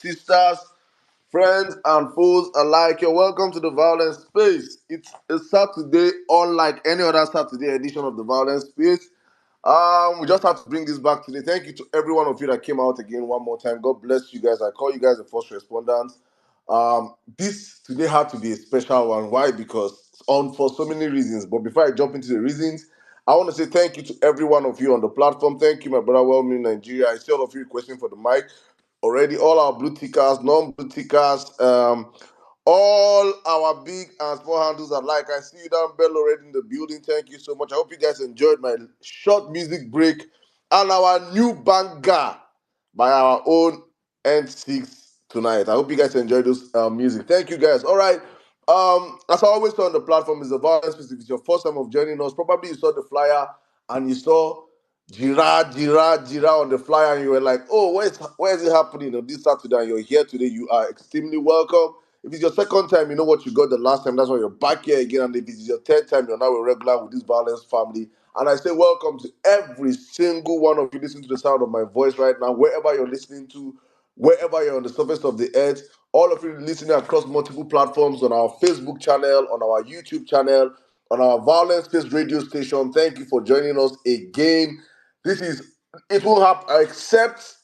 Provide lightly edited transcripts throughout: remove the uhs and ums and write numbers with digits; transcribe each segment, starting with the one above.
sisters, friends, and foes alike. You're welcome to the Violence Space. It's a Saturday, unlike any other Saturday edition of the Violence Space. We just have to bring this back today. Thank you to every one of you that came out again one more time. God bless you guys. I call you guys the first responders. This today had to be a special one. Why? Because on for so many reasons. But before I jump into the reasons, I want to say thank you to every one of you on the platform. Thank you, my brother, well in Nigeria. I see all of you requesting for the mic already. All our blue tickers, non-blue tickers, all our big and small handles are like. I see you down, Bello, already in the building. Thank you so much. I hope you guys enjoyed my short music break and our new banger by our own N6 tonight. I hope you guys enjoyed those music. Thank you guys. All right. As I always say on the platform, is the Violence Space. If it's your first time of joining us, probably you saw the flyer and you saw Jira on the flyer, and you were like, "Oh, where is it happening on this Saturday?" And you're here today. You are extremely welcome. If it's your second time, you know what you got the last time. That's why you're back here again. And if it's your third time, you're now a regular with this Violence family. And I say welcome to every single one of you listening to the sound of my voice right now, wherever you're listening to, wherever you're on the surface of the earth. All of you listening across multiple platforms on our Facebook channel, on our YouTube channel, on our Violence Space radio station. Thank you for joining us again. This is it will happen except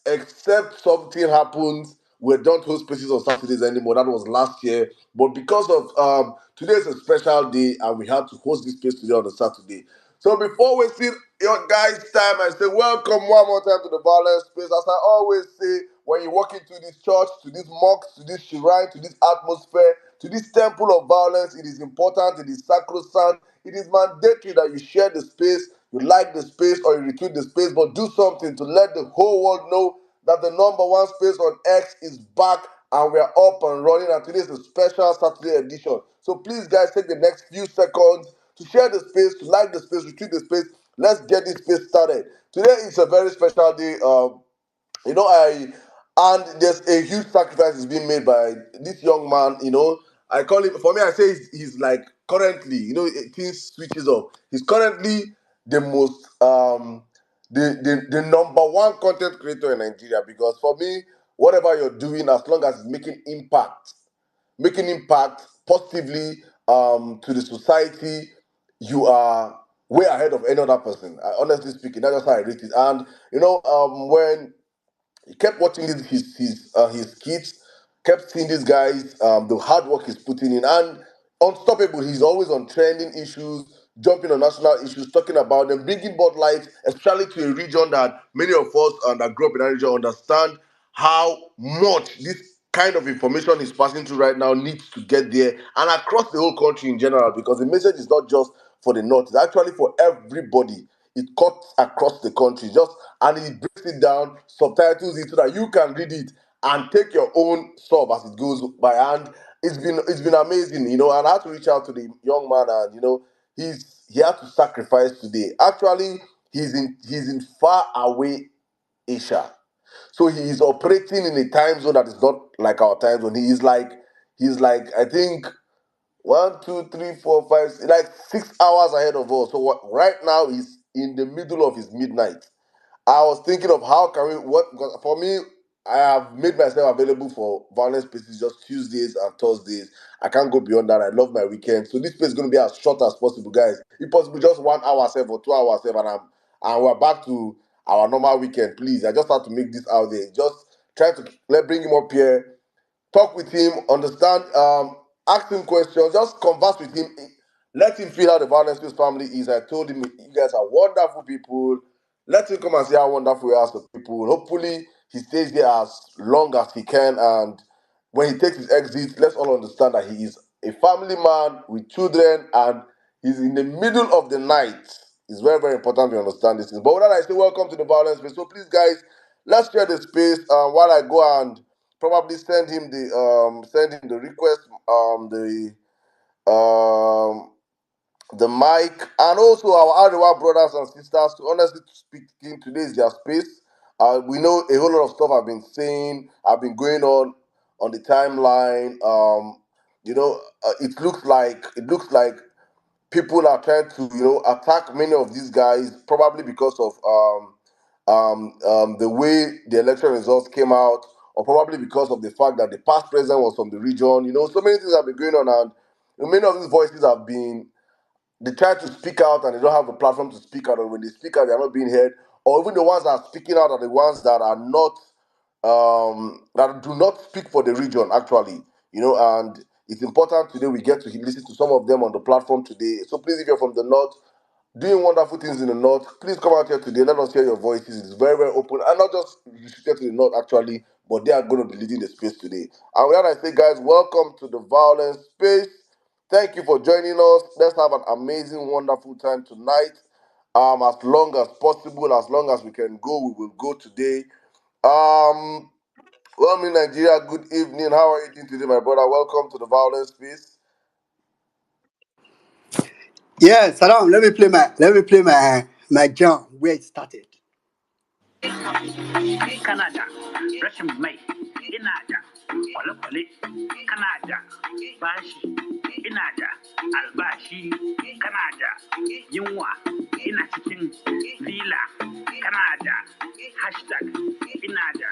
something happens. We don't host spaces on Saturdays anymore. That was last year, but because of today's a special day and we had to host this space today on a Saturday. So before we see your guys' time, I say welcome one more time to the Violence Space. As I always say, when you walk into this church, to this mosque, to this shrine, to this atmosphere, to this temple of violence, it is important, it is sacrosanct, it is mandatory that you share the space, you like the space, or you retweet the space, but do something to let the whole world know that the number one space on X is back and we are up and running. And today is a special Saturday edition. So please, guys, take the next few seconds to share the space, to like the space, retweet the space. Let's get this space started. Today is a very special day. And there's a huge sacrifice is being made by this young man. I call him, for me, I say he's like currently, things switches up. He's currently the most the number one content creator in Nigeria, because for me, whatever you're doing, as long as it's making impact positively to the society, you are way ahead of any other person. Honestly speaking, that's just how I rate it. And when he kept watching his kids, kept seeing these guys, the hard work he's putting in, and unstoppable. He's always on trending issues, jumping on national issues, talking about them, bringing Bud Light, especially to a region that many of us that grew up in that region understand how much this kind of information is passing through right now needs to get there and across the whole country in general, because the message is not just for the north, it's actually for everybody. It cuts across the country, just and it breaks it down, subtitles it so that you can read it and take your own sub as it goes by. And it's been amazing, And I had to reach out to the young man, and he had to sacrifice today. Actually, he's in far away Asia, so he is operating in a time zone that is not like our time zone. He's like I think 1, 2, 3, 4, 5, like 6 hours ahead of us. So right now he's in the middle of his midnight. I was thinking of how can we what because for me, I have made myself available for violence spaces just Tuesdays and Thursdays. I can't go beyond that. I love my weekend. So this space is gonna be as short as possible, guys. If possible, just 1 hour seven or 2 hours seven, and we're back to our normal weekend. Please. I just have to make this out there. Just try to bring him up here, talk with him, understand, ask him questions, just converse with him, let him feel how the Violence Space family is. I told him, you guys are wonderful people. Let him come and see how wonderful we are as a people. Hopefully, he stays there as long as he can. And when he takes his exit, let's all understand that he is a family man with children and he's in the middle of the night. It's very, very important to understand this thing. But with that, I say welcome to the Violence Space. So please, guys, let's share the space while I go and probably send him the request, um the mic, and also our Arewa brothers and sisters. To honestly speaking, today is their space. We know a whole lot of stuff I've been saying, I've been going on the timeline. It looks like people are trying to attack many of these guys, probably because of the way the election results came out, or probably because of the fact that the past president was from the region. So many things have been going on, and many of these voices have been they try to speak out and they don't have a platform to speak out, or when they speak out, they're not being heard, or even the ones that are speaking out are the ones that are not that do not speak for the region actually, and it's important today we get to listen to some of them on the platform today. So please, if you're from the north doing wonderful things in the north, please come out here today. Let us hear your voices. It's very, very open, and not just restricted to the north actually, but they are going to be leading the space today. And with that, I say, guys, welcome to the Violence Space. Thank you for joining us. Let's have an amazing, wonderful time tonight. As long as possible, as long as we can go, we will go today. Um, well, in Nigeria, good evening. How are you doing today, my brother? Welcome to the Violence Space. Yeah, Saddam, let me play my jam where it started. Canada, rashin mai, ina da kwale-kwale, Canada, bashi, ina da albashi, Canada, yunwa, ina cikin villa, Canada, hashtag, ina da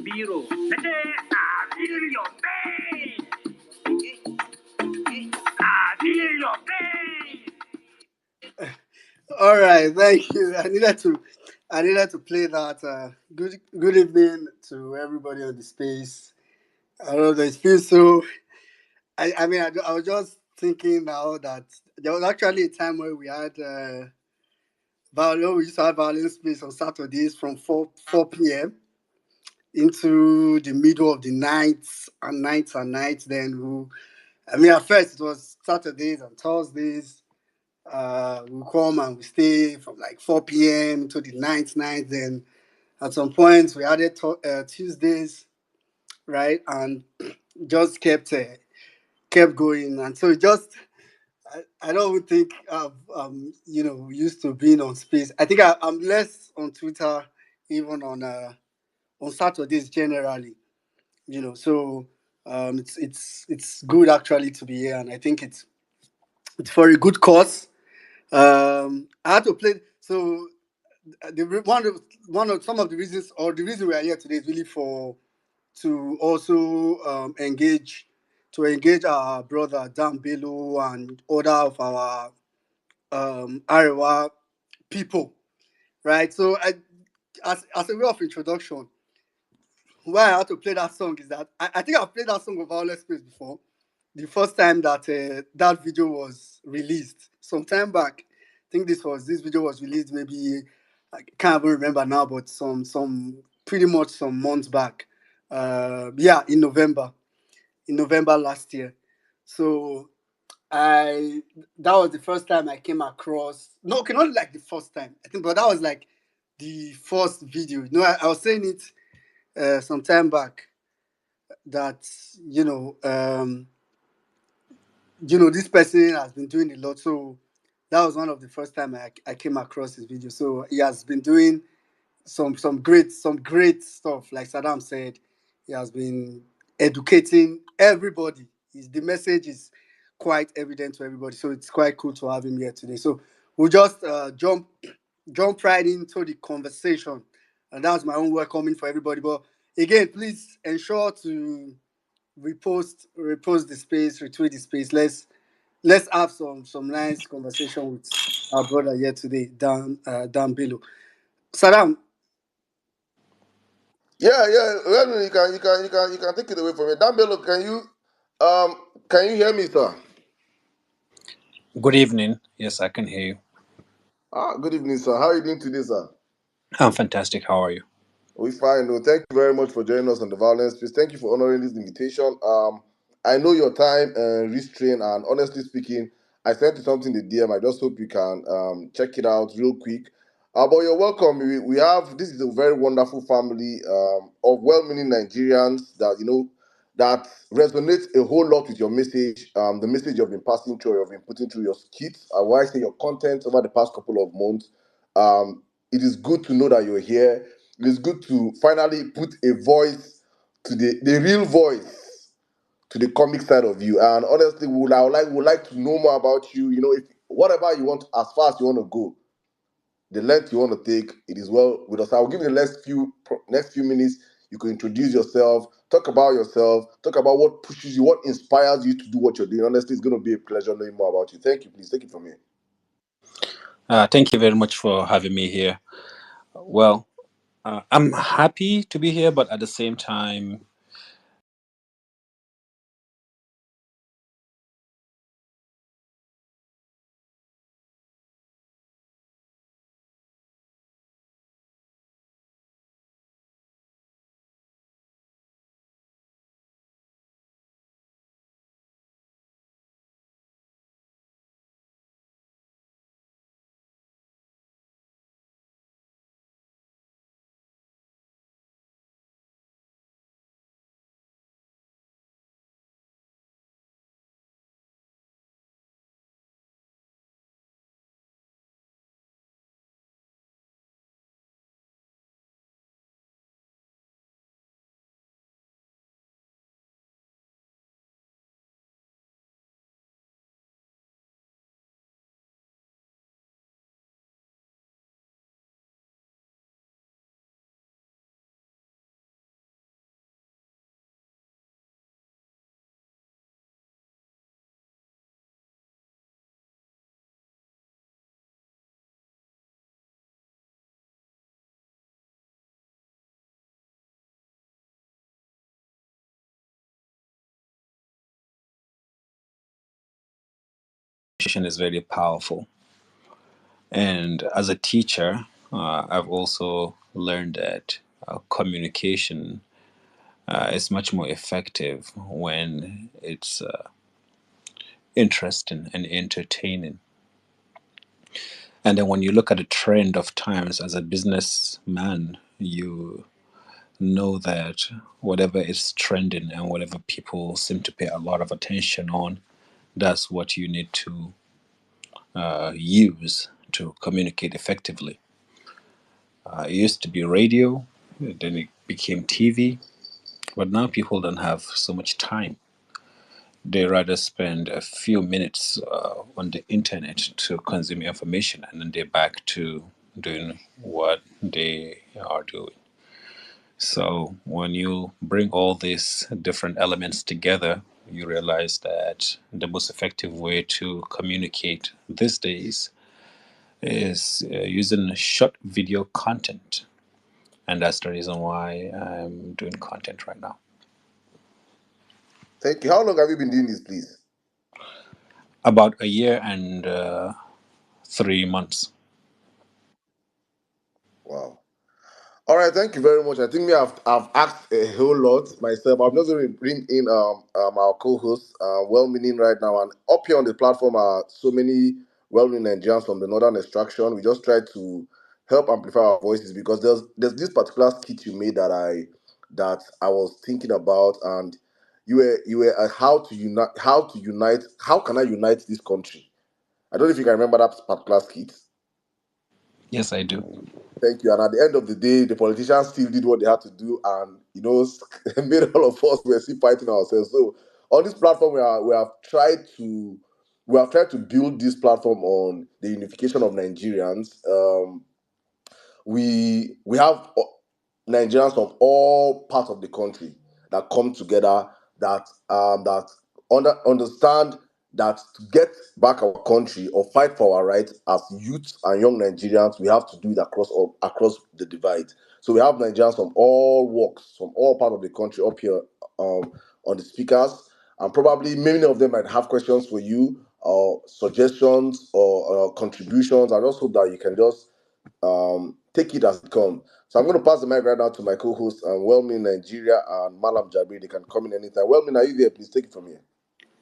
biro, na ce a feel your pain, I feel your pain. All right, thank you. I needed to play that. Good evening to everybody on the space. I don't know. It feels so. I was just thinking now that there was actually a time where we had we used to have violence space on Saturdays from four p.m. into the middle of the nights. Then at first it was Saturdays and Thursdays. We come and we stay from like 4 p.m. to the night. Then at some point we added Tuesdays, right? And just kept going. And so it just, I don't think I've, used to being on space. I think I'm less on Twitter, even on Saturdays generally, So it's good actually to be here. And I think it's for a good cause. I had to play. So one of some of the reasons, or the reason we are here today, is really for to also engage our brother Dan Bello and other of our Arewa people, right? So as a way of introduction, why I had to play that song is that I think I've played that song of Vawulence Space before. The first time that that video was released, some time back. I think this video was released maybe I can't even remember now, but some pretty much some months back. Yeah, in November last year. So I that was the first time I came across. No, okay, not like the first time. I think, but that was like the first video. I was saying it some time back that you know um this person has been doing a lot. So that was one of the first time I came across his video. So he has been doing some great stuff. Like Saddam said, he has been educating everybody. The message is quite evident to everybody. So it's quite cool to have him here today. So we'll just jump right into the conversation. And that's my own welcoming for everybody. But again, please ensure to repost the space, retweet the space. Let's have some nice conversation with our brother here today, Dan Bello. Saddam, Yeah, yeah. Well, you can take it away from me. Dan Bello, can you hear me, sir? Good evening. Yes, I can hear you. Good evening, sir. How are you doing today, sir? I'm fantastic. How are you? We fine. No, thank you very much for joining us on the Violence Space. Thank you for honoring this invitation. I know your time restrained, and honestly speaking, I sent you something in the DM. I just hope you can check it out real quick. But you're welcome. We have this is a very wonderful family of well-meaning Nigerians that resonates a whole lot with your message. The message you've been passing through, you've been putting through your skits, and why I say your content over the past couple of months. It is good to know that you're here. It's good to finally put a voice to the real voice to the comic side of you. And honestly, would like to know more about you. If whatever you want, as far as you want to go, the length you want to take, it is well with us. I'll give you the next few minutes. You could introduce yourself, talk about what pushes you, what inspires you to do what you're doing. Honestly, it's going to be a pleasure knowing more about you. Thank you. Please take it from here. Thank you very much for having me here. Well, I'm happy to be here, but at the same time, is very powerful. And as a teacher, I've also learned that communication is much more effective when it's interesting and entertaining. And then when you look at the trend of times as a businessman, you know that whatever is trending and whatever people seem to pay a lot of attention on, that's what you need to use to communicate effectively. It used to be radio, then it became TV, but now people don't have so much time. They rather spend a few minutes on the internet to consume information and then they're back to doing what they are doing. So when you bring all these different elements together, you realize that the most effective way to communicate these days is using short video content. And that's the reason why I'm doing content right now. Thank you. How long have you been doing this, please? About a year and 3 months. Wow. All right, thank you very much. I think I've asked a whole lot myself. I'm just going to bring in our co-host, well-meaning right now, and up here on the platform are so many well-meaning Nigerians from the northern extraction. We just try to help amplify our voices because there's this particular skit you made that I was thinking about, and you were how can I unite this country? I don't know if you can remember that particular skit. Yes, I do. Thank you. And at the end of the day, the politicians still did what they had to do, and made all of us were still fighting ourselves. So on this platform, we have tried to build this platform on the unification of Nigerians. We have Nigerians from all parts of the country that come together that understand that to get back our country or fight for our rights as youth and young Nigerians, we have to do it across the divide. So we have Nigerians from all walks, from all parts of the country up here on the speakers, and probably many of them might have questions for you or suggestions or contributions. I just hope that you can just take it as it comes. So I'm going to pass the mic right now to my co-host, Wellmin Nigeria and Malam Jabri. They can come in anytime. Wellmin, are you there? Please take it from here.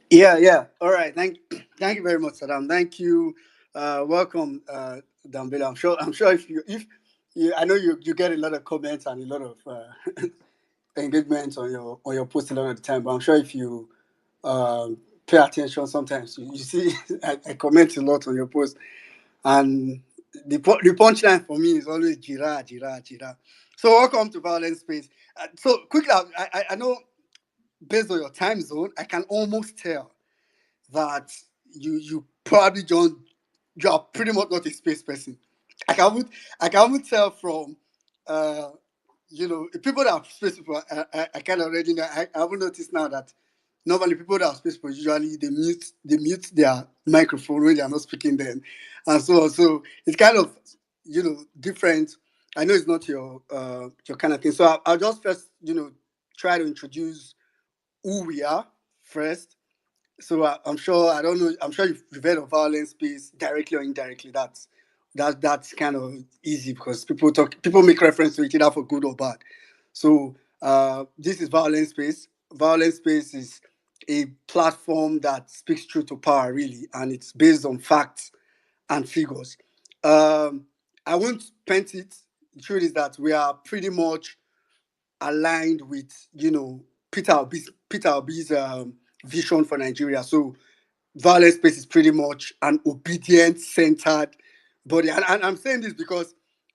Yeah, yeah. All right. Thank you very much, Saddam. Thank you. Welcome, Dambila. I'm sure if you, I know you get a lot of comments and a lot of engagement on your post a lot of the time. But I'm sure if you pay attention, sometimes you see I comment a lot on your post, and the punchline for me is always Jira, Jira, Jira. So welcome to Violence Space. So quickly, I know based on your time zone, I can almost tell that you probably don't you are pretty much not a space person. I can even tell from uh people that are space people, I kind of already know. I haven't noticed now that normally people that are space people usually they mute their microphone when they are not speaking then, and so on. So it's kind of different. I know it's not your kind of thing. So I'll just first try to introduce who we are first. So I'm sure I don't know. I'm sure you've heard of violence space directly or indirectly. That's kind of easy because people make reference to it either for good or bad. So this is violence space. Violence space is a platform that speaks truth to power, really, and it's based on facts and figures. Um, I won't paint it. The truth is that we are pretty much aligned with Peter Obi's vision for Nigeria. So violence space is pretty much an obedient centered body, and I'm saying this because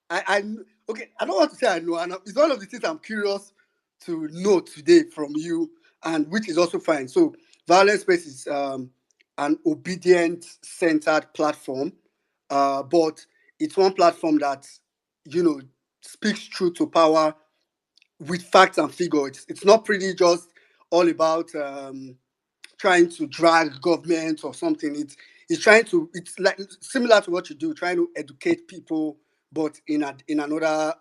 I okay, I don't want to say I know, and it's one of the things I'm curious to know today from you, and which is also fine. So violence space is an obedient centered platform, but it's one platform that you know speaks truth to power with facts and figures. It's not pretty just all about trying to drag government or something. It's like similar to what you do, trying to educate people, but in another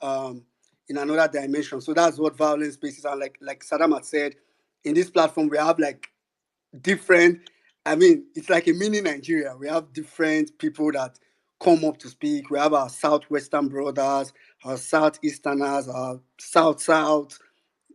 dimension. So that's what violence spaces are like Saddam had said. In this platform, we have like different. I mean, it's like a mini Nigeria. We have different people that come up to speak. We have our southwestern brothers, our southeasterners, our south,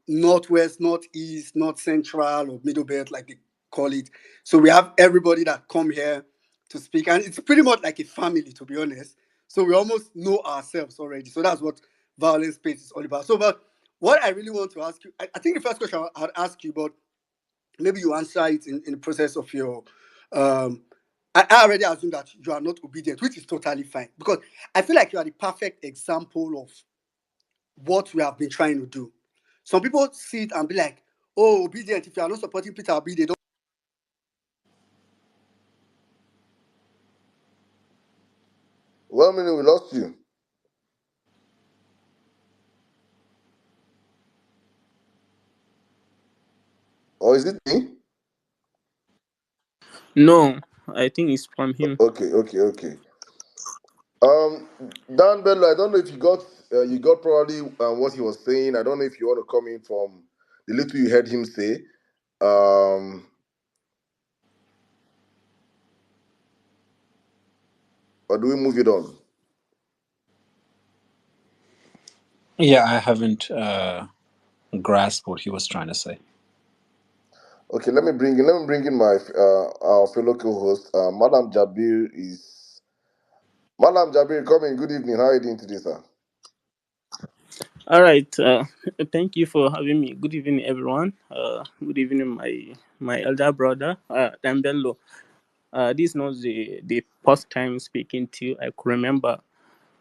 northwest, northeast, north central, or middle belt, like they call it. So we have everybody that come here to speak, and it's pretty much like a family, to be honest. So we almost know ourselves already. So that's what violence space is all about. So, but what I really want to ask you, I think the first question I'd ask you, but maybe you answer it in the process of your. Um, I already assume that you are not obedient, which is totally fine because I feel like you are the perfect example of what we have been trying to do. Some people see it and be like, "Oh, obedient! If you are not supporting Peter Obi, they don't." 1 minute, we lost you. Or is it me? No, I think it's from him. Okay, okay, okay. Um, Dan Bello, I don't know if you got probably what he was saying. I don't know if you want to come in from the little you heard him say. Um, or do we move it on? Yeah, I haven't grasped what he was trying to say. Okay, let me bring in my our fellow co-host. Madam Jabir. Come in. Good evening. How are you doing today, sir? All right. Thank you for having me. Good evening, everyone. Good evening, my elder brother, Dambello. This is not the first time speaking to you. I could remember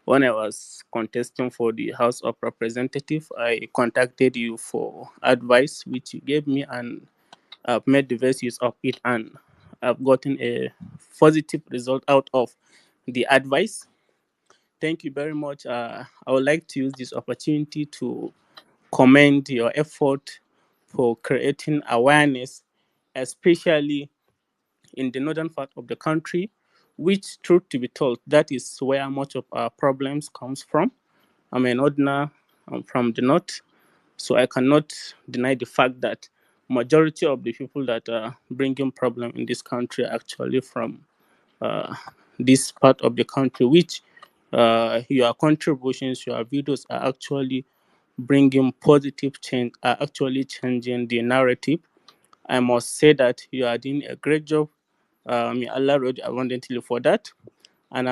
when I was contesting for the House of Representatives, I contacted you for advice, which you gave me, and I've made the best use of it, and I've gotten a positive result out of the advice. Thank you very much. I would like to use this opportunity to commend your effort for creating awareness, especially in the northern part of the country, which, truth to be told, that is where much of our problems comes from. I'm a northerner. I'm from the north, so I cannot deny the fact that majority of the people that are bringing problem in this country are actually from uh, this part of the country, which your contributions, your videos are actually bringing positive change, are actually changing the narrative. I must say that you are doing a great job. May Allah reward you abundantly for that. And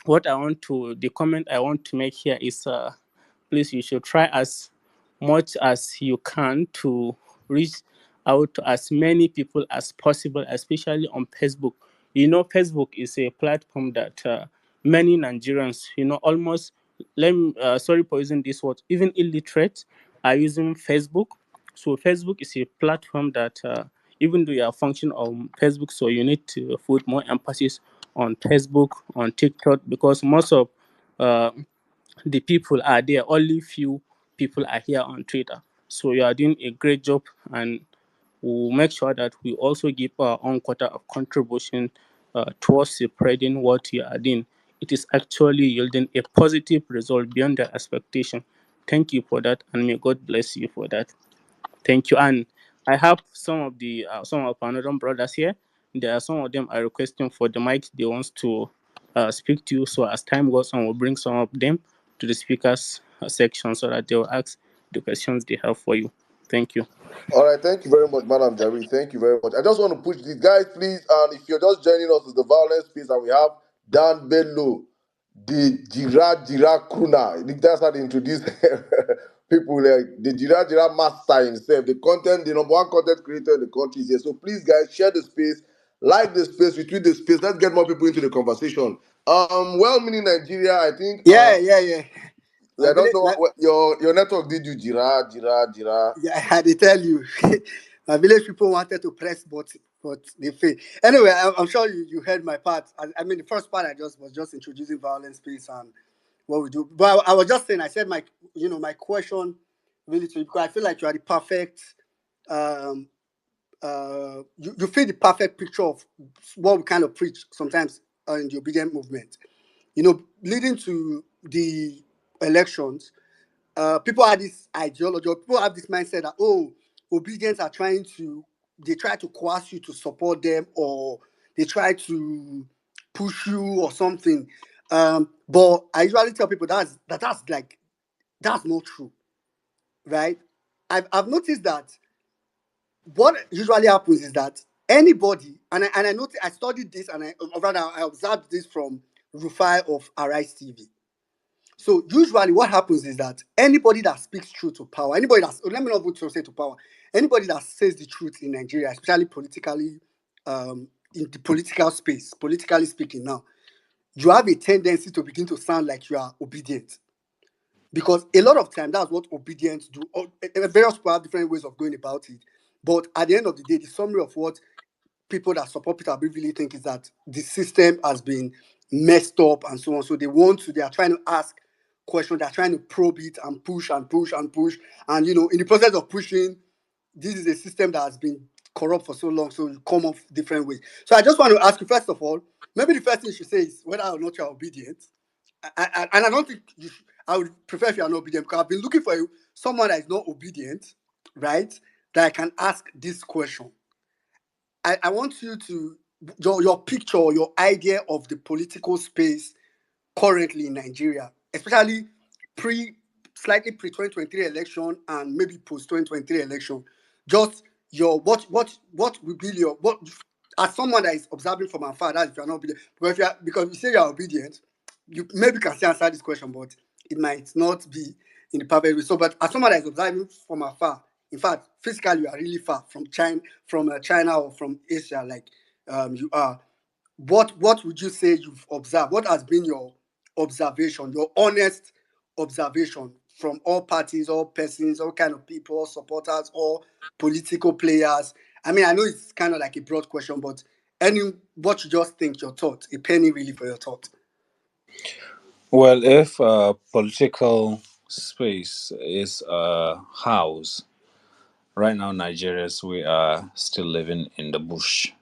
the comment I want to make here is, please, you should try as much as you can to reach out to as many people as possible, especially on Facebook. Facebook is a platform that many Nigerians, almost, sorry for using this word, even illiterate are using Facebook. So Facebook is a platform that, even though you are functioning on Facebook, so you need to put more emphasis on Facebook, on TikTok, because most of uh, the people are there. Only few people are here on Twitter. So you are doing a great job, and we'll make sure that we also give our own quota of contribution towards spreading what you are doing. It is actually yielding a positive result beyond the expectation. Thank you for that, and may God bless you for that. Thank you. And I have some of our northern brothers here. There are some of them are requesting for the mic. They want to speak to you. So as time goes on, we'll bring some of them to the speakers section so that they will ask the questions they have for you. Thank you. All right, thank you very much, Madam Jerry. Thank you very much. I just want to push these guys, please. And if you're just joining us, it's the violence piece, and we have Dan Bello, the Jira Kuna. I think that's how they introduce people, like the Jira master himself, the number one content creator in the country is here. So please, guys, share the space, like the space, retweet the space. Let's get more people into the conversation. Well-meaning Nigeria, I think. Yeah. I My don't village, know what your network did you Jira. yeah, they tell you. My village people wanted to press, but they failed. Anyway, I'm sure you heard my part. I mean, the first part I just was just introducing violence piece and what we do. But I was just saying, I said my question really to you, because I feel like you are the perfect um you fit the perfect picture of what we kind of preach sometimes in the obedient movement. Leading to the elections, people have this ideology, or people have this mindset that, oh, obedience are they try to coerce you to support them, or they try to push you or something. But I usually tell people that's not true, right? I've noticed that what usually happens is that anybody, and I noticed, I studied this, and or rather I observed this from Rufai of Arise TV. So usually what happens is that anybody that speaks truth to power, anybody that's, let me not put to say to power, anybody that says the truth in Nigeria, especially politically, in the political space, politically speaking now, you have a tendency to begin to sound like you are obedient. Because a lot of time, that's what obedience do. Various people have different ways of going about it. But at the end of the day, the summary of what people that support Peter Obi really think is that the system has been messed up and so on. So they are trying to ask questions, they're trying to probe it and push and push and push. And in the process of pushing, this is a system that has been corrupt for so long, so you come off different ways. So I just want to ask you, first of all, maybe the first thing you should say is whether or not you're obedient. And I don't think I would prefer if you're not obedient, because I've been looking for you, someone that is not obedient, right? That I can ask this question. I want you to your picture, your idea of the political space currently in Nigeria, especially slightly pre 2023 election and maybe post 2023 election. Just your what will be your what as someone that is observing from afar. That if you're not obedient, because you say you're obedient, you maybe can still answer this question, but it might not be in the perfect way. So, but as someone that is observing from afar, in fact, physically you are really far from China or from Asia, like you are. What would you say you've observed? What has been your observation, your honest observation from all parties, all persons, all kind of people, all supporters, all political players? I mean, I know it's kind of like a broad question, but what you just think, your thought, a penny really for your thought. Well, if political space is a house, right now, Nigerians, we are still living in the bush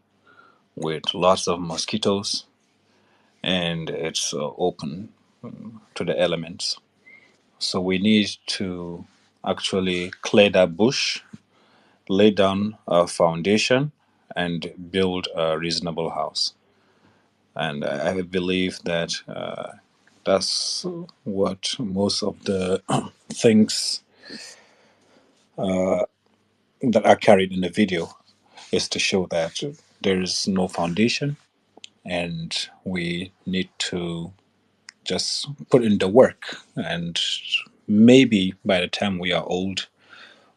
with lots of mosquitoes, and it's open to the elements. So we need to actually clear that bush, lay down a foundation, and build a reasonable house. And I believe that that's what most of the things that are carried in the video is to show that there is no foundation, and we need to just put in the work. And maybe by the time we are old,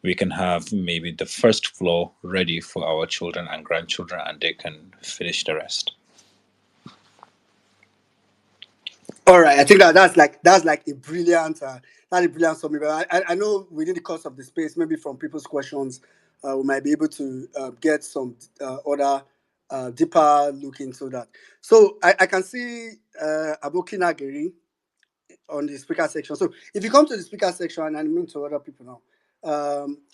we can have maybe the first floor ready for our children and grandchildren, and they can finish the rest. All right, I think that's like a brilliant summary. But I know within the course of the space, maybe from people's questions, we might be able to get some other deeper look into that. So I can see Abokina Geri. on the speaker section. So if you come to the speaker section, and I mean to other people now,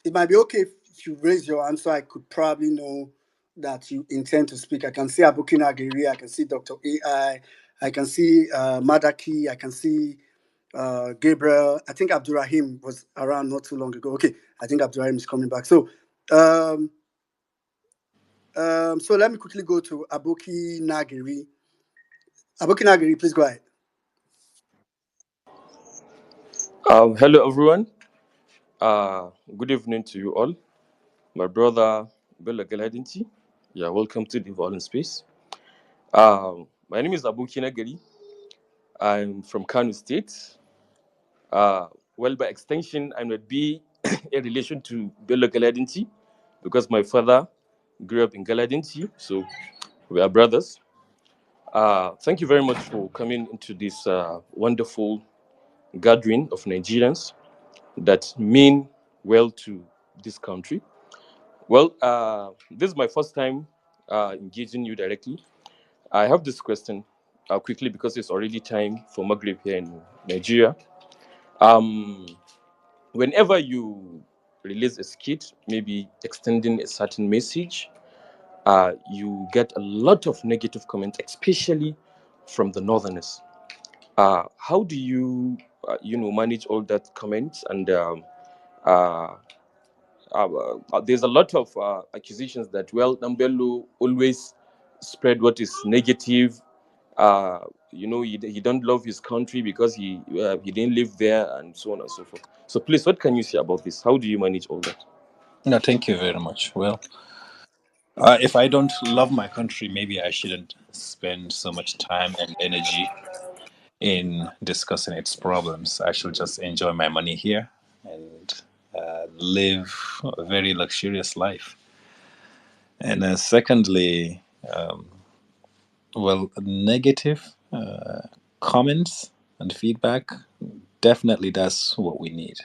it might be okay if you raise your hand, so I could probably know that you intend to speak. I can see Abukina Agiri, I can see Dr. I can see Madaki, I can see Gabriel. I think Abdurrahim was around not too long ago. Okay, I think Abdurrahim is coming back. Um, so let me quickly go to Abuki Nagiri. Abuki Nagiri, please go ahead. Hello, everyone. Good evening to you all. My brother Bello Galadinti. Yeah, welcome to the Violent Space. My name is Abu Kinagari. I'm from Kano State. Uh, well, by extension, I might be a relation to Bello Galadinti because my father grew up in Galadinti, so we are brothers. Thank you very much for coming into this wonderful gathering of Nigerians that mean well to this country. Well, this is my first time engaging you directly. I have this question quickly because it's already time for Maghrib here in Nigeria. Um, Whenever you release a skit, maybe extending a certain message, you get a lot of negative comments, especially from the Northerners. How do you, manage all that comments and uh, there's a lot of accusations that Nambello always spread what is negative. Uh, he don't love his country because he didn't live there and so on and so forth. So please, what can you say about this? How do you manage all that? No, thank you very much. Well, if I don't love my country, maybe I shouldn't spend so much time and energy in discussing its problems. I should just enjoy my money here and live a very luxurious life. And secondly, well, negative comments and feedback, definitely that's what we need.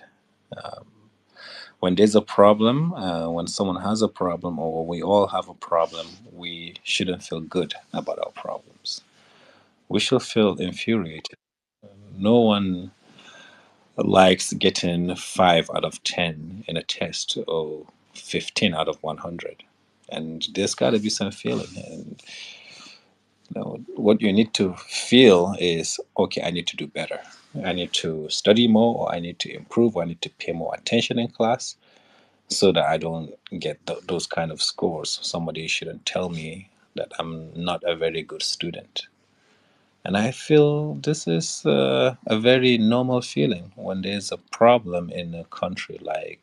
When there's a problem, when someone has a problem, or we all have a problem, we shouldn't feel good about our problems. We should feel infuriated. No one likes getting 5 out of 10 in a test or 15 out of 100. And there's got to be some feeling. And what you need to feel is okay, I need to do better. I need to study more, or I need to improve, or I need to pay more attention in class so that I don't get those kind of scores. Somebody shouldn't tell me that I'm not a very good student. And I feel this is a very normal feeling when there's a problem in a country like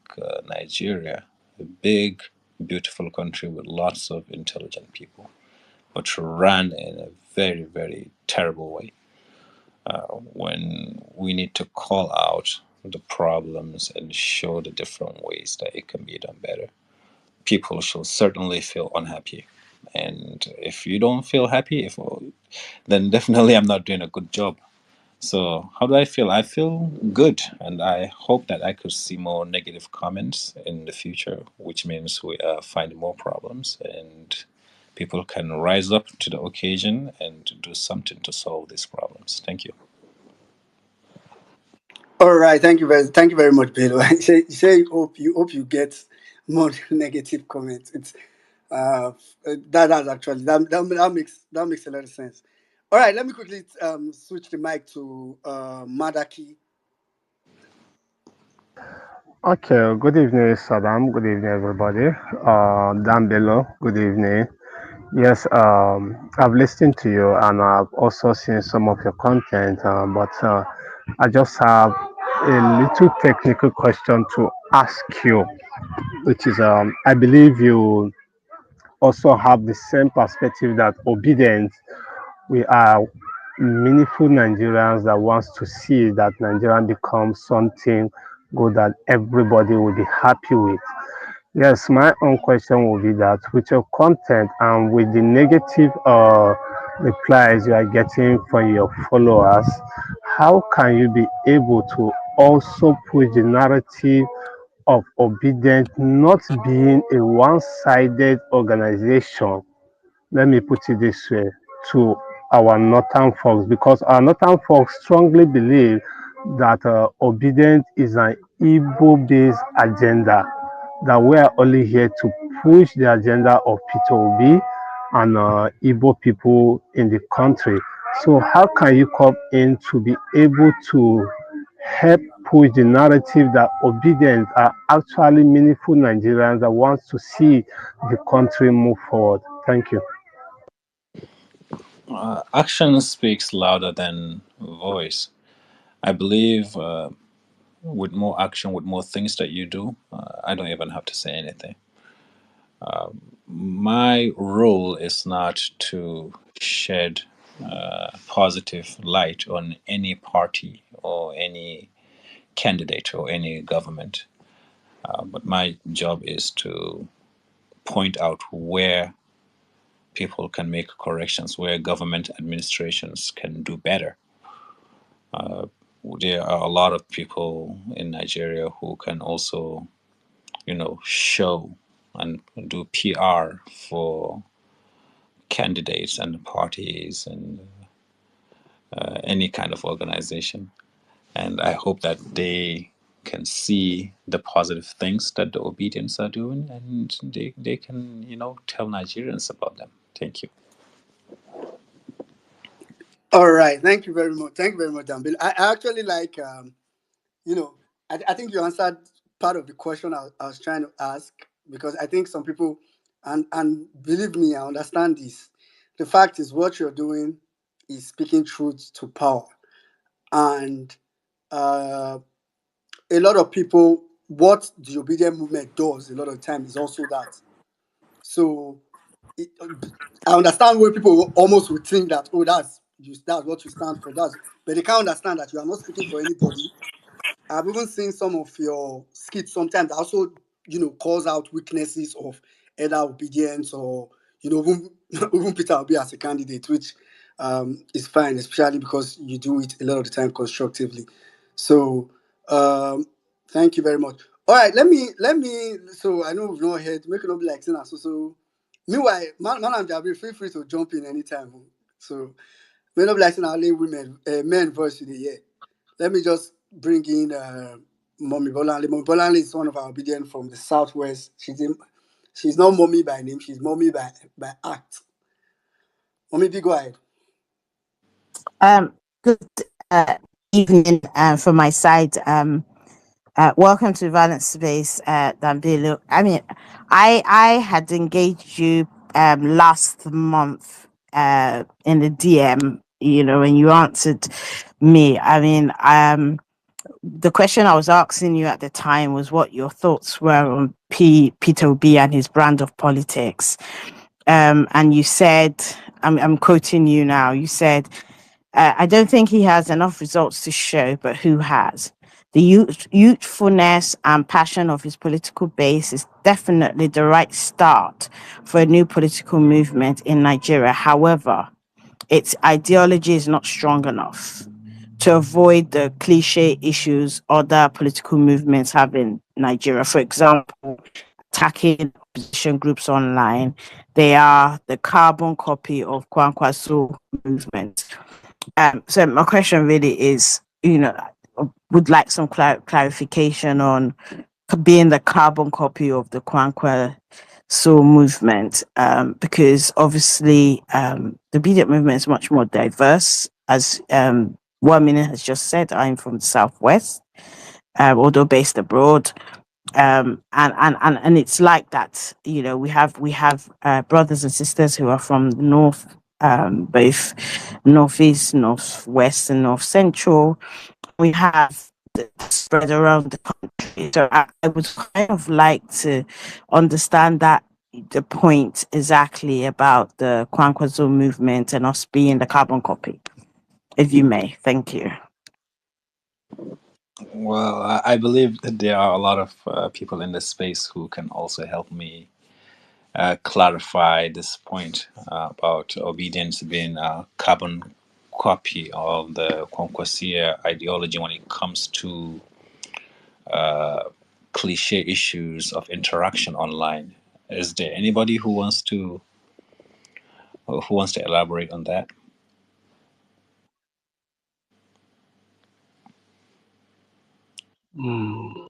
Nigeria, a big, beautiful country with lots of intelligent people, but ran in a very, very terrible way. When we need to call out the problems and show the different ways that it can be done better, people should certainly feel unhappy. And if you don't feel happy, then definitely I'm not doing a good job. So how do I feel? I feel good, and I hope that I could see more negative comments in the future, which means we find more problems and people can rise up to the occasion and do something to solve these problems. Thank you. All right, thank you very much, Pedro. You say you hope you get more negative comments. It's that's actually that makes a lot of sense. All right, let me quickly switch the mic to Madaki. Okay, good evening, Saddam. Good evening, everybody. Dan Bello, good evening. Yes, I've listened to you and I've also seen some of your content, but I just have a little technical question to ask you, which is I believe you also have the same perspective that obedience, we are meaningful Nigerians that wants to see that Nigeria becomes something good that everybody will be happy with. Yes, my own question will be that with your content and with the negative replies you are getting from your followers, how can you be able to also push the narrative of obedience not being a one-sided organization? Let me put it this way: to our northern folks, because our northern folks strongly believe that obedience is an Igbo-based agenda, that we are only here to push the agenda of Peter Obi and Igbo people in the country. So how can you come in to be able to help push the narrative that obedience are actually meaningful Nigerians that wants to see the country move forward? Thank you. Action speaks louder than voice. I believe with more action, with more things that you do, I don't even have to say anything. My role is not to shed positive light on any party or any candidate or any government, but my job is to point out where people can make corrections, where government administrations can do better. There are a lot of people in Nigeria who can also, show and do PR for candidates and parties and any kind of organization. And I hope that they can see the positive things that the obedience are doing, and they can, tell Nigerians about them. Thank you. All right, thank you very much. Thank you very much, Dan Bill. I actually like you know, I think you answered part of the question I was trying to ask, because I think some people, and believe me, I understand this. The fact is, what you're doing is speaking truth to power, and uh, a lot of people, what the obedient movement does a lot of time is also that. So it, I understand where people almost would think that, oh, that's what you stand for. But they can't understand that you are not speaking for anybody. I've even seen some of your skits sometimes also, calls out weaknesses of either obedience or, even, even Peter Obi as a candidate, which is fine, especially because you do it a lot of the time constructively. So thank you very much. All right, let me. So I know we've not heard. Make it not be like saying so. Meanwhile, man and Jabri, feel free to jump in anytime. So may not be like saying only women, men voice today. Yeah. Let me just bring in Mommy Bolanle. Mommy Bolanle is one of our obedient from the southwest. She's not Mommy by name. She's Mommy by act. Mommy, be go ahead. Good uh, evening from my side. Welcome to Violence Space, Dambilo. I mean, I had engaged you last month in the DM, and you answered me. I mean, the question I was asking you at the time was what your thoughts were on Peter Obi and his brand of politics. And you said, I'm quoting you now, you said, I don't think he has enough results to show, but who has? The youthfulness and passion of his political base is definitely the right start for a new political movement in Nigeria. However, its ideology is not strong enough to avoid the cliche issues other political movements have in Nigeria. For example, attacking opposition groups online. They are the carbon copy of Kwankwaso movement. So my question really is, would like some clarification on being the carbon copy of the Kwankwa So movement, because obviously the BDF movement is much more diverse. As Wamina has just said, I'm from the Southwest, although based abroad. And it's like that. We have brothers and sisters who are from the north, both northeast, northwest, and north central. We have spread around the country. So I would kind of like to understand that the point exactly about the Kwankwaso movement and us being the carbon copy, if you may. Thank you. Well, I believe that there are a lot of people in this space who can also help me clarify this point about obedience being a carbon copy of the Conquasia ideology when it comes to cliche issues of interaction online. Is there anybody who wants to elaborate on that? Mm.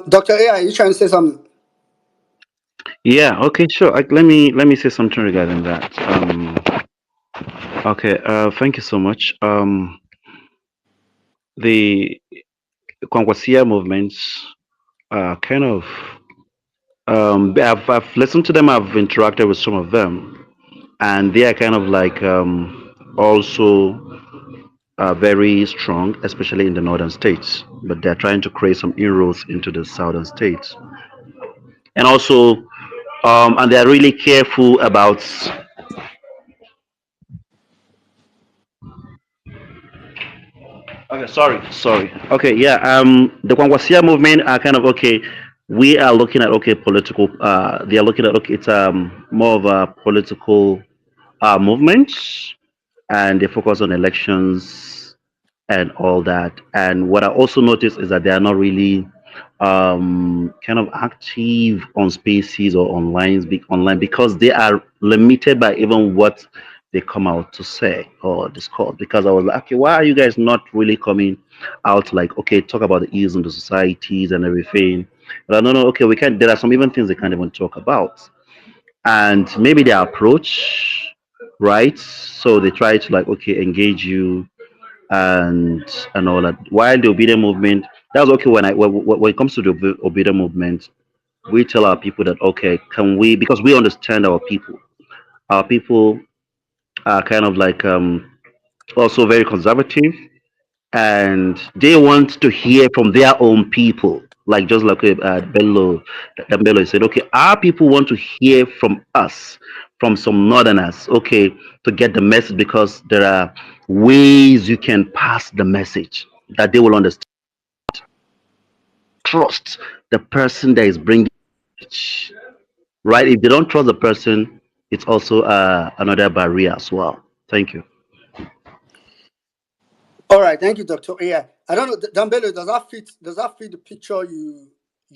Dr. A, are you trying to say something? Yeah, okay, sure. Let me say something regarding that. Okay, thank you so much. The Kwankwasia movements kind of I've listened to them. I've interacted with some of them, and they are kind of like also very strong, especially in the northern states. But they're trying to create some inroads into the southern states, and also and they're really careful about. Okay, sorry. Okay, yeah. The Kwangwasia movement are kind of okay. We are looking at okay political. They are looking at okay. It's more of a political movement, and they focus on elections and all that. And what I also noticed is that they are not really kind of active on spaces or online because they are limited by even what they come out to say or discuss. Because I was like, okay, why are you guys not really coming out like okay, talk about the ills in the societies and everything? But no, no, okay, we can't. There are some even things they can't even talk about, and maybe their approach, right? So they try to like okay engage you and all that. While the obedient movement, that's okay. When it comes to the obedient movement, we tell our people that okay, can we, because we understand our people. Our people are kind of like also very conservative, and they want to hear from their own people. Like just like Bello said, okay, our people want to hear from us, from some northerners, okay, to get the message because there are ways you can pass the message that they will understand. Trust the person that is bringing it, right? If they don't trust the person, it's also another barrier as well. Thank you. All right, thank you, Dr. A. I don't know, Dambele, does that fit the picture you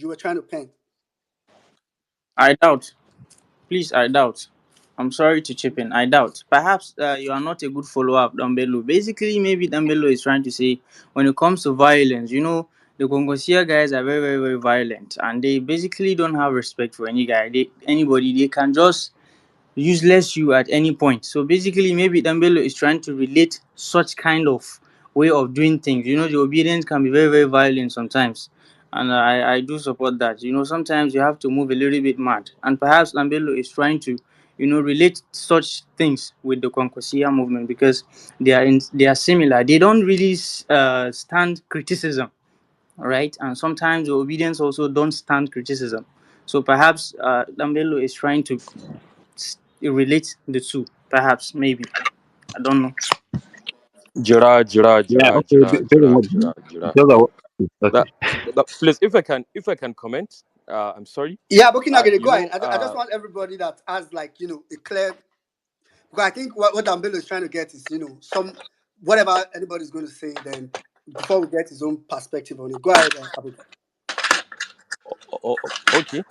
were trying to paint? I doubt. Please, I doubt. I'm sorry to chip in. I doubt. Perhaps you are not a good follower of Dambelu. Basically, maybe Dambelu is trying to say when it comes to violence, the Congosia guys are very, very, very violent, and they basically don't have respect for anybody. They can just useless you at any point. So basically, maybe Dambelo is trying to relate such kind of way of doing things. The obedience can be very, very violent sometimes. And I do support that. Sometimes you have to move a little bit mad. And perhaps Dambelo is trying to, relate such things with the Konkosia movement because they are similar. They don't really stand criticism, right? And sometimes the obedience also don't stand criticism. So perhaps Dambelo is trying to relate the two, perhaps, maybe. I don't know. Jira, jira, Yeah, jira, okay. jira, jira, jira, jira. Okay. Please, if I can comment, I'm sorry. Yeah, Bukinagere, You go ahead. know, I just want everybody that has like a clear. Because I think what Dambele is trying to get is some whatever anybody's going to say then before we get his own perspective on it. Go ahead, Abuki. okay.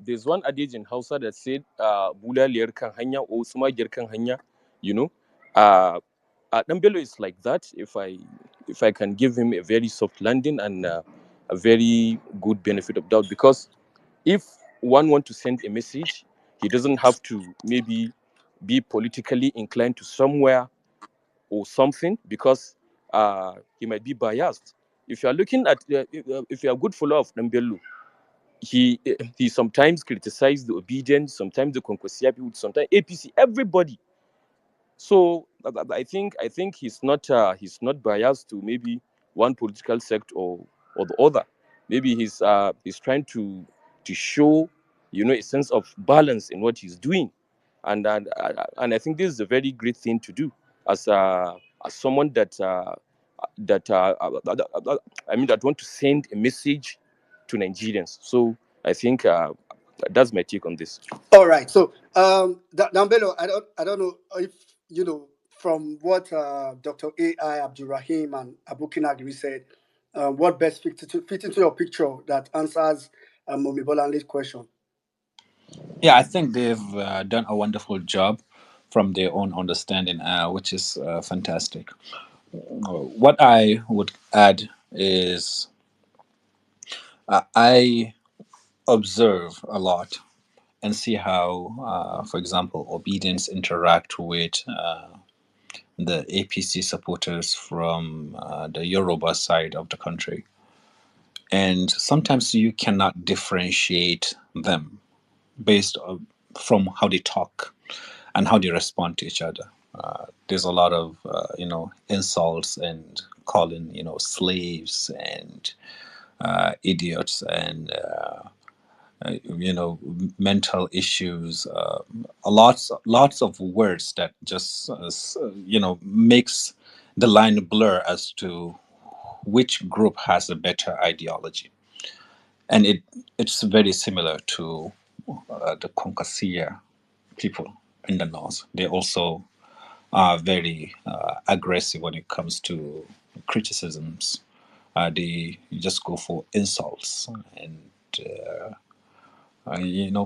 There's one adage in Hausa that said, "Bula liyar kan hanya, o suma gyar kan hanya." You know, uh, Dambelo is like that. If I can give him a very soft landing and a very good benefit of doubt, because if one want to send a message, he doesn't have to maybe be politically inclined to somewhere or something, because he might be biased. If you are looking at, if you are a good follower of Dambelo, he sometimes criticizes the obedient, sometimes the Konkosia people, sometimes APC, everybody. So I think he's not biased to maybe one political sect or the other. Maybe he's trying to show a sense of balance in what he's doing, and I think this is a very great thing to do as someone that want to send a message to Nigerians. So I think that's my take on this. All right. So, Dambelo, I don't know if from what Dr. A.I. Abdurrahim and Abukinagiri said, what best fit into your picture that answers Momi Bolanle's question. Yeah, I think they've done a wonderful job from their own understanding, which is fantastic. What I would add is I observe a lot and see how, for example, obedience interact with the APC supporters from the Yoruba side of the country. And sometimes you cannot differentiate them based on, from how they talk and how they respond to each other. There's a lot of insults and calling slaves and idiots and mental issues. Lots of words that just makes the line blur as to which group has a better ideology, and it's very similar to the Concasia people in the north. They also are very aggressive when it comes to criticisms. They just go for insults and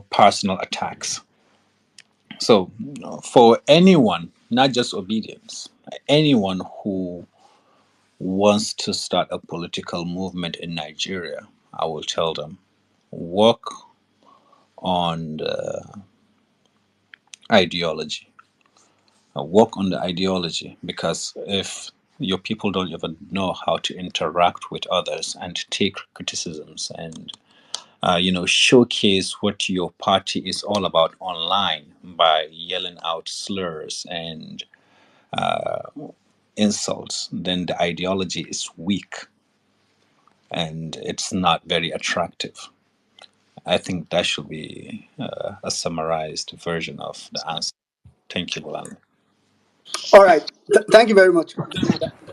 personal attacks. So for anyone, not just obedience, anyone who wants to start a political movement in Nigeria, I will tell them work on the ideology. Work on the ideology, because if your people don't even know how to interact with others and take criticisms and showcase what your party is all about online by yelling out slurs and insults, then the ideology is weak and it's not very attractive. I think that should be a summarized version of the answer. Thank you, Bolan. All right. Thank you very much.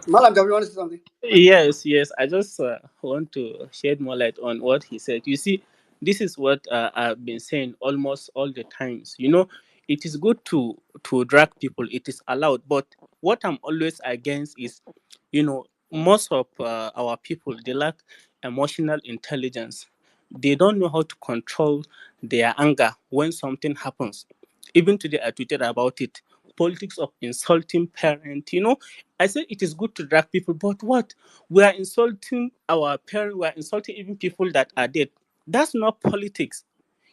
Malam, do you want to say something? Yes, yes. I just want to shed more light on what he said. You see, this is what I've been saying almost all the times. It is good to drag people. It is allowed, but what I'm always against is, most of our people, they lack emotional intelligence. They don't know how to control their anger when something happens. Even today, I tweeted about it. Politics of insulting parent. I said it is good to drag people, but what? We are insulting our parents. We are insulting even people that are dead. That's not politics.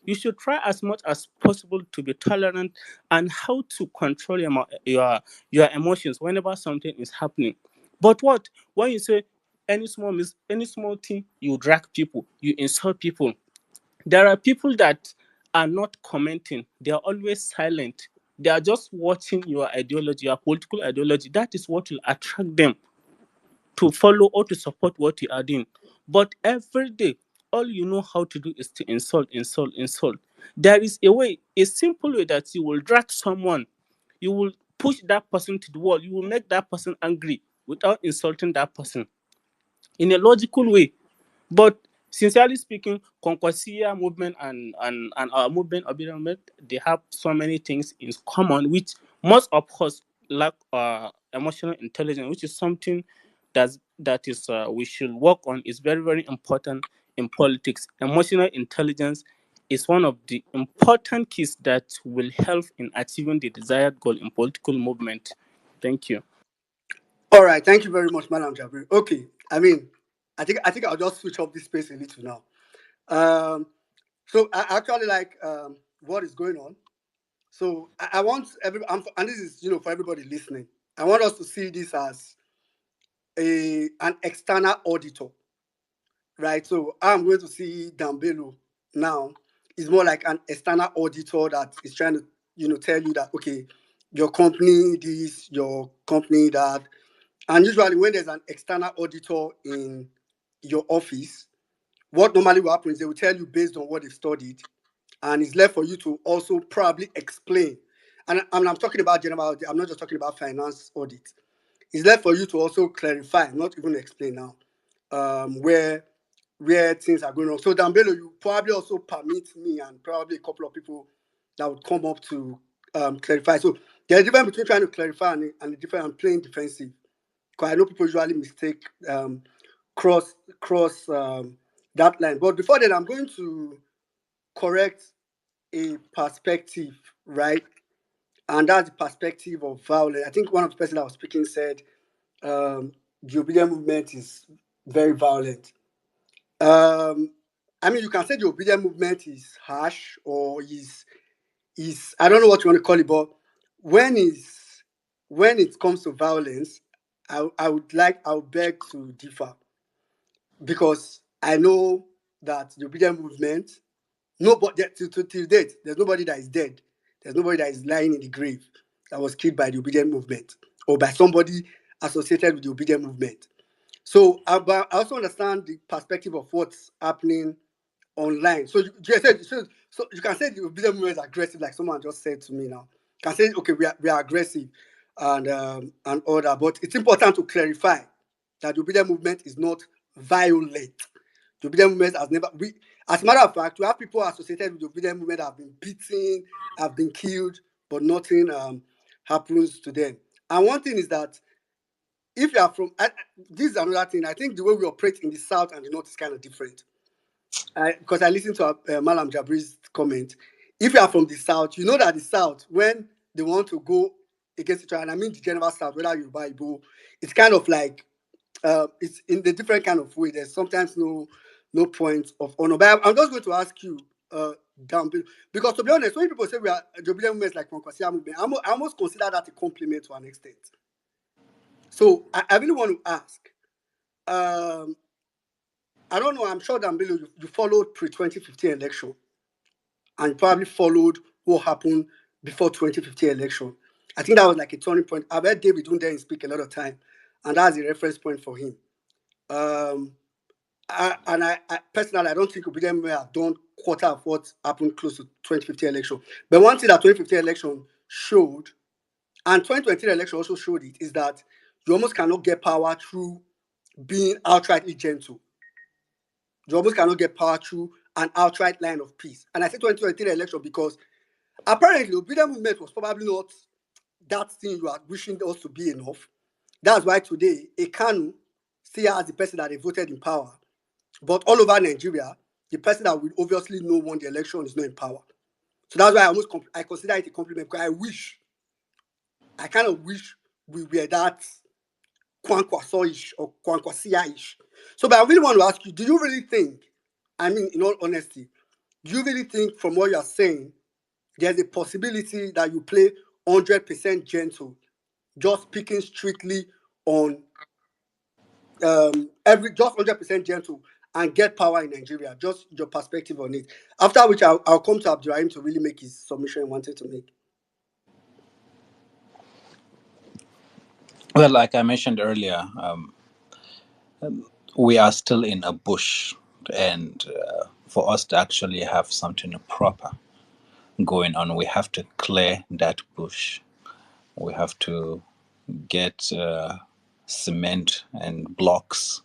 You should try as much as possible to be tolerant and how to control your emotions whenever something is happening. But what? When you say any small thing, you drag people, you insult people. There are people that are not commenting. They are always silent. They are just watching your ideology, your political ideology. That is what will attract them to follow or to support what you are doing. But every day, all you know how to do is to insult, insult, insult. There is a way, a simple way that you will drag someone. You will push that person to the wall. You will make that person angry without insulting that person in a logical way. But sincerely speaking, Concorsia movement and our movement, Obedient movement, they have so many things in common, which most of us lack emotional intelligence, which is something that is we should work on. Is very very important in politics. Emotional intelligence is one of the important keys that will help in achieving the desired goal in political movement. Thank you. All right. Thank you very much, Malam Jabri. Okay. I think I'll just switch up this space a little now. Um, so I actually like what is going on. So I want and this is for everybody listening. I want us to see this as an external auditor, right? So I'm going to see Dambelo now. It's more like an external auditor that is trying to tell you that, okay, your company this, your company that. And usually when there's an external auditor in your office, what normally will happen is they will tell you based on what they've studied, and it's left for you to also probably explain. And I'm talking about general. I'm not just talking about finance audit. It's left for you to also clarify, not even explain now, where things are going on. So Dambelo, you probably also permit me and probably a couple of people that would come up to clarify. So there's a difference between trying to clarify and the difference and playing defensive. Because I know people usually mistake cross that line. But before that, I'm going to correct a perspective, right? And that's the perspective of violence. I think one of the person that was speaking said the obedient movement is very violent. Um, I mean, you can say the obedient movement is harsh or is I don't know what you want to call it, but when is when it comes to violence, I would beg to differ because I know that the obedient movement, nobody till date, there's nobody that is dead. There's nobody that is lying in the grave that was killed by the obedient movement or by somebody associated with the obedient movement. So, but I also understand the perspective of what's happening online. So so you can say the obedient movement is aggressive, like someone just said to me now. You can say, okay, we are aggressive and all that, but it's important to clarify that the obedient movement is not violent. The obedient movement has never we as a matter of fact, we have people associated with the obedient movement that have been beaten, have been killed, but nothing happens to them. And one thing is that if you are from this is another thing. I think the way we operate in the south and the north is kind of different. Because I listened to Malam Jabri's comment. If you are from the south, you know that the south, when they want to go against each other, and I mean the general south, whether you buy Igbo, it's kind of like it's in the different kind of way. There's sometimes no point of honor. But I'm just going to ask you down below because to be honest, when people say we are Jubilee movement like Kwankwasia movement, I almost consider that a compliment to an extent. So I really want to ask. I don't know. I'm sure Dambilo, you followed pre-2015 election and probably followed what happened before 2015 election. I think that was like a turning point. I've heard David Dunde speak a lot of time, and that's a reference point for him. I personally, I don't think Obidem may have done quarter of what happened close to 2015 election. But one thing that 2015 election showed, and 2020 election also showed it, is that you almost cannot get power through being outrightly gentle. You almost cannot get power through an outright line of peace. And I say 2023 election because apparently Obedient movement was probably not that thing you are wishing us to be enough. That's why today a Kanu still has the person that they voted in power. But all over Nigeria, the person that we obviously know won the election is not in power. So that's why I consider it a compliment because I kind of wish we were that Kwankwaso-ish or Kwankwasia-ish. So, but I really want to ask you, do you really think, I mean, in all honesty, do you really think from what you're saying, there's a possibility that you play 100% gentle, just picking strictly on just 100% gentle and get power in Nigeria? Just your perspective on it. After which I'll come to Abdurrahim to really make his submission he wanted to make. Well, like I mentioned earlier, we are still in a bush, and for us to actually have something proper going on, we have to clear that bush. We have to get cement and blocks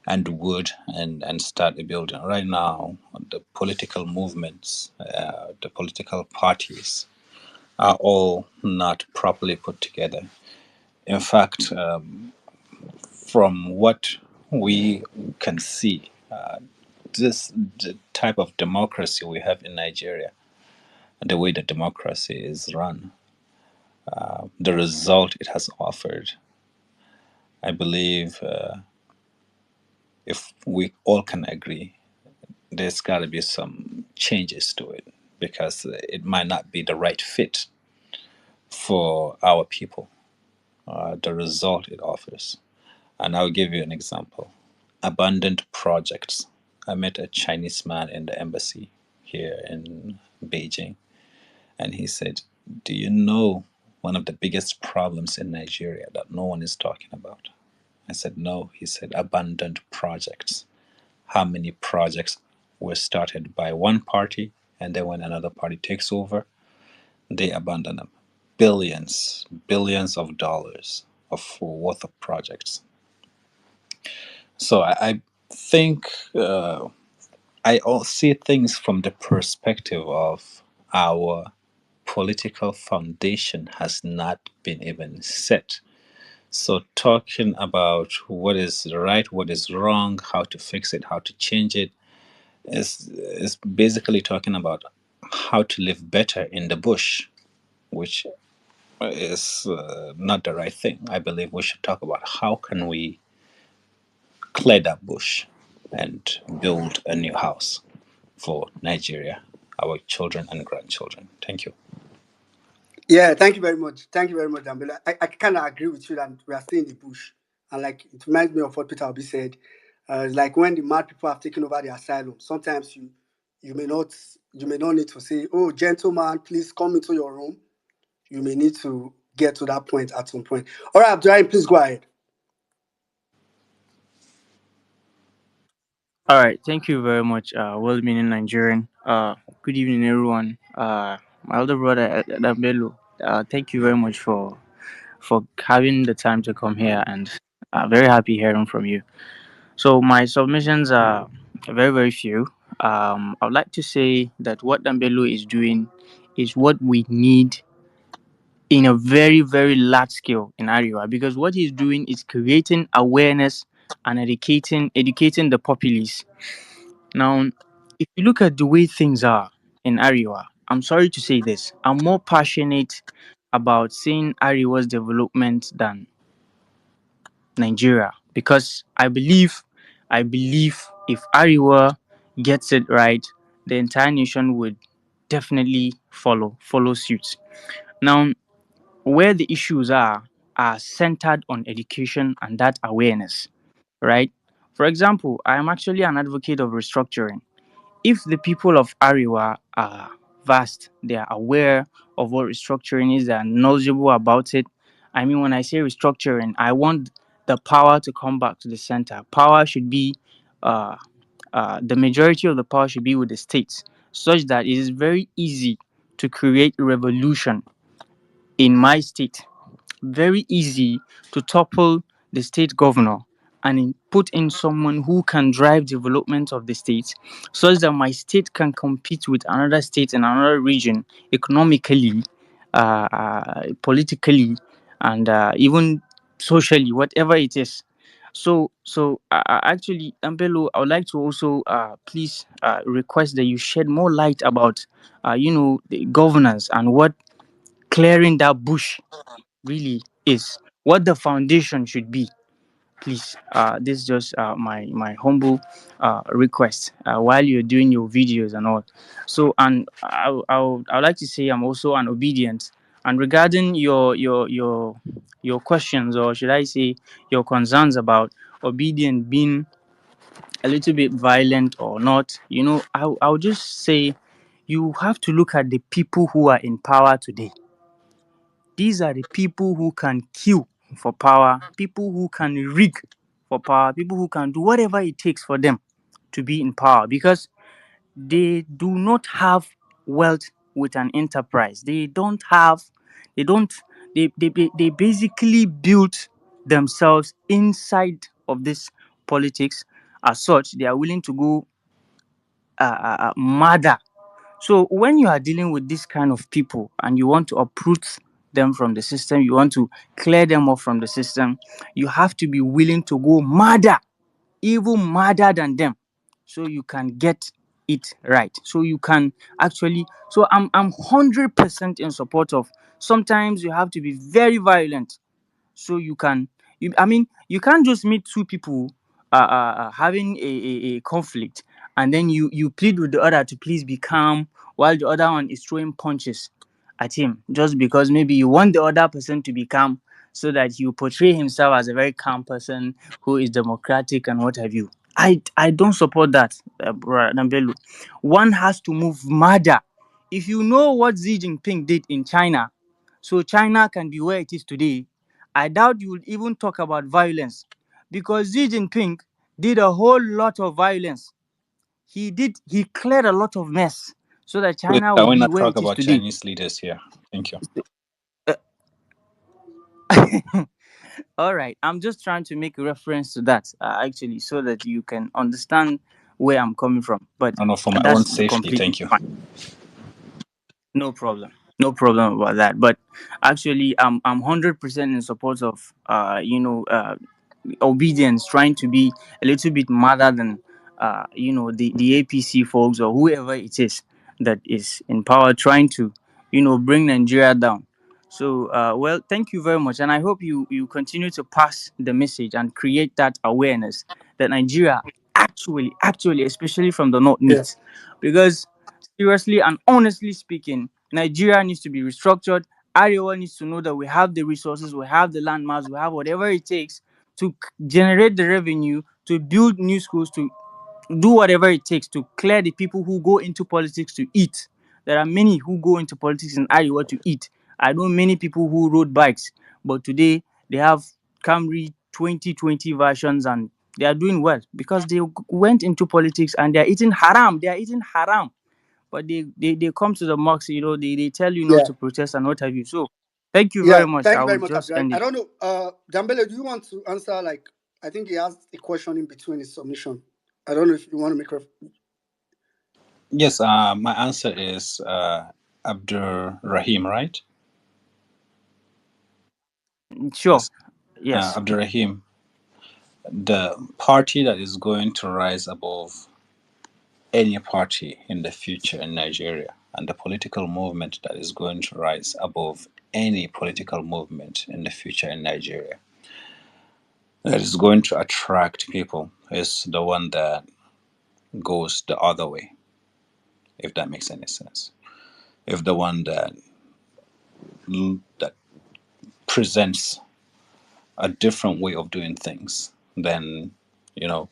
and wood and start a building. Right now, the political movements, the political parties are all not properly put together. In fact, from what we can see, this the type of democracy we have in Nigeria, the way that democracy is run, the result it has offered, I believe, if we all can agree, there's got to be some changes to it because it might not be the right fit for our people, the result it offers. And I'll give you an example. Abandoned projects. I met a Chinese man in the embassy here in Beijing, and he said, do you know one of the biggest problems in Nigeria that no one is talking about? I said, no. He said, abandoned projects. How many projects were started by one party, and then when another party takes over, they abandon them? Billions of dollars of worth of projects. So I think I all see things from the perspective of our political foundation has not been even set. So talking about what is right, what is wrong, how to fix it, how to change it, is basically talking about how to live better in the bush, which is not the right thing. I believe we should talk about how can we clear that bush and build a new house for Nigeria, our children and grandchildren. Thank you. Yeah, thank you very much. Thank you very much, Dambela. I kind of agree with you that we are still in the bush. And like, it reminds me of what Peter Obi said. It's like when the mad people have taken over the asylum, sometimes you may not you may not need to say, oh, gentleman, please come into your room. You may need to get to that point at some point. All right, Abdurrahim, please go ahead. All right, thank you very much, well-meaning Nigerian. Good evening, everyone. My older brother, Bello. Thank you very much for having the time to come here, and very happy hearing from you. So my submissions are very very few. I would like to say that what Dambello is doing is what we need in a very very large scale in Arewa, because what he's doing is creating awareness and educating the populace. Now, if you look at the way things are in Ariwa, I'm sorry to say this, I'm more passionate about seeing Ariwa's development than Nigeria, because I believe if Ariwa gets it right, the entire nation would definitely follow suit. Now, where the issues are centered on education and that awareness, right? For example, I am actually an advocate of restructuring. If the people of Ariwa are vast, they are aware of what restructuring is, they are knowledgeable about it. I mean, when I say restructuring, I want the power to come back to the center. Power should be, uh, the majority of the power should be with the states, such that it is very easy to create revolution in my state, very easy to topple the state governor and put in someone who can drive development of the state, such that my state can compete with another state in another region economically, politically, and even socially, whatever it is. So actually, Ambelo, I would like to also please request that you shed more light about, the governance and what clearing that bush really is, what the foundation should be. Please, this is just my humble request while you're doing your videos and all. So, and I would like to say I'm also an obedient. And regarding your questions, or should I say your concerns about obedient being a little bit violent or not, I'll just say you have to look at the people who are in power today. These are the people who can kill for power, people who can rig for power, people who can do whatever it takes for them to be in power, because they do not have wealth with an enterprise. They don't, they basically built themselves inside of this politics. As such, they are willing to go murder. So when you are dealing with this kind of people and you want to uproot them from the system, you want to clear them off from the system, you have to be willing to go murder, even murder than them, so you can get it right. So you can actually. So I'm 100% in support of. Sometimes you have to be very violent so you can. I mean, you can't just meet two people having a conflict, and then you plead with the other to please be calm while the other one is throwing punches at him, just because maybe you want the other person to be calm, so that you portray himself as a very calm person who is democratic and what have you. I don't support that, Nambelu. One has to move murder. If you know what Xi Jinping did in China, so China can be where it is today, I doubt you will even talk about violence, because Xi Jinping did a whole lot of violence. He cleared a lot of mess so that Please, China can would we be not where talk it is about today. Chinese leaders here? Thank you. All right, I'm just trying to make a reference to that, actually, so that you can understand where I'm coming from. But No, no, for my own that's safety. completely Thank you. fine. No problem. No problem about that. But actually, I'm 100% in support of obedience, trying to be a little bit mother than the APC folks or whoever it is that is in power, trying to bring Nigeria down. So, well, thank you very much, and I hope you continue to pass the message and create that awareness that Nigeria actually, especially from the north, Yeah. needs, because seriously and honestly speaking, Nigeria needs to be restructured. Arewa needs to know that we have the resources, we have the landmass, we have whatever it takes to generate the revenue, to build new schools, to do whatever it takes to clear the people who go into politics to eat. There are many who go into politics in Iowa to eat. I know many people who rode bikes, but today they have Camry 2020 versions and they are doing well because they went into politics and they are eating haram. They are eating haram. But they come to the mosque, they tell you not Yeah. to protest and what have you. So thank you Yeah. very much. Thank I you very will much, just Abdul. end I it. don't know. Jambele, do you want to answer? Like, I think he asked a question in between his submission. I don't know if you want to make Yes, my answer is Abdur Rahim, right? Sure. Yes, Yes. Abdur Rahim. The party that is going to rise above any party in the future in Nigeria, and the political movement that is going to rise above any political movement in the future in Nigeria, that is going to attract people, is the one that goes the other way, if that makes any sense. If the one that presents a different way of doing things than, you know,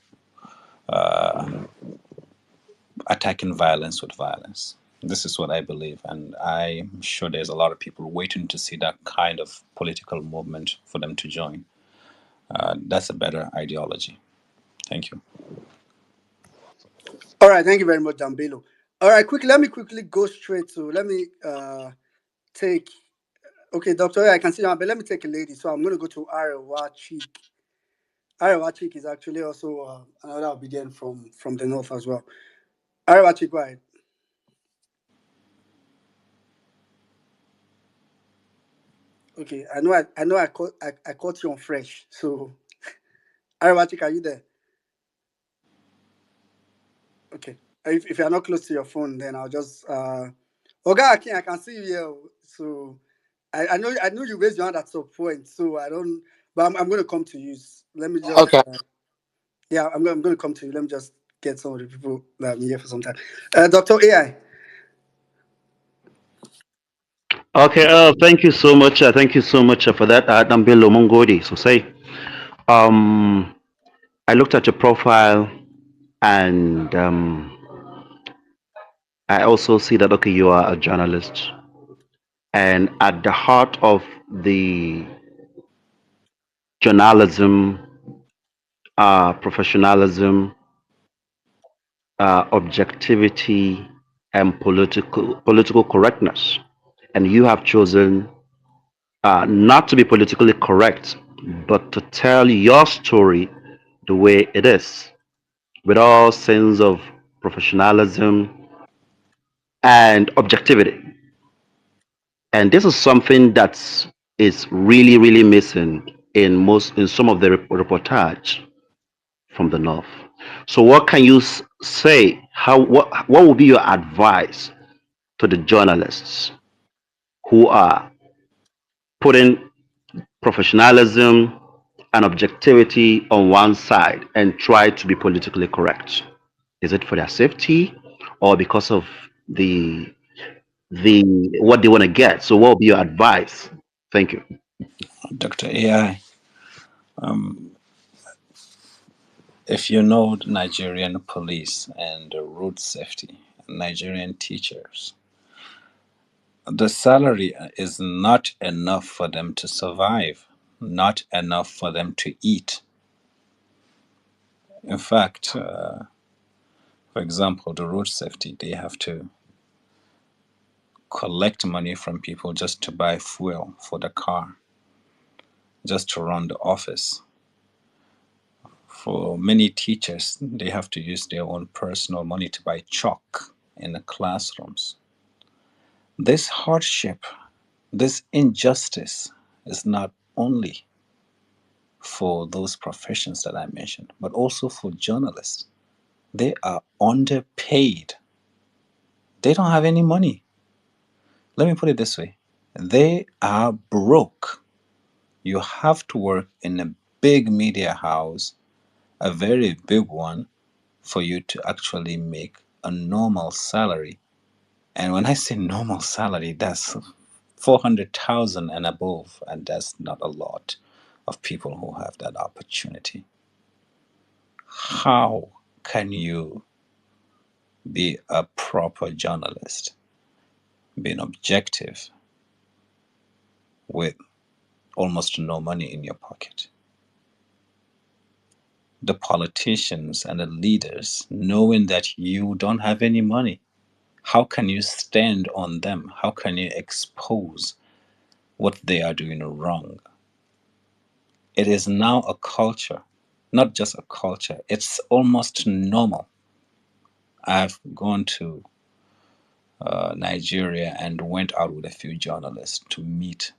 attacking violence with violence. This is what I believe, and I'm sure there's a lot of people waiting to see that kind of political movement for them to join. That's a better ideology. Thank you. All right, thank you very much, Jambelo. All right, quickly, let me quickly go straight to let me take okay, Doctor. I can see now, but let me take a lady. So I'm going to go to Arewa Cheek. Arewa Cheek is actually also another obedient from the north as well. Arewa Cheek, right? Okay, I know I caught you on fresh. So Arewa Cheek, are you there? Okay. If you're not close to your phone, then I'll just Oga Akin, I can see you here. So I know you raised your hand at some point, so I don't but I'm gonna come to you. Let me just Okay. yeah, I'm gonna come to you. Let me just get some of the people that I'm here for some time. Dr. AI. Okay, thank you so much. Thank you so much for that. Dambelo Mongodi. So say, um, I looked at your profile and I also see that okay, you are a journalist, and at the heart of the journalism, professionalism, objectivity, and political correctness, and you have chosen not to be politically correct, but to tell your story the way it is, with all sense of professionalism and objectivity. And this is something that is really missing in some of the reportage from the north. So, what can you say? What would be your advice to the journalists who are putting professionalism and objectivity on one side and try to be politically correct? Is it for their safety or because of the the what they want to get? So what would be your advice? Thank you. Dr. AI, if you know the Nigerian police and the road safety, Nigerian teachers, the salary is not enough for them to survive, not enough for them to eat. In fact, for example, the road safety, they have to collect money from people just to buy fuel for the car, just to run the office. For many teachers, they have to use their own personal money to buy chalk in the classrooms. This hardship, this injustice is not only for those professions that I mentioned, but also for journalists. They are underpaid. They don't have any money. Let me put it this way. They are broke. You have to work in a big media house, a very big one, for you to actually make a normal salary. And when I say normal salary, that's 400,000 and above, and that's not a lot of people who have that opportunity. How can you be a proper journalist, being objective with almost no money in your pocket? The politicians and the leaders, knowing that you don't have any money, how can you stand on them? How can you expose what they are doing wrong? It is now a culture, not just a culture, it's almost normal. I've gone to Nigeria and went out with a few journalists to meet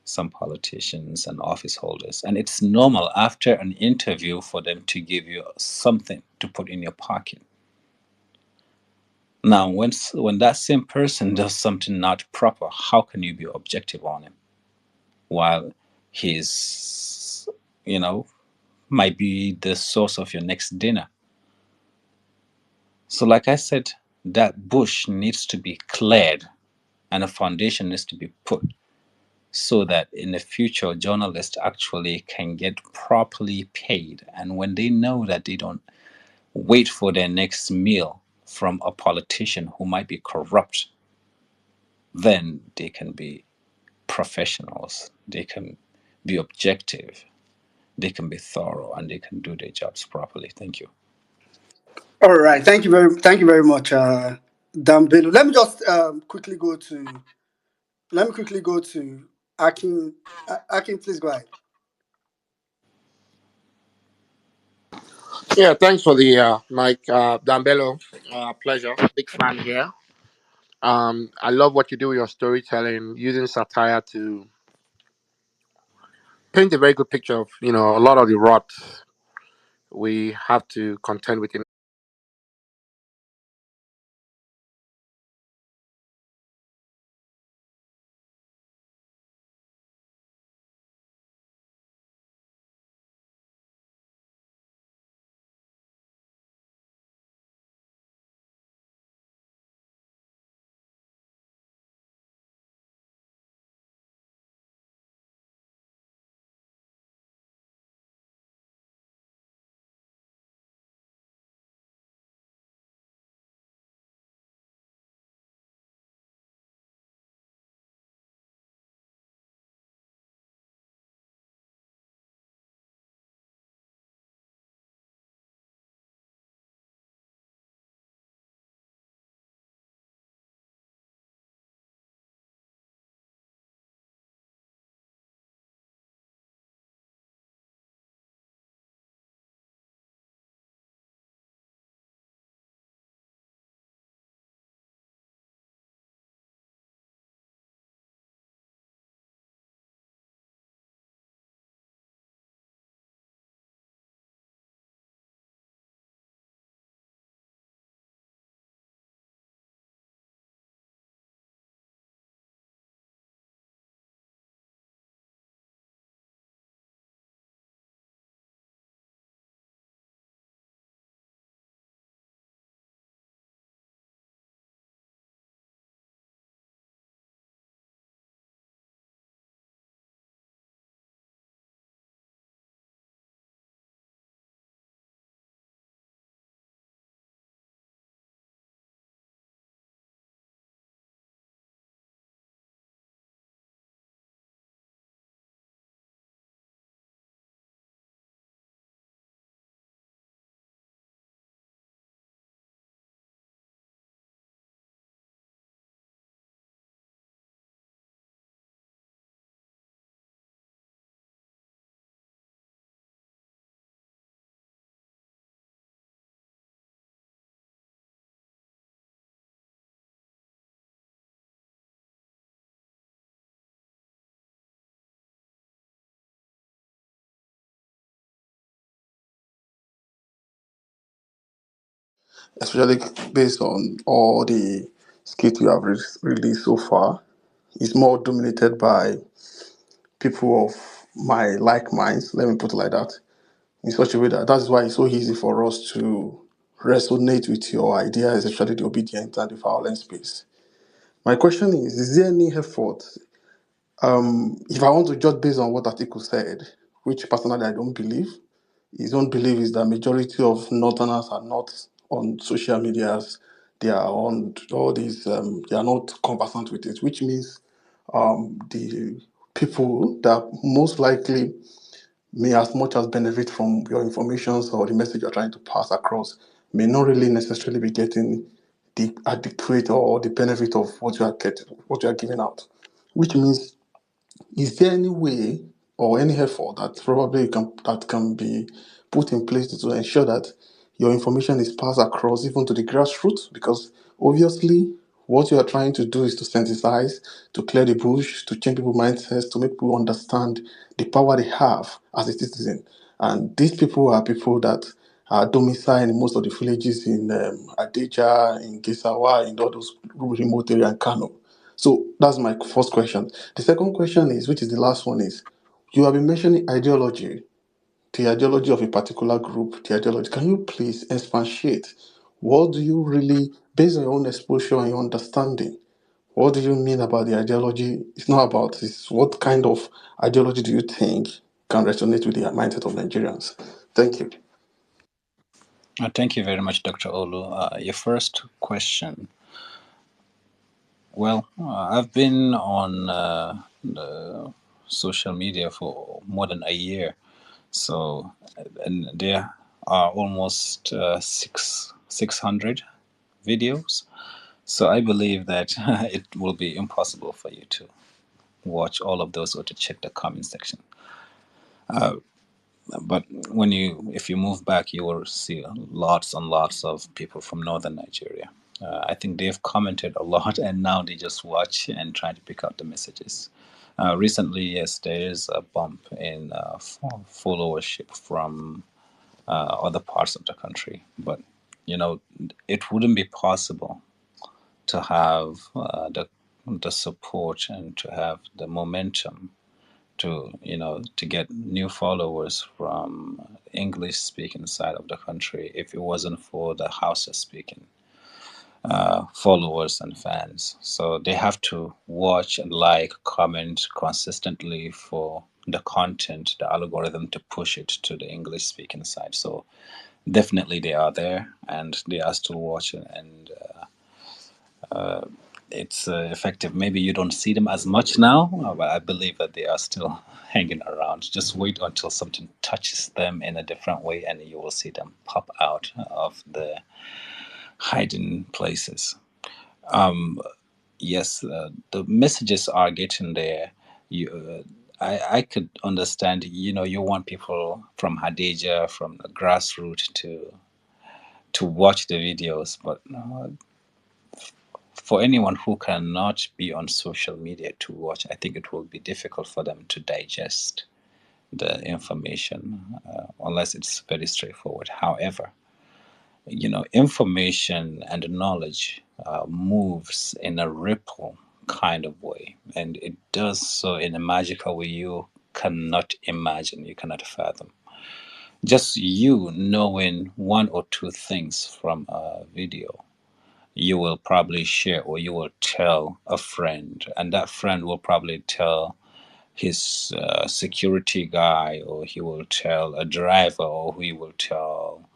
some politicians and office holders. And it's normal after an interview for them to give you something to put in your pocket. Now, when that same person does something not proper, how can you be objective on him while he's, you know, might be the source of your next dinner? So, like I said, that bush needs to be cleared and a foundation needs to be put so that in the future journalists actually can get properly paid. And when they know that they don't wait for their next meal from a politician who might be corrupt, then they can be professionals, they can be objective, they can be thorough, and they can do their jobs properly. Thank you. All right, thank you very much, Dan Bello. Let me quickly go to Akin. Akin, please go ahead. Yeah, thanks for the mic, Dambello. Pleasure. Big fan here. I love what you do with your storytelling, using satire to paint a very good picture of a lot of the rot we have to contend with. Especially based on all the skits you have released so far. is more dominated by people of my like minds. Let me put it like that, in such a way that that's why it's so easy for us to resonate with your ideas, especially the obedient and the violent space. My question is there any effort? If I want to judge based on what article said, which personally I don't believe, his own belief is that majority of northerners are not on social medias. They are on all these. They are not conversant with it, which means the people that most likely may as much as benefit from your informations or the message you're trying to pass across may not really necessarily be getting the adequate or the benefit of what you are giving out. Which means, is there any way or any effort that probably that can be put in place to ensure that your information is passed across even to the grassroots? Because obviously, what you are trying to do is to sensitize, to clear the bush, to change people's mindsets, to make people understand the power they have as a citizen. And these people are people that are domiciled in most of the villages in Adeja, in Gisawa, in all those remote areas in Kano. So that's my first question. The second question is, which is the last one, is you have been mentioning ideology, the ideology of a particular group, the ideology. Can you please expatiate? What do you really, based on your own exposure and your understanding, what do you mean about the ideology? It's not about this. What kind of ideology do you think can resonate with the mindset of Nigerians? Thank you. Thank you very much, Dr. Olu. Your first question. Well, I've been on the social media for more than a year. So, and there are almost 600 videos. So I believe that it will be impossible for you to watch all of those or to check the comment section. But if you move back, you will see lots and lots of people from northern Nigeria. I think they've commented a lot, and now they just watch and try to pick out the messages. Recently, yes, there is a bump in followership from other parts of the country, but it wouldn't be possible to have the support and to have the momentum to get new followers from English speaking side of the country if it wasn't for the Hausa speaking followers and fans. So they have to watch and comment consistently for the content, the algorithm to push it to the English speaking side. So definitely they are there and they are still watching, and it's effective. Maybe you don't see them as much now, but I believe that they are still hanging around. Just wait until something touches them in a different way, and you will see them pop out of the hiding places. Yes, the messages are getting there. I could understand. You want people from Hadejia, from the grassroots, to watch the videos, but for anyone who cannot be on social media to watch, I think it will be difficult for them to digest the information unless it's very straightforward. However, information and knowledge moves in a ripple kind of way, and it does so in a magical way you cannot imagine, you cannot fathom. Just you knowing one or two things from a video, you will probably share or you will tell a friend, and that friend will probably tell his security guy, or he will tell a driver, or he will tell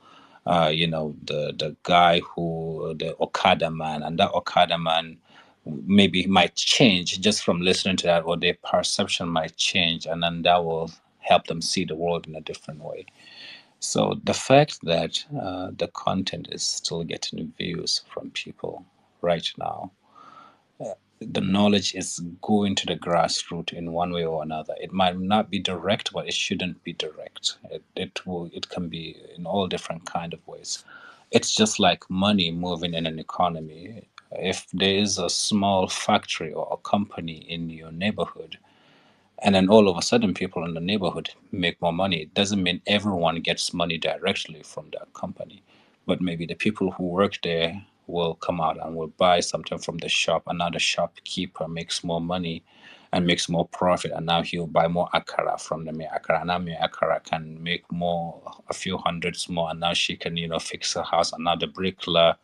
the guy who the Okada man, and that Okada man maybe might change just from listening to that, or their perception might change, and then that will help them see the world in a different way. So the fact that the content is still getting views from people right now, the knowledge is going to the grassroots in one way or another. It might not be direct, but it shouldn't be direct. It can be in all different kind of ways. It's just like money moving in an economy. If there is a small factory or a company in your neighborhood, and then all of a sudden people in the neighborhood make more money, it doesn't mean everyone gets money directly from that company, but maybe the people who work there will come out and will buy something from the shop. Another shopkeeper makes more money and makes more profit, and now he'll buy more akara from the mere akara. And now mere akara can make more, a few hundreds more, and now she can, fix her house. And now the bricklayer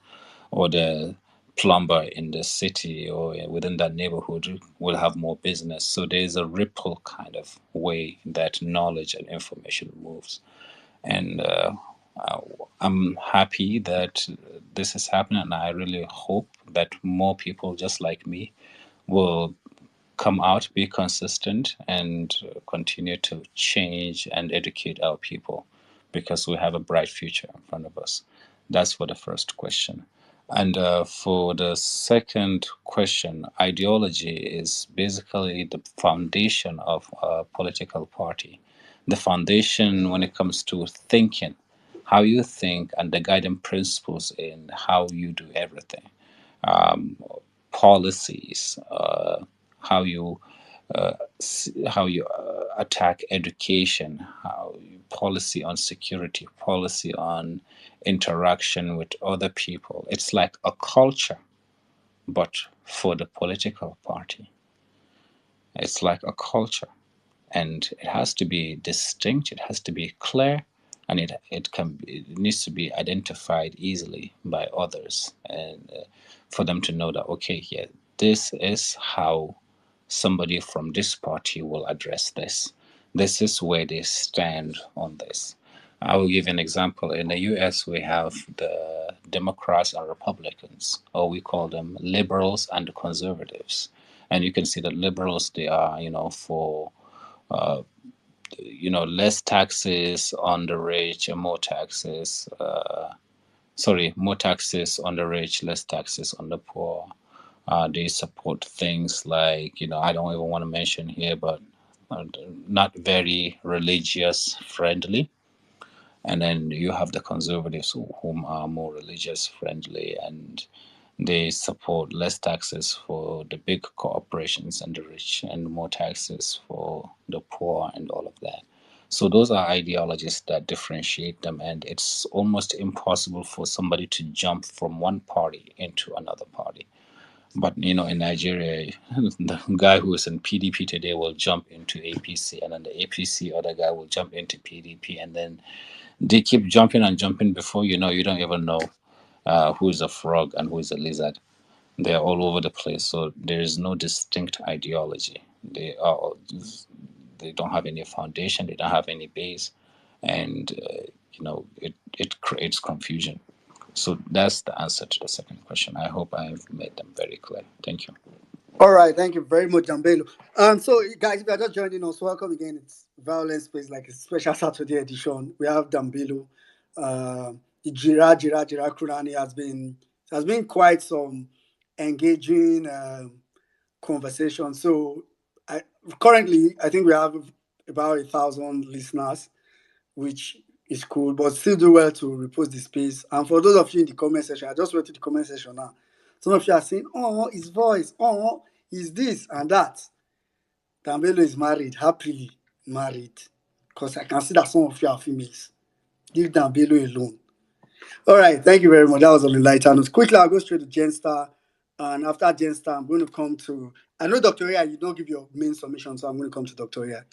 or the plumber in the city or within that neighborhood will have more business. So there's a ripple kind of way that knowledge and information moves. And uh, I'm happy that this is happening, and I really hope that more people just like me will come out, be consistent, and continue to change and educate our people, because we have a bright future in front of us. That's for the first question. And for the second question, ideology is basically the foundation of a political party. The foundation when it comes to thinking, how you think, and the guiding principles in how you do everything. um, Policies, how you attack education, policy on security, policy on interaction with other people. It's like a culture, but for the political party. It's like a culture, and it has to be distinct. It has to be clear, and it needs to be identified easily by others, and for them to know that, okay, yeah, this is how somebody from this party will address this. This is where they stand on this. I will give you an example. In the US, we have the Democrats and Republicans, or we call them liberals and conservatives. And you can see that liberals, they are, for less taxes on the rich and more taxes. More taxes on the rich, less taxes on the poor. They support things like, I don't even want to mention here, but uh, not very religious friendly. And then you have the conservatives whom are more religious friendly, and they support less taxes for the big corporations and the rich, and more taxes for the poor, and all of that. So those are ideologies that differentiate them, and it's almost impossible for somebody to jump from one party into another party. But in Nigeria, the guy who is in PDP today will jump into APC, and then the APC other guy will jump into PDP, and then they keep jumping and jumping. Before you know, you don't even know who is a frog and who is a lizard. They are all over the place. So there is no distinct ideology. They don't have any foundation. They don't have any base, and it creates confusion. So that's the answer to the second question. I hope I've made them very clear. Thank you. All right, thank you very much, Jambelo. So guys, if you are just joining us, welcome again. It's Violence Space, like a special Saturday edition. We have Dambelo. The Jira Kurani has been quite some engaging conversation. So I, currently, I think we have about 1,000 listeners, which is cool, but still do well to repost the space. And for those of you in the comment section, I just went to the comment section now. Some of you are saying, oh, his voice, oh, he's this and that. Dambelo is married, happily married. Because I can see that some of you are females. Leave Dambelo alone. All right, thank you very much. That was on the lighter note. Quickly, I'll go straight to Genstar. And after Genstar, I'm going to come to. I know, Dr. Ria, you don't give your main submission, so I'm going to come to Dr. Ria.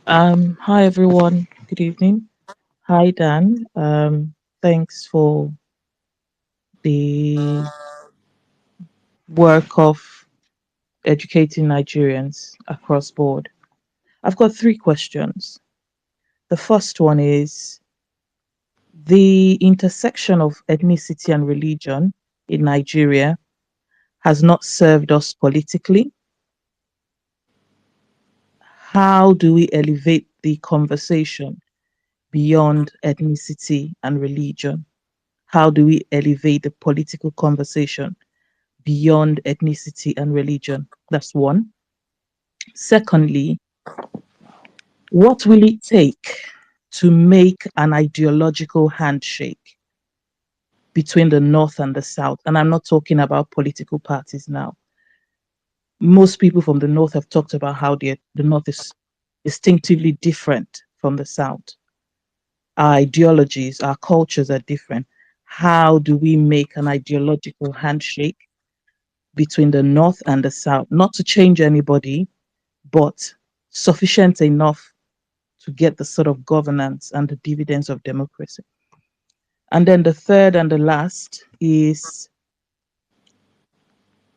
Hi everyone. Good evening. Hi Dan. Thanks for the work of educating Nigerians across board. I've got three questions. The first one is the intersection of ethnicity and religion in Nigeria has not served us politically. How do we elevate the conversation beyond ethnicity and religion? How do we elevate the political conversation beyond ethnicity and religion? That's one. Secondly, what will it take to make an ideological handshake between the North and the South? And I'm not talking about political parties now. Most people from the North have talked about how the North is distinctively different from the South. Our ideologies, our cultures are different. How do we make an ideological handshake between the North and the South? Not to change anybody, but sufficient enough to get the sort of governance and the dividends of democracy. And then the third and the last is,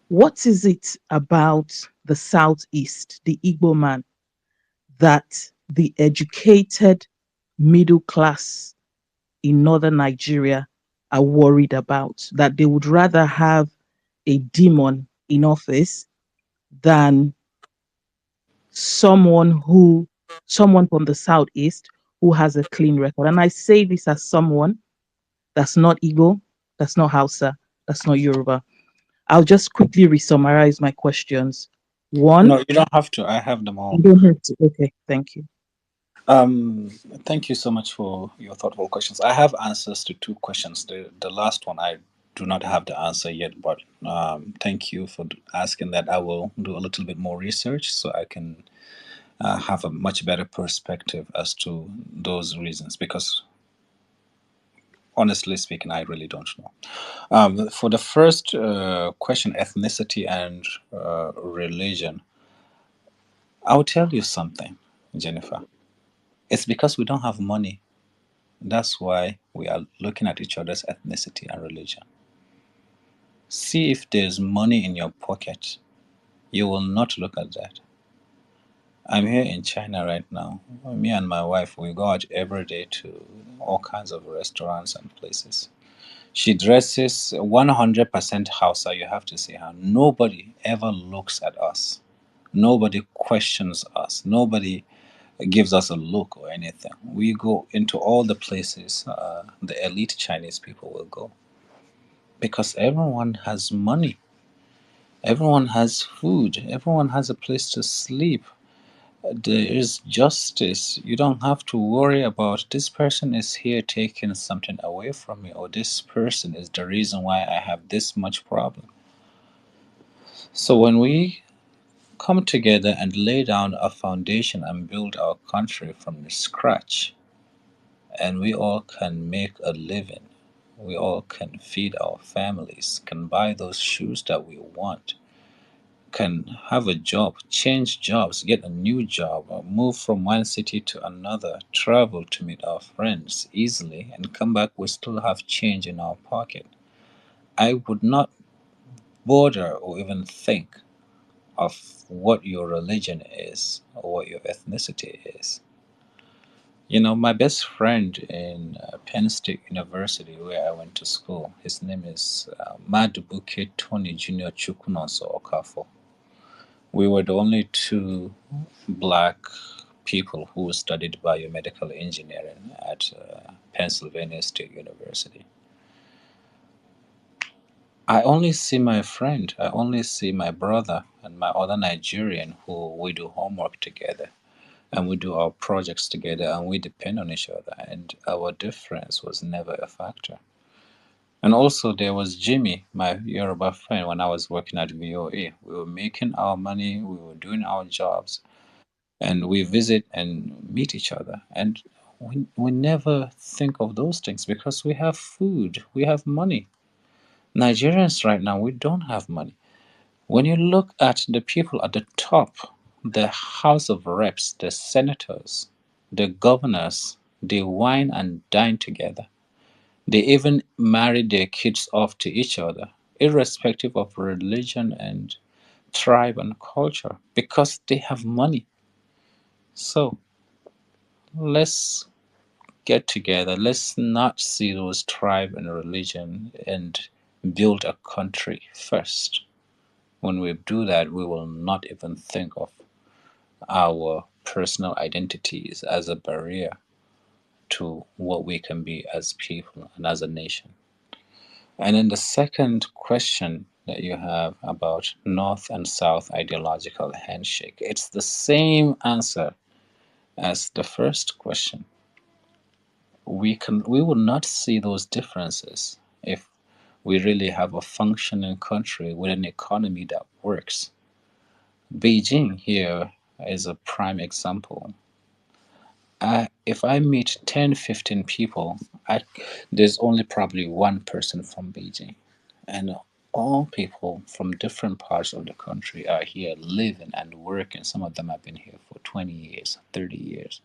what is it about the Southeast, the Igbo man, that the educated middle class in northern Nigeria are worried about? That they would rather have a demon in office than someone who someone from the Southeast who has a clean record. And I say this as someone that's not Igbo, that's not Hausa, that's not Yoruba. I'll just quickly re-summarize my questions. One, No, you don't have to. I have them all. you don't have to. Okay, thank you. Um, Thank you so much for your thoughtful questions. I have answers to two questions. The last one I do not have the answer yet, but thank you for asking that. I will do a little bit more research so I can have a much better perspective as to those reasons. Because honestly speaking, I really don't know. For the first question, ethnicity and religion, I'll tell you something, Jennifer. It's because we don't have money. That's why we are looking at each other's ethnicity and religion. See if there's money in your pocket. You will not look at that. I'm here in China right now. Me and my wife, we go out every day to all kinds of restaurants and places. She dresses 100% Hausa. You have to see her. Nobody ever looks at us. Nobody questions us. Nobody gives us a look or anything. We go into all the places the elite Chinese people will go because everyone has money, everyone has food, everyone has a place to sleep. There is justice. You don't have to worry about this person is here taking something away from me, or this person is the reason why I have this much problem. So when we come together and lay down a foundation and build our country from the scratch, and we all can make a living, we all can feed our families, can buy those shoes that we want, can have a job, change jobs, get a new job, or move from one city to another, travel to meet our friends easily, and come back, we still have change in our pocket. I would not bother or even think of what your religion is or what your ethnicity is. You know, my best friend in Penn State University, where I went to school, his name is Madubuke Tony Jr. Chukunonso Okafo. We were the only two black people who studied biomedical engineering at Pennsylvania State University. I only see my friend, I only see my brother and my other Nigerian who we do homework together and we do our projects together and we depend on each other, and our difference was never a factor. And also there was Jimmy, my Yoruba friend, when I was working at VOA. We were making our money, we were doing our jobs, and we visit and meet each other. And we never think of those things because we have food, we have money. Nigerians right now, we don't have money. When you look at the people at the top, the House of Reps, the senators, the governors, they wine and dine together. They even marry their kids off to each other, irrespective of religion and tribe and culture, because they have money. So let's get together. Let's not see those tribe and religion and build a country first. When we do that, we will not even think of our personal identities as a barrier to what we can be as people and as a nation. And then the second question that you have about North and South ideological handshake, it's the same answer as the first question. We will not see those differences if we really have a functioning country with an economy that works. Beijing here is a prime example. if I meet 10, 15 people, there's only probably one person from Beijing. And all people from different parts of the country are here living and working. Some of them have been here for 20 years, 30 years.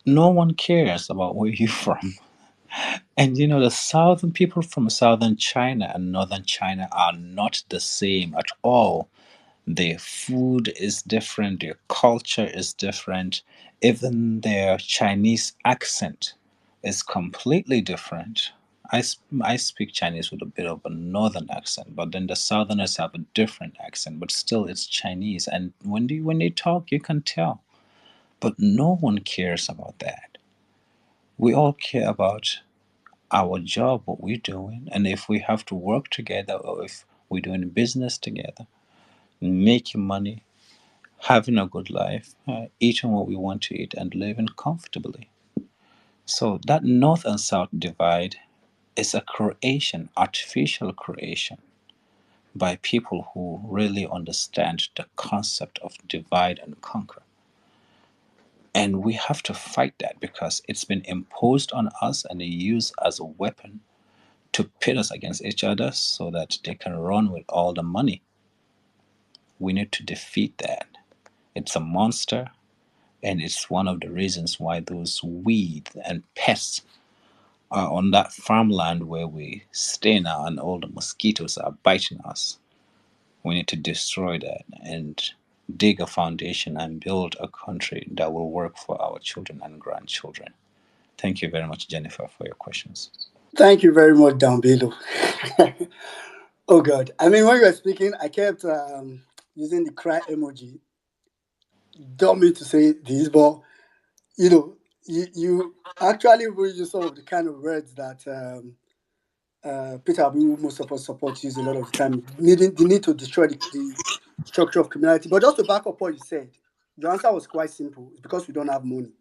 No one cares about where you're from. And the southern people from southern China and northern China are not the same at all. Their food is different, their culture is different, even their Chinese accent is completely different. I speak Chinese with a bit of a northern accent, but then the southerners have a different accent, but still it's Chinese. And when they talk, you can tell. But no one cares about that. We all care about our job, what we're doing, and if we have to work together or if we're doing business together, making money, having a good life, eating what we want to eat, and living comfortably. So that north and south divide is a creation, artificial creation, by people who really understand the concept of divide and conquer. And we have to fight that because it's been imposed on us and used as a weapon to pit us against each other so that they can run with all the money. We need to defeat that. It's a monster, and it's one of the reasons why those weeds and pests are on that farmland where we stay now, and all the mosquitoes are biting us. We need to destroy that and dig a foundation and build a country that will work for our children and grandchildren. Thank you very much, Jennifer, for your questions. Thank you very much, Dambilo. Oh God! I mean, when you were speaking, I kept using the cry emoji. Don't mean to say this, but you know, you actually will use some of the kind of words that Peter Abu, most of us support, use a lot of the time. Needing the need to destroy the structure of criminality. But just to back up what you said, your answer was quite simple. It's because we don't have money.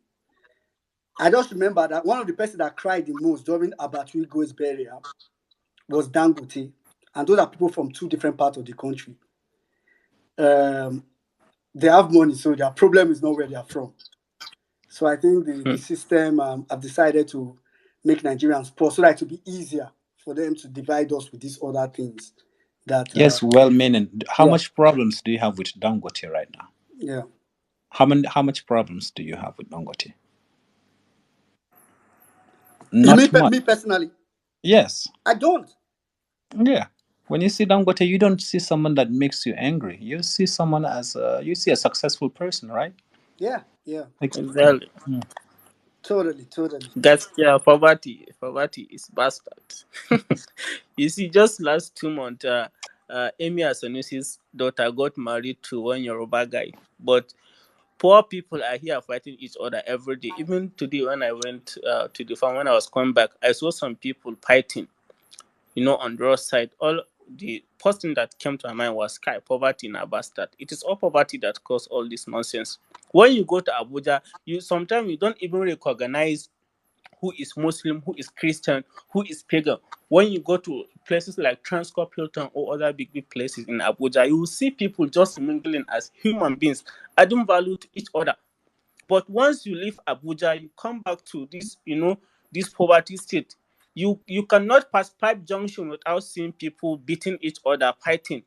I just remember that one of the person that cried the most during Abatui Go's burial was Dangote, and those are people from two different parts of the country. Um, they have money, so their problem is not where they are from. So I think the Hmm. system have decided to make Nigerians poor so that it will be easier for them to divide us with these other things. That Yes, well meaning. How yeah, much problems do you have with Dangote right now? yeah. How much problems do you have with Dangote? You mean Not much. me personally? Yes. I don't. Yeah. When you see Dangote, you don't see someone that makes you angry. You see someone as you see a successful person, right? Yeah, yeah. Exactly. Exactly. Mm. Totally, totally. Gaskiya poverty is bastard. You see, just last 2 months, Emi Sanusi's daughter got married to one Yoruba guy. But poor people are here fighting each other every day. Even today, when I went to the farm, when I was coming back, I saw some people fighting, on the road side. All the first thing that came to my mind was sky poverty in a bastard. It is all poverty that caused all this nonsense. When you go to Abuja, you sometimes you don't even recognize who is Muslim, who is Christian, who is pagan. When you go to places like Transcorp Hilton or other big places in Abuja, you will see people just mingling as human beings, adding value to each other. But once you leave Abuja, you come back to this poverty state. You cannot pass pipe junction without seeing people beating each other, fighting.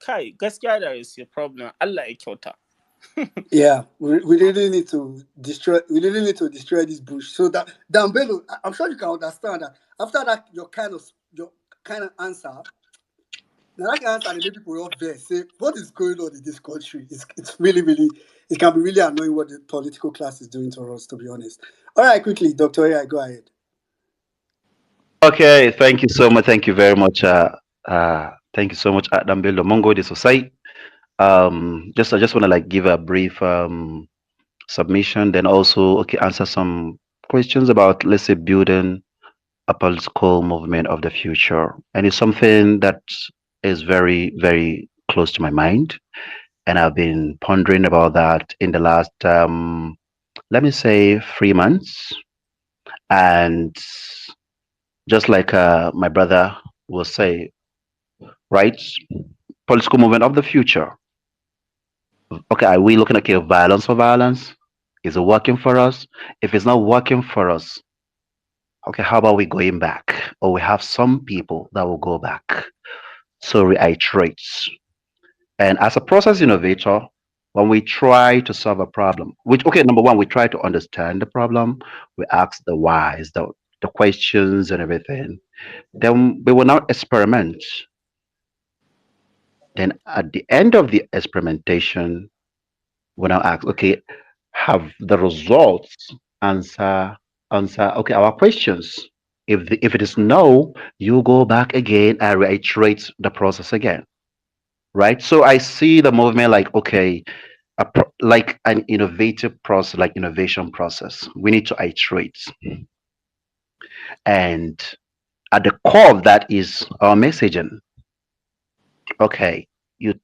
Kai, gaskiya there is a problem. Allah ya kyauta. Yeah, we really need to destroy. We really need to destroy this bush. So that Dambelo, I'm sure you can understand that after that, your kind of answer. Now that answer, they make people up there say, "What is going on in this country?" It's really, really, it can be really annoying what the political class is doing to us. To be honest. All right, quickly, Doctor. Yeah, go ahead. Okay, thank you so much. Thank you very much. Thank you so much, Adam Bello Mongo de Society. I just want to like give a brief submission, then also okay answer some questions about let's say building a political movement of the future, and it's something that is very close to my mind, and I've been pondering about that in the last let me say 3 months, and just like my brother will say, right? Political movement of the future. Okay, are we looking at, okay, violence for violence? Is it working for us? If it's not working for us, okay, how about we going back? Or we have some people that will go back. So reiterate. And as a process innovator, when we try to solve a problem, which, okay, number one, we try to understand the problem, we ask the whys, the questions and everything. Then we will now experiment. Then at the end of the experimentation, we now ask, okay, have the results answer okay our questions? If it is no, you go back again and reiterate the process again, right? So I see the movement like, okay, like an innovative process, like innovation process. We need to iterate, and at the core of that is our messaging. Okay, you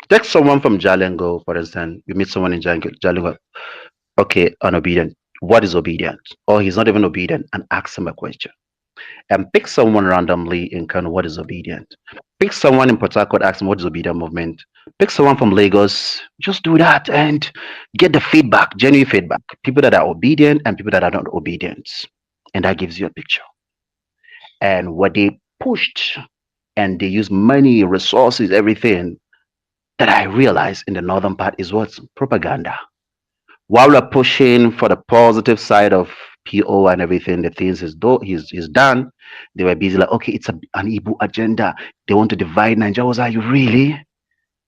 take someone from Jalingo, for instance. You meet someone in Jalingo. Okay, unobedient. What is obedient? Or he's not even obedient, and ask him a question. And pick someone randomly in Kano, what is obedient? Pick someone in Port Harcourt, ask them what is obedient movement. Pick someone from Lagos, just do that and get the feedback, genuine feedback. People that are obedient and people that are not obedient. And that gives you a picture. And what they pushed and they use money, resources, everything that I realize in the northern part is what's propaganda. While we're pushing for the positive side of PO and everything, the things he's done, they were busy like, okay, it's an Igbo agenda. They want to divide Nigeria. I was like, you really?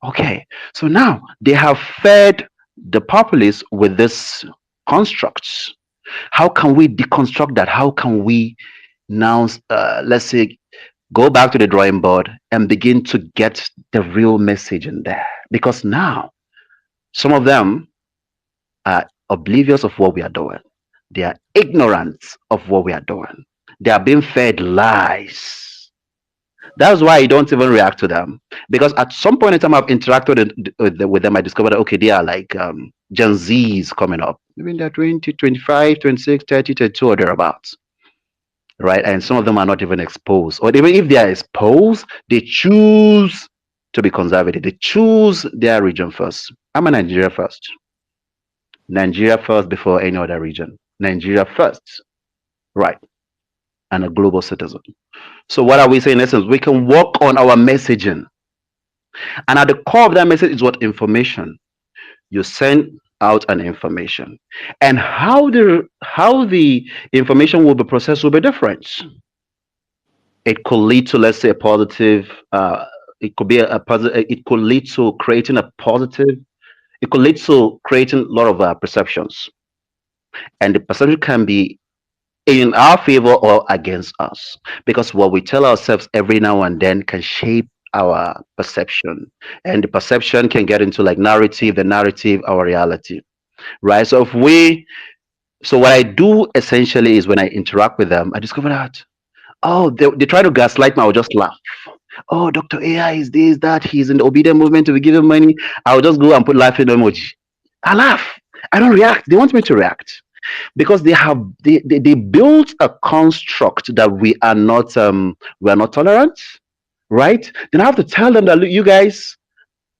Okay. So now they have fed the populace with this constructs. How can we deconstruct that? How can we now, let's say, go back to the drawing board and begin to get the real message in there? Because now some of them are oblivious of what we are doing. They are ignorant of what we are doing. They are being fed lies. That's why I don't even react to them. Because at some point in time, I've interacted with them. I discovered that, okay, they are like Gen Zs coming up. Maybe they're 20, 25, 26, 30, 32 or thereabouts. Right? And some of them are not even exposed. Or even if they are exposed, they choose to be conservative. They choose their region first. I'm a Nigeria first. Nigeria first before any other region. Nigeria first, right? And a global citizen. So what are we saying in essence? We can work on our messaging. And at the core of that message is what? Information. You send out an information. And how the information will be processed will be different. It could lead to, let's say, a positive, it could be a positive, it could lead to creating a positive, it could lead to creating a lot of perceptions. And the perception can be in our favor or against us, because what we tell ourselves every now and then can shape our perception, and the perception can get into like narrative, the narrative our reality, right? So what I do essentially is when I interact with them, I discover that, oh, they try to gaslight me. I'll just laugh. Oh, Dr. AI is this, that, he's in the obedient movement, to be giving money. I'll just go and put laughing emoji. I laugh. I don't react. They want me to react because they built a construct that we are not tolerant, right? Then I have to tell them that, look, you guys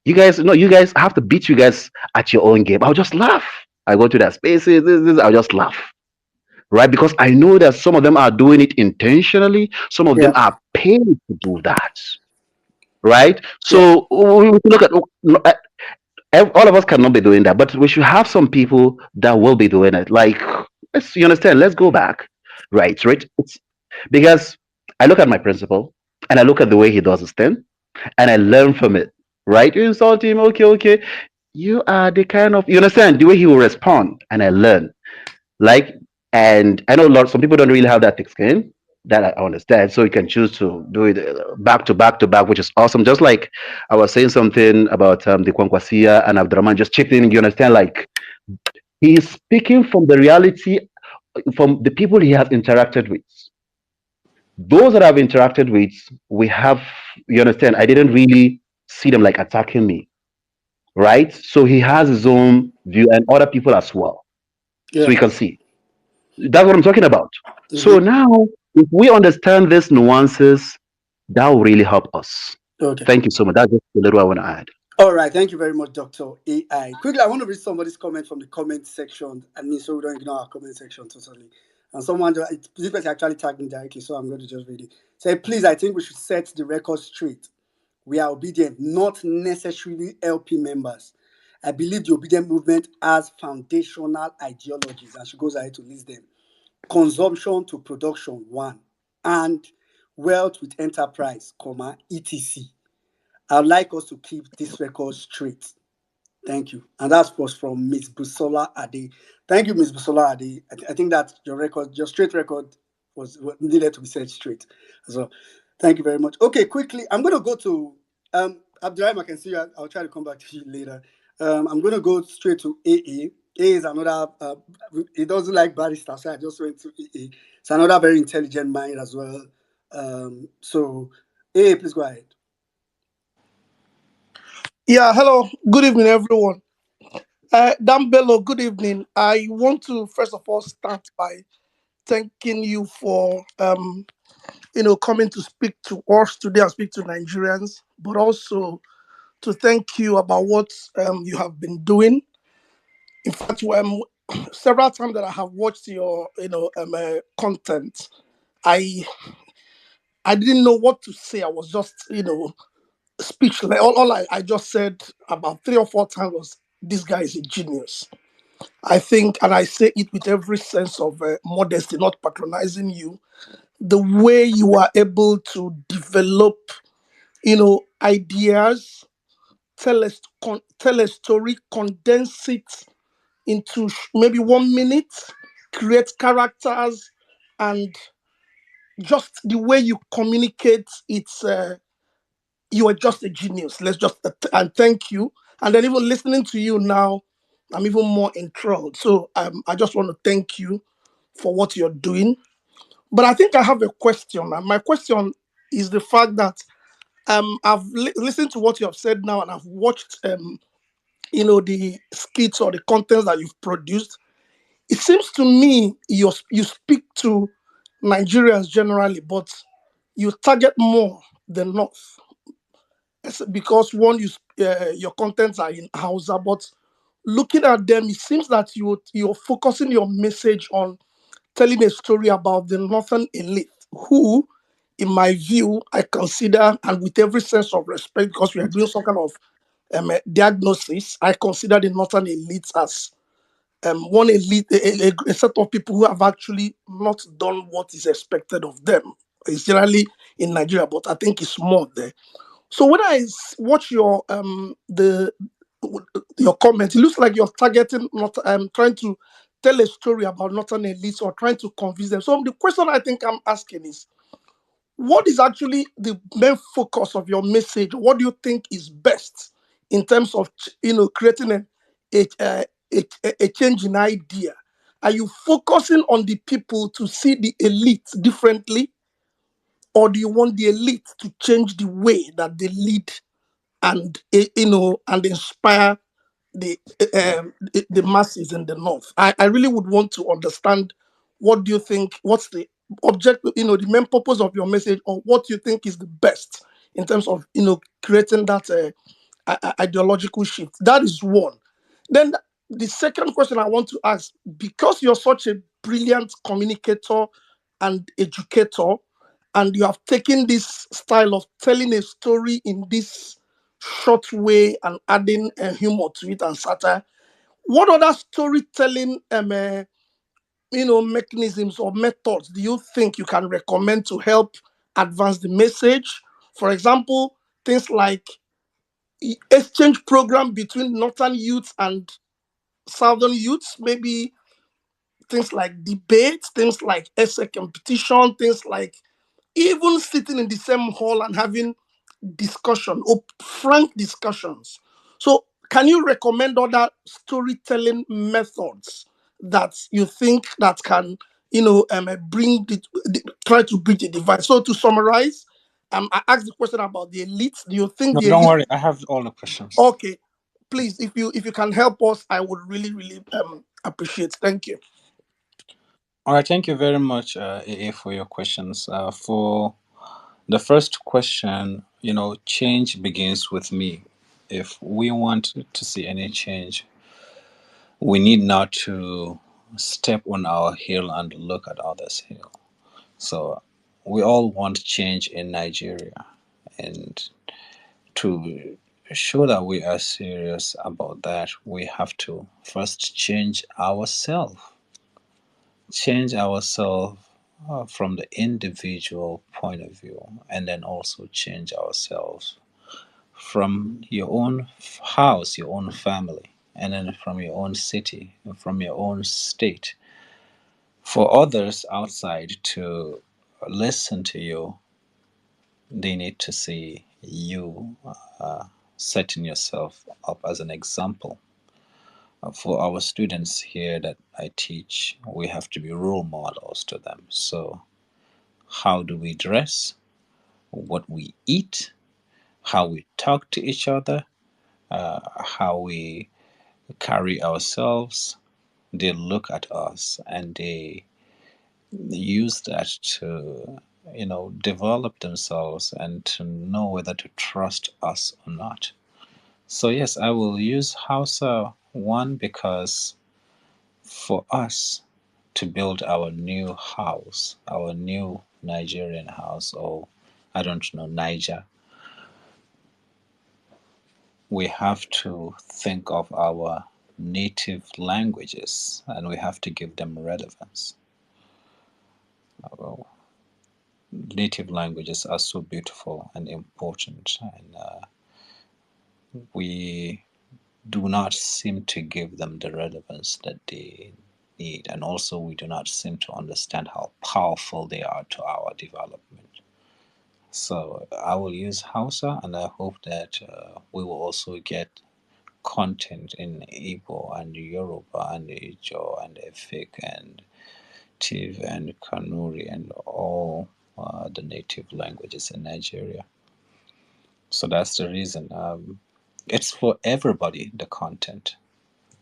I have to beat you guys at your own game. I'll just laugh. I go to their spaces, this, I'll just laugh, right? Because I know that some of them are doing it intentionally, some of them Yeah, are paid to do that, right? yeah, So we look at all of us cannot be doing that, but we should have some people that will be doing it. Like, you understand? Let's go back, right? Right? Because I look at my principal and I look at the way he does his thing, and I learn from it. Right? You insult him, okay, okay. You are the kind of, you understand the way he will respond, and I learn. Like, and I know some people don't really have that thick skin. That I understand. So you can choose to do it back to back to back, which is awesome. Just like I was saying something about the Kwankwasia and Abdurrahman just chipping in. You understand? Like, he is speaking from the reality, from the people he has interacted with. Those that I've interacted with, we have, you understand, I didn't really see them like attacking me, right? So he has his own view and other people as well. So yeah. you can see. That's what I'm talking about. So Mm-hmm. now, if we understand these nuances, that will really help us. Okay. Thank you so much. That's just a little I want to add. All right, thank you very much, Dr. AI. Quickly, I want to read somebody's comment from the comment section. I mean, so we don't ignore our comment section totally. And someone, this person actually tagged me directly, so I'm going to just read it. Say, please, I think we should set the record straight. We are obedient, not necessarily LP members. I believe the obedient movement has foundational ideologies, and she goes ahead to list them. Consumption to production, one, and wealth with enterprise, comma, etc. I'd like us to keep this record straight. Thank you. And that was from Miss Busola Ade. Thank you, Miss Busola Ade. I think that your record, your straight record, was needed to be set straight. So, thank you very much. Okay, quickly, I'm going to go to Abdurrahim. I can see you. I'll try to come back to you later. I'm going to go straight to AA. A is another. He doesn't like barrister, so I just went to AA. It's another very intelligent mind as well. So, AA, please go ahead. Yeah, hello. Good evening, everyone. Dan Bello, good evening. I want to first of all start by thanking you for coming to speak to us today and speak to Nigerians, but also to thank you about what you have been doing. In fact, several times that I have watched your content, I I didn't know what to say. I was just speechless. All I just said about 3 or 4 times was, "This guy is a genius." I think, and I say it with every sense of modesty, not patronizing you, the way you are able to develop, ideas, tell a story, condense it into maybe 1 minute, create characters, and just the way you communicate, you are just a genius. Let's just and thank you. And then even listening to you now, I'm even more enthralled. So I just want to thank you for what you're doing. But I think I have a question, and my question is the fact that I've listened to what you have said now, and I've watched the skits or the contents that you've produced. It seems to me you speak to Nigerians generally, but you target more the North. Because one, your contents are in Hausa, but looking at them, it seems that you're focusing your message on telling a story about the northern elite, who, in my view, I consider, and with every sense of respect, because we are doing some kind of diagnosis, I consider the northern elite as one elite, a set of people who have actually not done what is expected of them. It's generally in Nigeria, but I think it's more there. So when I watch your comment, it looks like you're targeting, not trying to tell a story about northern elites or trying to convince them. So the question I think I'm asking is, what is actually the main focus of your message? What do you think is best in terms of creating a, a, a change in idea? Are you focusing on the people to see the elite differently, or do you want the elite to change the way that they lead and and inspire the masses in the north? I really would want to understand, what do you think, what's the object, the main purpose of your message, or what you think is the best in terms of creating that ideological shift. That is one. Then the second question I want to ask, because you're such a brilliant communicator and educator, and you have taken this style of telling a story in this short way and adding humor to it and satire, what other storytelling mechanisms or methods do you think you can recommend to help advance the message? For example, things like exchange program between northern youths and southern youths, maybe things like debates, things like essay competition, things like even sitting in the same hall and having discussion or frank discussions. So can you recommend other storytelling methods that you think that can bring try to bridge the divide? So to summarize, I asked the question about the elite. Do you think No, the don't elite? worry. I have all the questions. Okay, please, if you can help us, I would really appreciate. Thank you. All right. Thank you very much, AA, for your questions. For the first question, change begins with me. if we want to see any change, we need not to step on our hill and look at others' hill. So we all want change in Nigeria, and to show that we are serious about that, we have to first change ourselves from the individual point of view, and then also change ourselves from your own house, your own family, and then from your own city, and from your own state. For others outside to listen to you, they need to see you setting yourself up as an example. For our students here that I teach, we have to be role models to them. So, how do we dress? What we eat? How we talk to each other? How we carry ourselves? They look at us and they use that to, develop themselves and to know whether to trust us or not. So, yes, I will use Hausa one because for us to build our new house, our new Nigerian house, or I don't know, Niger, we have to think of our native languages and we have to give them relevance. Our native languages are so beautiful and important, and we do not seem to give them the relevance that they need, and also we do not seem to understand how powerful they are to our development. So I will use Hausa, and I hope that we will also get content in Igbo and Yoruba and Ijo and Efik and Tiv and Kanuri and all the native languages in Nigeria. So that's the reason. It's for everybody, the content,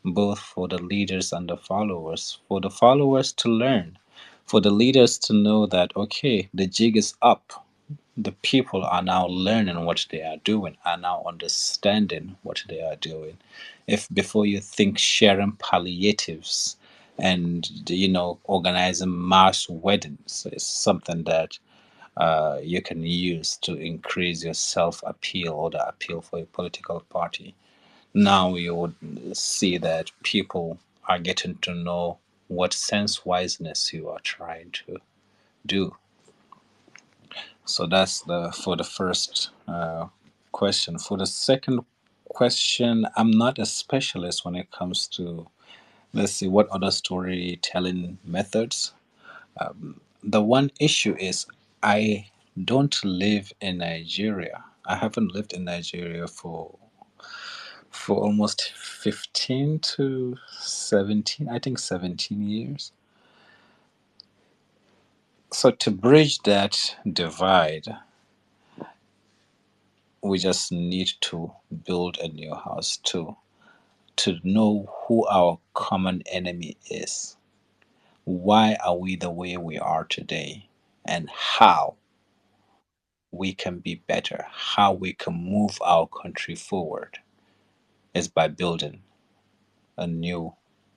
both for the leaders and the followers. For the followers to learn, for the leaders to know that, okay, the jig is up. The people are now learning what they are doing, are now understanding what they are doing. If before you think sharing palliatives and, organizing mass weddings is something that you can use to increase your self appeal or the appeal for a political party. Now you would see that people are getting to know what sense wiseness you are trying to do. So that's the for the first question. For the second question, I'm not a specialist when it comes to, let's see, what other storytelling methods. The one issue is I don't live in Nigeria. I haven't lived in Nigeria for almost 15 to 17, I think 17 years. So to bridge that divide, we just need to build a new house to know who our common enemy is. Why are we the way we are today? And how we can be better, how we can move our country forward is by building a new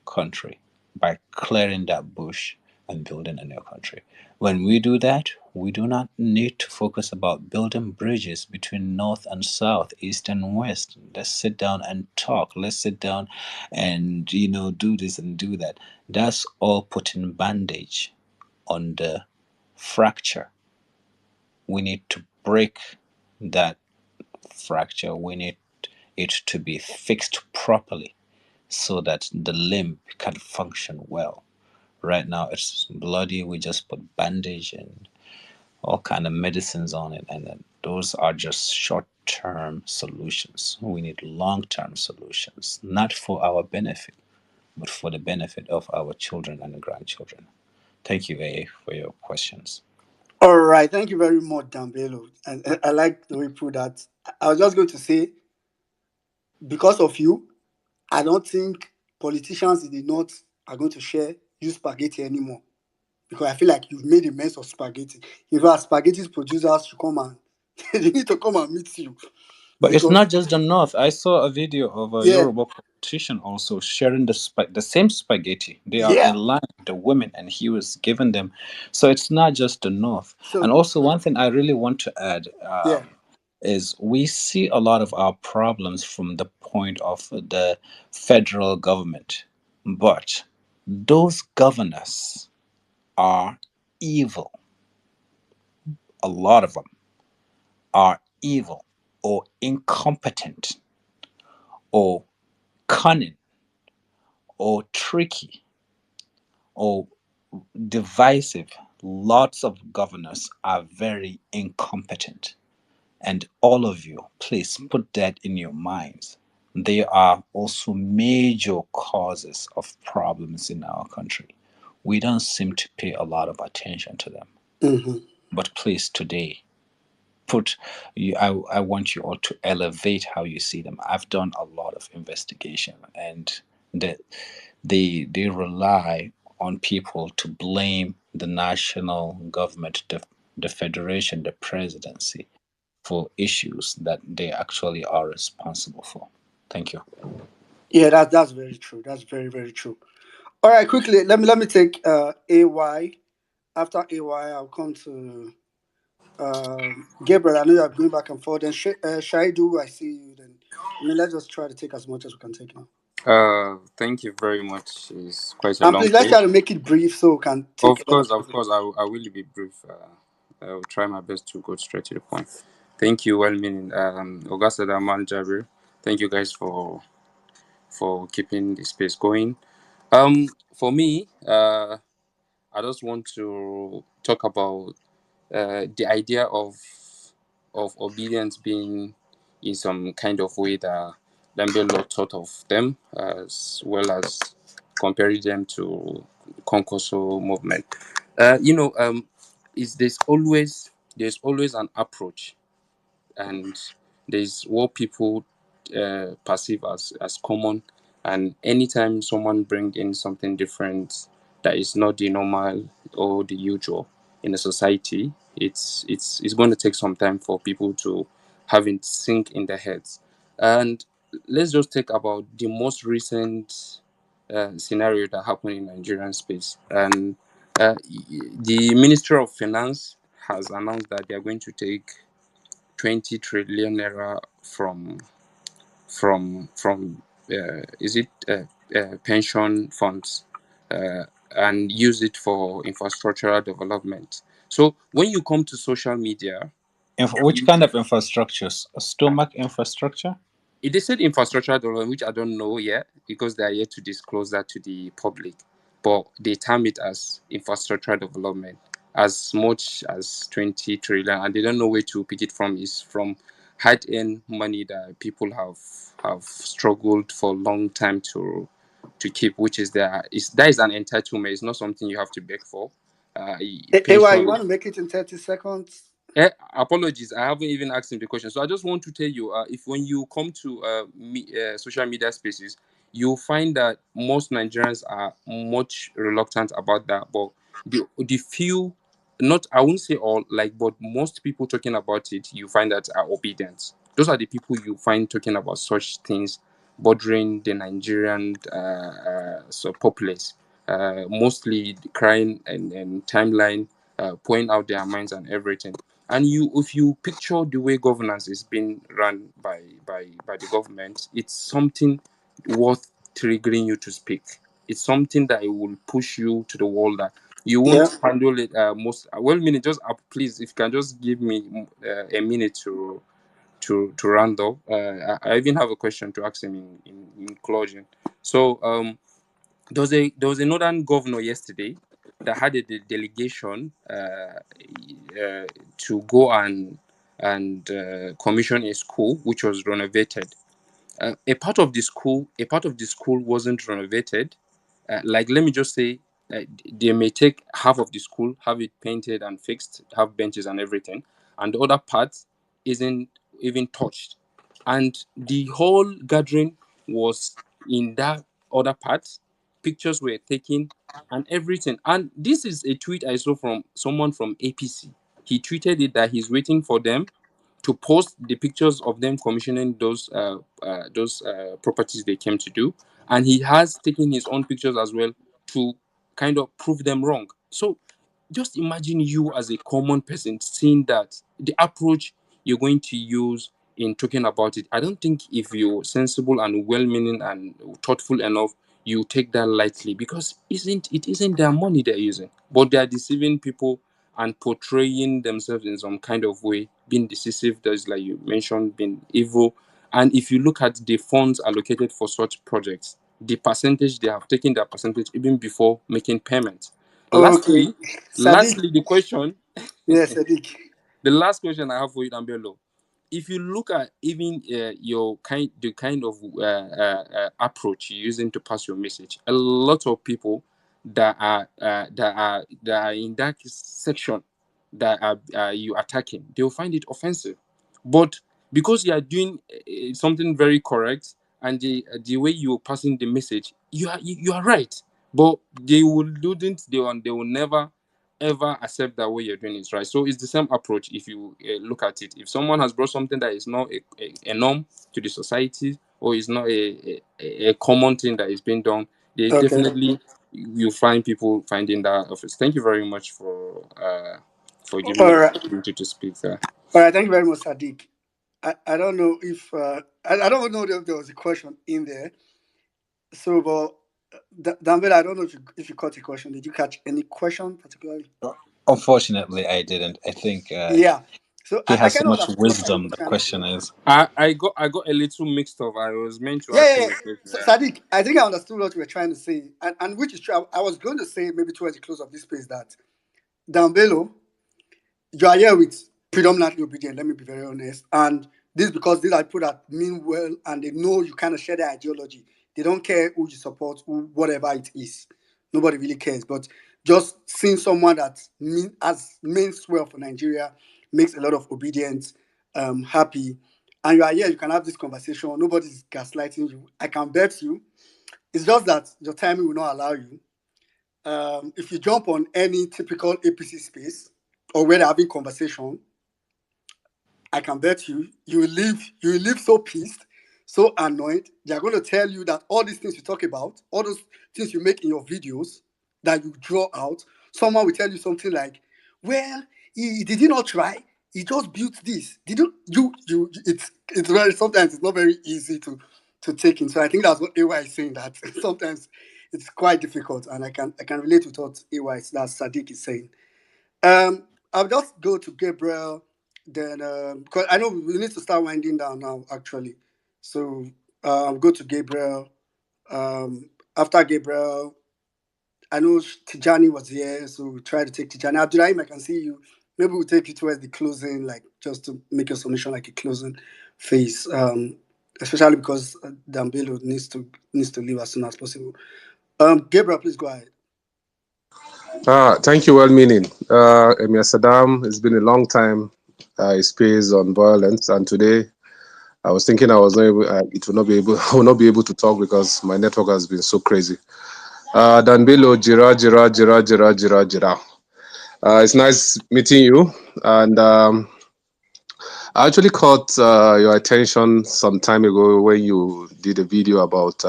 country, by clearing that bush and building a new country. When we do that, we do not need to focus about building bridges between north and south, east and west. Let's sit down and talk. Let's sit down and do this and do that. That's all putting bandage on the fracture. We need to break that fracture. We need it to be fixed properly so that the limb can function well. Right now it's bloody. We just put bandage and all kind of medicines on it, and then those are just short-term solutions. We need long-term solutions, not for our benefit, but for the benefit of our children and grandchildren. Thank you, A, for your questions. All right, thank you very much, Dambelo. And I like the way you put that. I was just going to say, because of you, I don't think politicians in the north are going to share use spaghetti anymore. Because I feel like you've made a mess of spaghetti. In fact, spaghetti producers should come and they need to come and meet you But it's because not just the North. I saw a video of a yeah, Yoruba politician also sharing the same spaghetti. They are yeah. in line, the women, and he was giving them. So it's not just the North. So And also, one thing I really want to add yeah. is we see a lot of our problems from the point of the federal government. But those governors are evil. A lot of them are evil or incompetent or cunning or tricky or divisive. Lots of governors are very incompetent. And all of you, please put that in your minds. They are also major causes of problems in our country. We don't seem to pay a lot of attention to them. Hmm. But please, today, put you I want you all to elevate how you see them. I've done a lot of investigation, and that they rely on people to blame the national government, the federation, the presidency for issues that they actually are responsible for. Thank you. Yeah, that's very true. That's very very true. All right, quickly, let me take AY. After AY, I'll come to Gabriel. I know you're going back and forth. Then Shaidu, I see you. Then let's just try to take as much as we can take now. Thank you very much. It's quite a And long please let's day. try to make it brief so we can take a lot of Of people. course, I will be brief. I will try my best to go straight to the point. Thank you, well-meaning Augusta Daman Jabir. Thank you guys for keeping the space going. For me, I just want to talk about the idea of obedience being in some kind of way that Lambelo thought of them, as well as comparing them to Concoso movement. You know, is there's always an approach, and there's what people perceive as common, and anytime someone bring in something different that is not the normal or the usual in a society, it's going to take some time for people to have it sink in their heads. And let's just take about the most recent scenario that happened in Nigerian space. And the Ministry of Finance has announced that they are going to take 20 trillion naira is it pension funds, and use it for infrastructural development. So when you come to social media, Which kind of infrastructures? Stomach infrastructure? they said infrastructural development, which I don't know yet because they are yet to disclose that to the public. But they term it as infrastructural development, as much as 20 trillion, and they don't know where to pick it from. Is from hard-earned money that people have struggled for a long time to keep, which is that is an entitlement. It's not something you have to beg for. AY, you Pension. want to make it in 30 seconds? Apologies, I haven't even asked him the question. So I just want to tell you, if when you come to social media spaces, you'll find that most Nigerians are much reluctant about that. But the few, not I won't say all, like, but most people talking about it, you find that are obedient. Those are the people you find talking about such things, bordering the Nigerian populace, mostly crying and timeline, pouring out their minds and everything. And if you picture the way governance is being run by the government, it's something worth triggering you to speak. It's something that it will push you to the wall that you Yeah. won't handle it most well. Minute, just please, if you can just give me a minute to round up. I even have a question to ask him in closing. So there was a northern governor yesterday that had a delegation to go and commission a school which was renovated. A part of the school wasn't renovated. Like, let me just say, they may take half of the school, have it painted and fixed, have benches and everything, and the other part isn't even touched. And the whole gathering was in that other part. Pictures were taken and everything. And this is a tweet I saw from someone from APC. He tweeted it that he's waiting for them to post the pictures of them commissioning those properties they came to do, and he has taken his own pictures as well to kind of prove them wrong. So just imagine you as a common person seeing that the approach you're going to use in talking about it. I don't think if you're sensible and well-meaning and thoughtful enough, you take that lightly, because it isn't their money they're using, but they are deceiving people and portraying themselves in some kind of way, being decisive. There's, like you mentioned, being evil. And if you look at the funds allocated for such projects, the percentage they have taken their percentage even before making payments. Okay, Lastly, Sadiq. the question, Yes, Sadiq. the last question I have for you, Dambello, if you look at even the kind of approach you're using to pass your message, a lot of people that are in that section that are you attacking, they'll find it offensive. But because you are doing something very correct, and the way you're passing the message, you are right. But they will never ever accept that way you're doing is right. So it's the same approach. If you look at it, if someone has brought something that is not a norm to the society, or is not a common thing that is being done, they Okay. definitely, you find people finding that office. Thank you very much for giving me All the right. opportunity to speak there. All right. Thank you very much, Sadiq. I don't know if I don't know if there was a question in there. So, but Danville, I don't know if you caught a question. Did you catch any question particularly? Unfortunately, I didn't. I think Yeah. So he I has so kind of much understood what Sadiq wisdom. was The trying to say. question is, I got a little mixed up. I was meant to Yeah, ask yeah, him yeah. a question. So, Yeah. Sadiq, I think I understood what you were trying to say, and which is true. I was going to say maybe towards the close of this space that Dambelo, you are here with predominantly obedient, let me be very honest. And this because these are people that mean well and they know you kind of share their ideology. They don't care who you support, whatever it is. Nobody really cares. But just seeing someone that means well for Nigeria makes a lot of obedience happy. And you are here, you can have this conversation. Nobody's gaslighting you. I can bet you. It's just that your timing will not allow you. If you jump on any typical APC space or where they're having conversation, I can bet you will leave so pissed, so annoyed. They're going to tell you that all these things you talk about, all those things you make in your videos that you draw out, someone will tell you something like, "Well, he did he not try? He just built this. Did you? It's very sometimes it's not very easy to take in. So I think that's what AY is saying. That sometimes it's quite difficult, and I can relate with what AY that Sadiq is saying. I'll just go to Gabriel, then because I know we need to start winding down now, actually. So I'll go to Gabriel. After Gabriel, I know Tijani was here, so we'll try to take Tijani. Abdurrahim, I can see you. Maybe we'll take you towards the closing, like just to make your submission like a closing phase. Especially because Dambelo needs to leave as soon as possible. Gabriel, please go ahead. Thank you, well meaning. Emir Saddam, it's been a long time. It space on violence, and today I was thinking I was not able, it will not be able, I will not be able to talk because my network has been so crazy. Danbilo, Jira, Jira, Jira, Jira, Jira, Jira. It's nice meeting you, and I actually caught your attention some time ago when you did a video about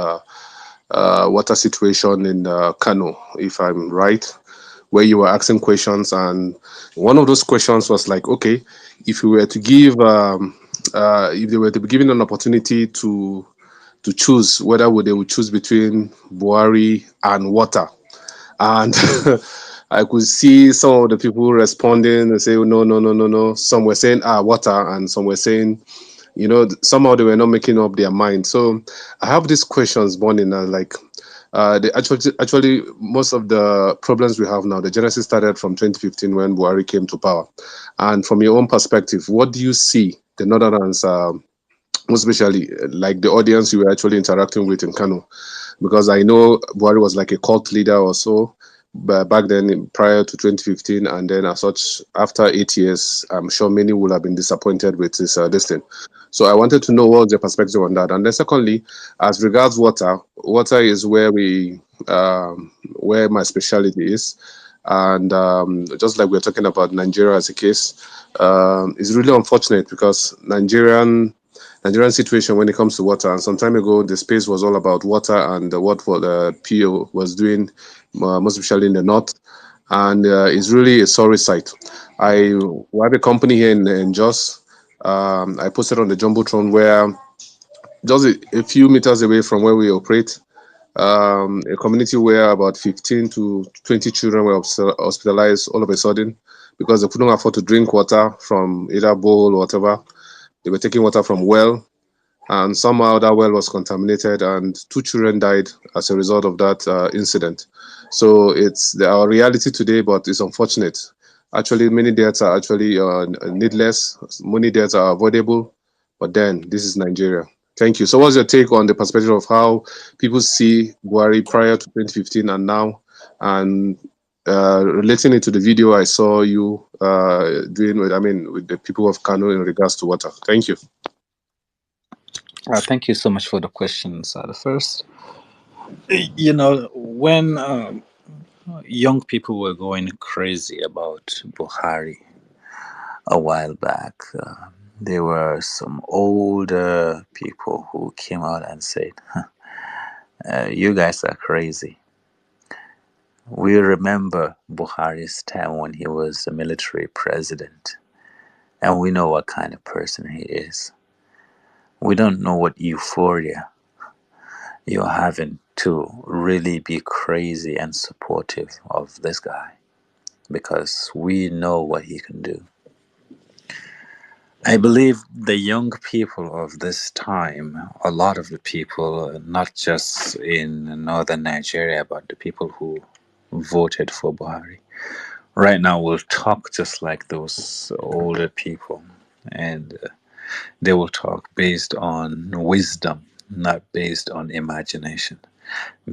water situation in Kano, if I'm right, where you were asking questions, and one of those questions was like, okay, if you were to give, if they were to be given an opportunity to choose whether they would choose between Buhari and water, and I could see some of the people responding and say, oh, no, no, no, no, no. Some were saying, water, and some were saying, somehow they were not making up their mind. So I have these questions burning, like, they actually most of the problems we have now, the genesis started from 2015 when Buhari came to power. And from your own perspective, what do you see the Northerners, most especially like the audience you were actually interacting with in Kano? Because I know Buhari was like a cult leader or so, but back then prior to 2015, and then as such after 8 years, I'm sure many would have been disappointed with this thing. So I wanted to know what's your perspective on that. And then secondly, as regards water, water is where my specialty is. And just like we're talking about Nigeria as a case, It's really unfortunate because Nigerian situation when it comes to water. And some time ago, the space was all about water and what PO was doing, most especially in the north. And it's really a sorry sight. We have a company here in Jos. I posted on the Jumbotron where just a few meters away from where we operate, a community where about 15 to 20 children were hospitalized all of a sudden because they couldn't afford to drink water from either bowl or whatever. They were taking water from well, and somehow that well was contaminated, and two children died as a result of that incident. So it's our reality today, but it's unfortunate. Actually, many deaths are actually needless. Many deaths are avoidable, but then this is Nigeria. Thank you. So, what's your take on the perspective of how people see Buhari prior to 2015 and now, and relating it to the video I saw you doing with the people of Kano in regards to water? Thank you. Thank you so much for the questions. The first, when young people were going crazy about Buhari a while back, there were some older people who came out and said, you guys are crazy. We remember Buhari's time when he was a military president, and we know what kind of person he is. We don't know what euphoria you're having to really be crazy and supportive of this guy, because we know what he can do. I believe the young people of this time, a lot of the people, not just in northern Nigeria, but the people who voted for Buhari, right now will talk just like those older people. And they will talk based on wisdom, not based on imagination,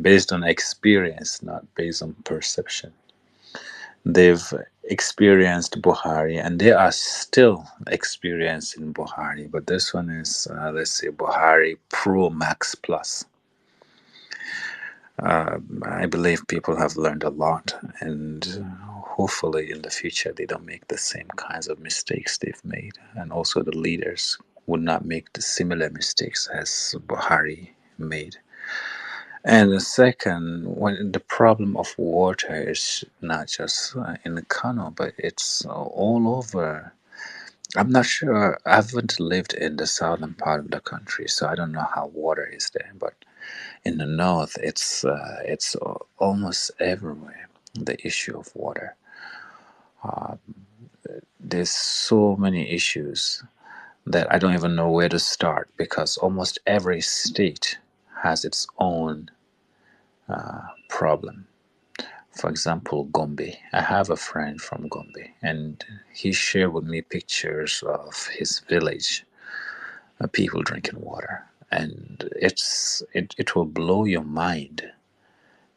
based on experience, not based on perception. They've experienced Buhari and they are still experiencing Buhari, but this one is, let's say, Buhari Pro Max Plus. I believe people have learned a lot, and hopefully in the future they don't make the same kinds of mistakes they've made, and also the leaders would not make the similar mistakes as Buhari made. And the second, when the problem of water is not just in Kano, but it's all over. I'm not sure. I haven't lived in the southern part of the country, so I don't know how water is there. But in the north, it's almost everywhere. The issue of water. Uh, there's so many issues that I don't even know where to start, because almost every state has its own problem. For example, Gombe. I have a friend from Gombe, and he shared with me pictures of his village, people drinking water, and it will blow your mind,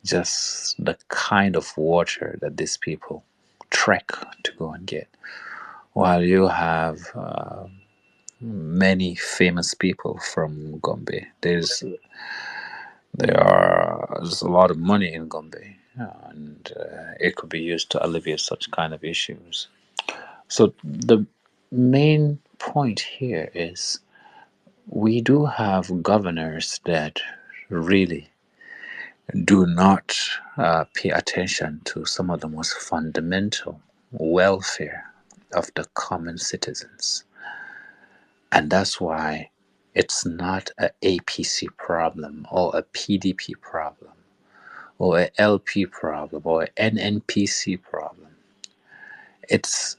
just the kind of water that these people trek to go and get. While you have many famous people from Gombe, there's a lot of money in Gombe, and it could be used to alleviate such kind of issues. So the main point here is we do have governors that really do not pay attention to some of the most fundamental welfare of the common citizens. And that's why it's not a APC problem or a PDP problem or a LP problem or an NNPC problem. It's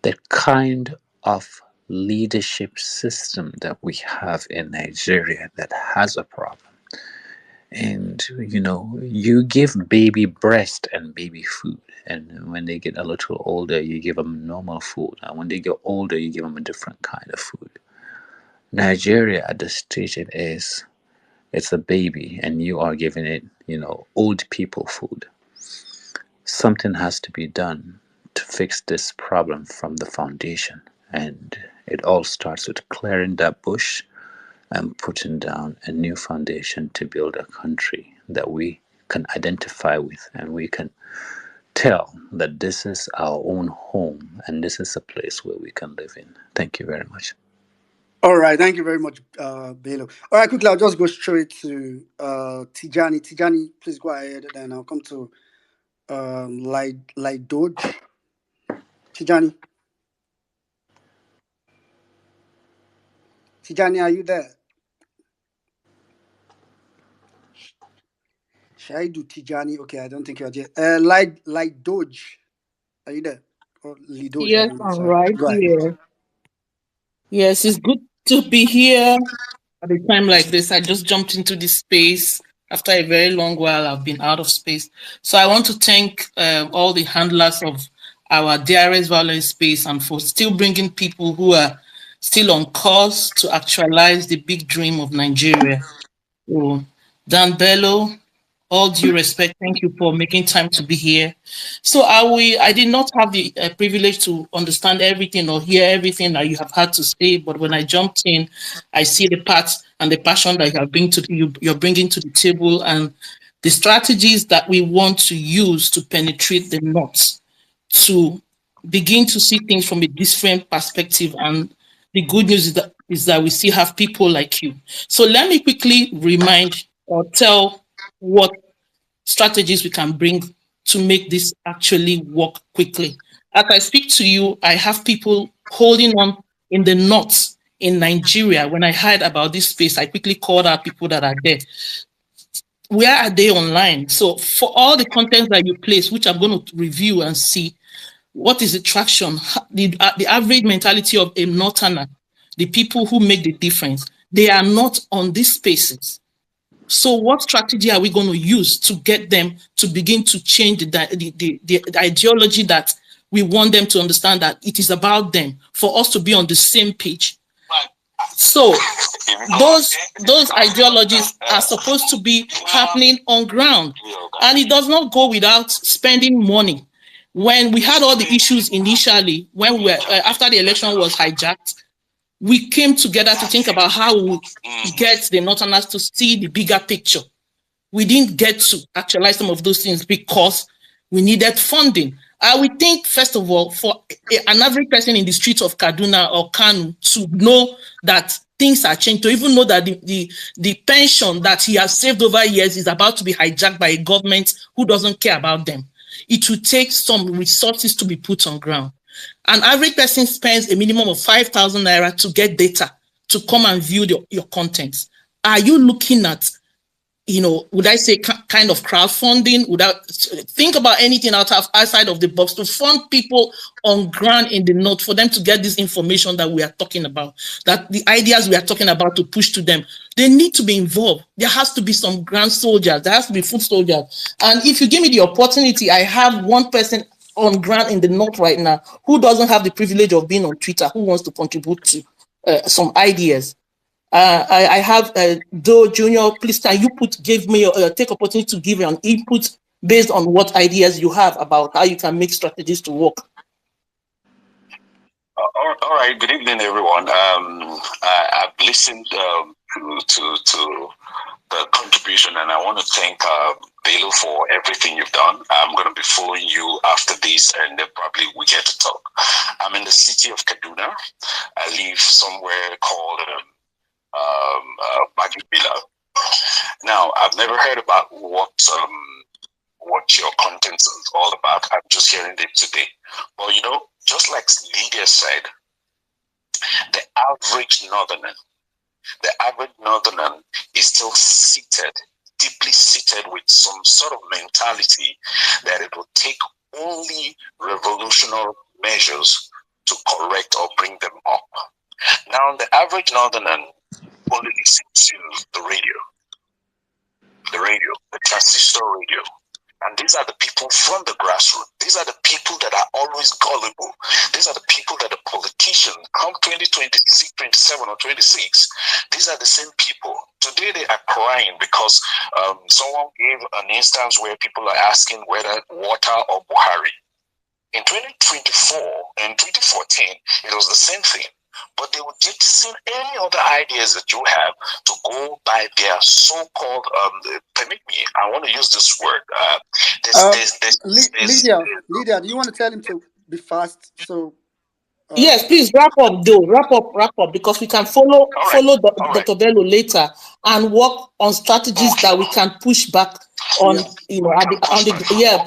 the kind of leadership system that we have in Nigeria that has a problem. And you give baby breast and baby food, and when they get a little older, you give them normal food, and when they get older, you give them a different kind of food. Nigeria, at the stage it is, it's a baby, and you are giving it, old people food. Something has to be done to fix this problem from the foundation, and it all starts with clearing that bush and putting down a new foundation to build a country that we can identify with and we can tell that this is our own home and this is a place where we can live in. Thank you very much. All right, thank you very much, Bello. All right, quickly, I'll just go straight to Tijani. Tijani, please go ahead, and I'll come to like Doge. Tijani, Tijani, are you there? Should I do Tijani? Okay, I don't think you're there. Like Doge, are you there? Or Lidoge, I Yes, don't know. I'm Sorry, right go ahead. here. Yes, it's good to be here at a time like this. I just jumped into this space after a very long while. I've been out of space. So I want to thank all the handlers of our DRS violence space and for still bringing people who are still on course to actualize the big dream of Nigeria. So, Dan Bello, all due respect, thank you for making time to be here. So I did not have the privilege to understand everything or hear everything that you have had to say, but when I jumped in, I see the parts and the passion that you're bringing to the table and the strategies that we want to use to penetrate the knots, to begin to see things from a different perspective. And the good news is that we still have people like you. So let me quickly remind or tell what strategies we can bring to make this actually work quickly. As I speak to you, I have people holding on in the knots in Nigeria. When I heard about this space, I quickly called out people that are there. Where are they online? So for all the content that you place, which I'm going to review and see, what is the traction? The average mentality of a northerner, the people who make the difference, they are not on these spaces. So what strategy are we going to use to get them to begin to change the ideology that we want them to understand that it is about them, for us to be on the same page? So those ideologies are supposed to be happening on ground, and it does not go without spending money. When we had all the issues initially, when we were after the election was hijacked, we came together to think about how we get the Northerners to see the bigger picture. We didn't get to actualize some of those things because we needed funding. I would think, first of all, for an average person in the streets of Kaduna or Kanu to know that things are changed, to even know that the pension that he has saved over years is about to be hijacked by a government who doesn't care about them. It will take some resources to be put on ground. An average person spends a minimum of 5,000 naira to get data to come and view your content. Are you looking at, would I say kind of crowdfunding? Think about anything outside of the box to fund people on ground in the north for them to get this information that we are talking about, that the ideas we are talking about to push to them. They need to be involved. There has to be some ground soldiers. There has to be foot soldiers. And if you give me the opportunity, I have one person on ground in the north right now who doesn't have the privilege of being on Twitter, who wants to contribute to some ideas. I have Joe Junior. Please, can you give me take opportunity to give an input based on what ideas you have about how you can make strategies to work? All right. Good evening, everyone. I've listened to the contribution, and I want to thank Bello for everything you've done. I'm going to be following you after this, and then probably we get to talk. I'm in the city of Kaduna. I live somewhere called Bagibila. Now, I've never heard about what your content is all about. I'm just hearing it today. But just like Lydia said, the average northerner is still deeply seated with some sort of mentality that it will take only revolutionary measures to correct or bring them up. Now, the average northerner only listens to the transistor radio. And these are the people from the grassroots. These are the people that are always gullible. These are the people that the politicians, come 2026, 27 or 26, these are the same people. Today they are crying because someone gave an instance where people are asking whether water or Buhari. In 2024 and 2014, it was the same thing. but they will jettison any other ideas that you have to go by their so-called, permit me, I want to use this word, Lydia, do you want to tell him to be fast? So, uh, Yes, please wrap up though. Wrap up, because we can follow all right, all right, Dr. Bello later and work on strategies okay, that we can push back on, yeah. at the on the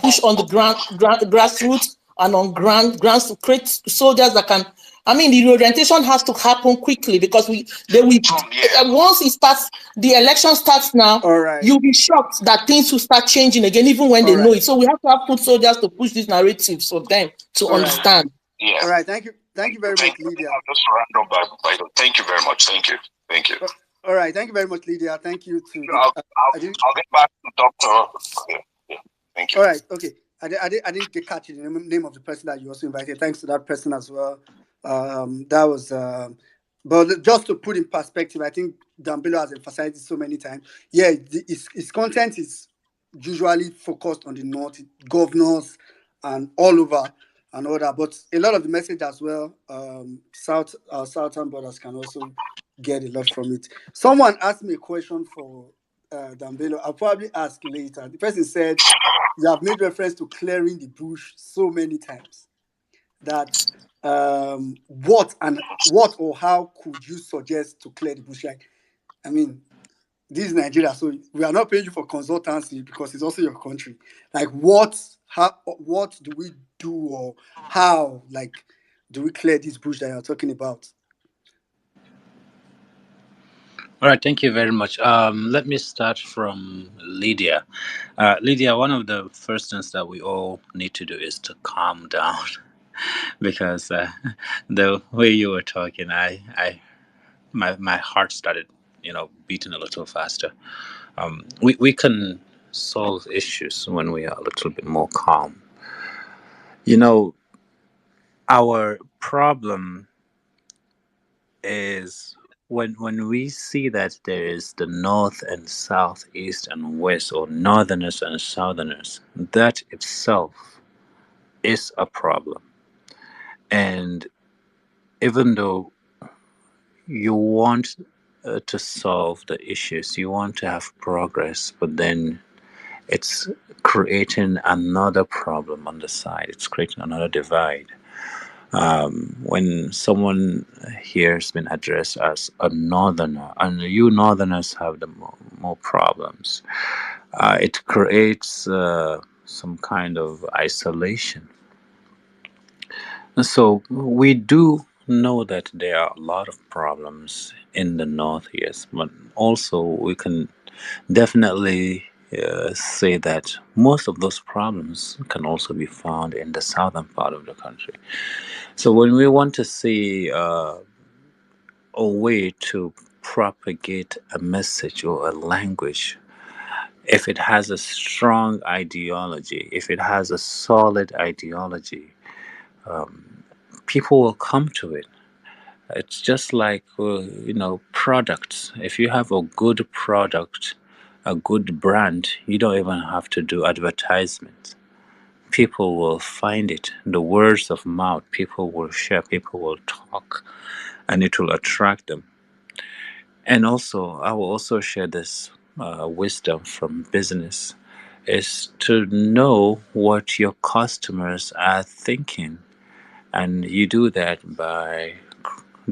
push on the grassroots and on grants to create soldiers that can. I mean, the reorientation has to happen quickly because once it starts, the election starts now. All right. You'll be shocked that things will start changing again, even when All they know right. it. So we have to have foot soldiers to push these narratives for them to All right. understand. yeah. All right. Thank you. Thank you very Thank much, you. Lydia. I'll just round up thank you very much. Thank you. Thank you. All right. Thank you very much, Lydia. Thank you to the. I did. I'll get back to Doctor. Okay. Yeah. Thank you. All right. Okay. I didn't get catch the name of the person that you also invited. Thanks to that person as well. That was. But just to put in perspective, I think Dambilo has emphasized it so many times. Yeah, his content is usually focused on the north, governors, and all over and all that. But a lot of the message as well, southern brothers can also get a lot from it. Someone asked me a question for Dambelo. I'll probably ask later. The person said, you have made reference to clearing the bush so many times that what or how could you suggest to clear the bush? Like, I mean, this is Nigeria, so we are not paying you for consultancy because it's also your country. Like, what do we do, or how, like, do we clear this bush that you're talking about? All right, thank you very much. Let me start from Lydia. Lydia, one of the first things that we all need to do is to calm down because the way you were talking, my heart started, beating a little faster. We can solve issues when we are a little bit more calm. You know, our problem is when we see that there is the north and south, east and west, or northerners and southerners, that itself is a problem. And even though you want to solve the issues, you want to have progress, but then it's creating another problem on the side, it's creating another divide. When someone here has been addressed as a northerner, and you northerners have the more problems, it creates some kind of isolation. And so we do know that there are a lot of problems in the north, yes, but also we can definitely say that most of those problems can also be found in the southern part of the country. So when we want to see a way to propagate a message or a language, if it has a strong ideology, if it has a solid ideology, people will come to it. It's just like, products. If you have a good product, a good brand, you don't even have to do advertisement. People will find it. The words of mouth, people will share, people will talk, and it will attract them. And also, I will also share this wisdom from business is to know what your customers are thinking. And you do that by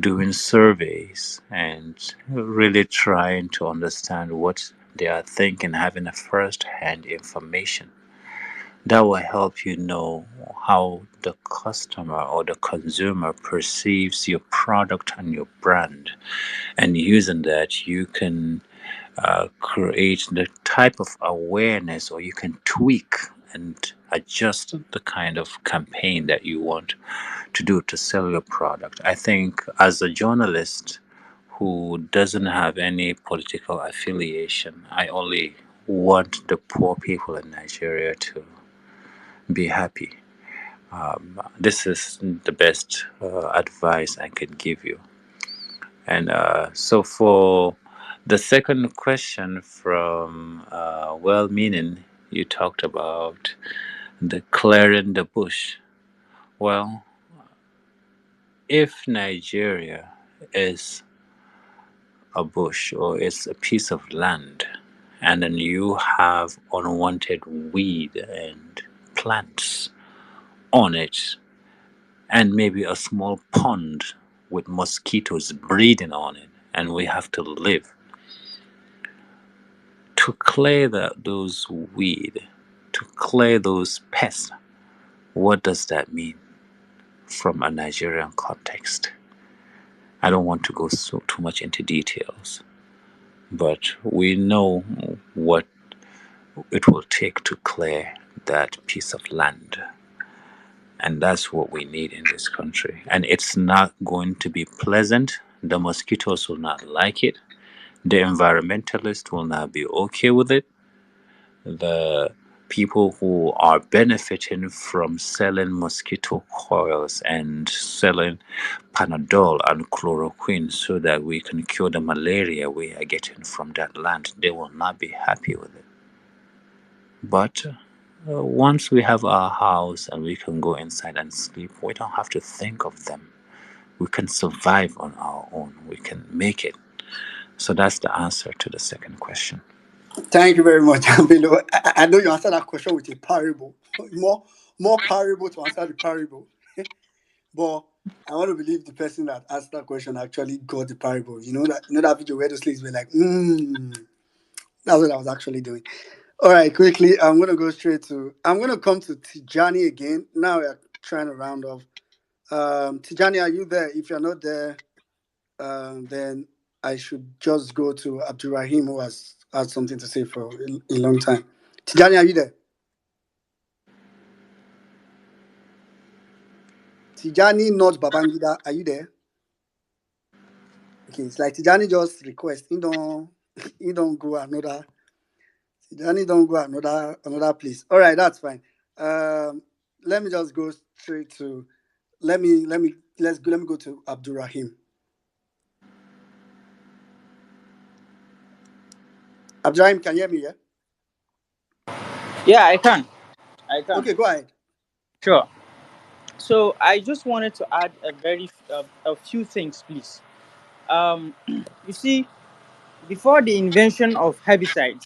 doing surveys and really trying to understand what they are thinking, having a first hand information. That will help you know how the customer or the consumer perceives your product and your brand. And using that, you can create the type of awareness, or you can tweak and adjust the kind of campaign that you want to do to sell your product. I think as a journalist who doesn't have any political affiliation, I only want the poor people in Nigeria to be happy. This is the best advice I can give you. And so for the second question from Well Meaning, you talked about the clearing the bush. Well, if Nigeria is a bush or it's a piece of land, and then you have unwanted weed and plants on it, and maybe a small pond with mosquitoes breeding on it, and we have to live to clear those weed, to clear those pests. What does that mean from a Nigerian context? I don't want to go too much into details, but we know what it will take to clear that piece of land. And that's what we need in this country. And it's not going to be pleasant. The mosquitoes will not like it. The environmentalists will not be okay with it. The people who are benefiting from selling mosquito coils and selling Panadol and chloroquine so that we can cure the malaria we are getting from that land, they will not be happy with it. But once we have our house and we can go inside and sleep, we don't have to think of them. We can survive on our own. We can make it. So that's the answer to the second question. Thank you very much, Ambilo. I know you answered that question with a parable. More parable to answer the parable. But I want to believe the person that asked that question actually got the parable. You know that video where those ladies were like, that's what I was actually doing. All right, quickly, I'm gonna come to Tijani again. Now we're trying to round off. Tijani, are you there? If you're not there, then I should just go to Abdurrahim, who has had something to say for a long time. Tijani, are you there? Tijani, not Babangida, are you there? Okay, it's like Tijani just request. He don't go another. Tijani don't go another place. All right, that's fine. Um, let me just go straight to. Let me go to Abdurrahim. Abdurrahim, can you hear me? Yeah. Yeah, I can. I can. Okay, go ahead. Sure. So I just wanted to add a few things, please. You see, before the invention of herbicides,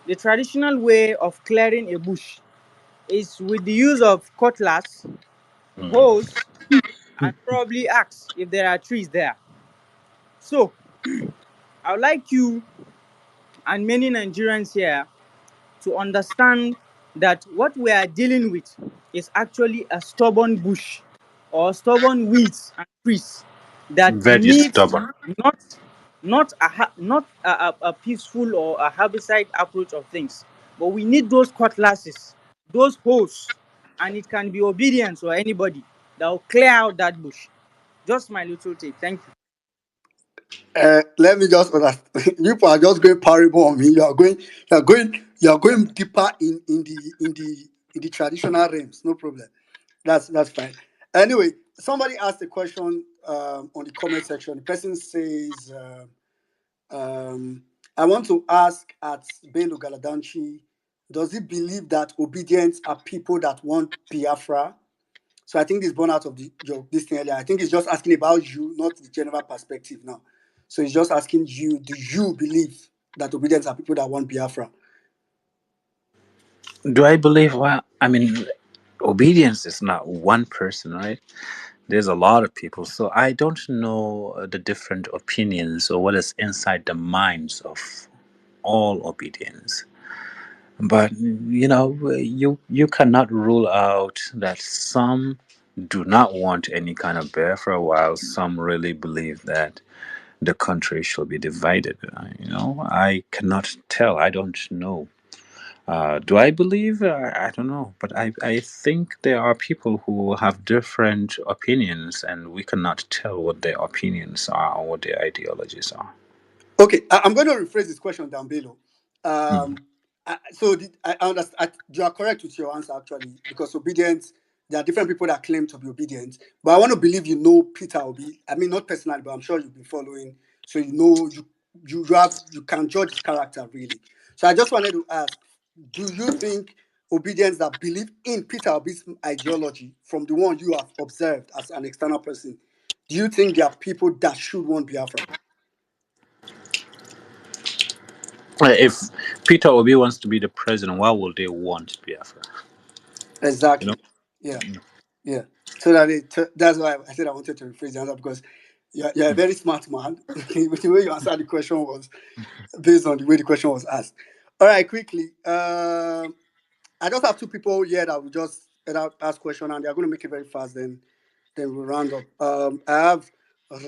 the traditional way of clearing a bush is with the use of cutlass, hose, and probably axe if there are trees there. So I would like you and many Nigerians here to understand that what we are dealing with is actually a stubborn bush or stubborn weeds and trees that Very needs stubborn. not not a peaceful or a herbicide approach of things, but we need those cutlasses, those hoes, and it can be obedience or anybody that will clear out that bush. Just my little take. Thank you. Let me just understand. You are just going parable on me. You are going deeper in the traditional realms. No problem. That's fine. Anyway, somebody asked a question on the comment section. The person says, "I want to ask at Bello Galadanchi, does he believe that obedience are people that want Biafra?" So I think this born out of this thing earlier. I think he's just asking about you, not the general perspective now. So he's just asking you, do you believe that obedience are people that want Biafra? Do I believe? Well, I mean, obedience is not one person, right? There's a lot of people. So I don't know the different opinions or what is inside the minds of all obedience. But you cannot rule out that some do not want any kind of Biafra, while some really believe that the country shall be divided. I cannot tell. I don't know. Do I believe? I don't know. But I think there are people who have different opinions, and we cannot tell what their opinions are or what their ideologies are. Okay, I'm going to rephrase this question down below. Hmm. I understand. You are correct with your answer actually, because obedience. There are different people that claim to be obedient, but I want to believe you know Peter Obi. I mean, not personally, but I'm sure you've been following, so you know you can judge his character really. So I just wanted to ask: do you think obedience that believe in Peter Obi's ideology, from the one you have observed as an external person, Do you think there are people that should want Biafra? If Peter Obi wants to be the president, why would they want Biafra? You know? Exactly. Yeah. Yeah. So that's why I said I wanted to rephrase the answer, because you're a very smart man. The way you answered the question was based on the way the question was asked. All right, quickly. I just have two people here that will just ask question, and they're going to make it very fast. Then we'll round up. I have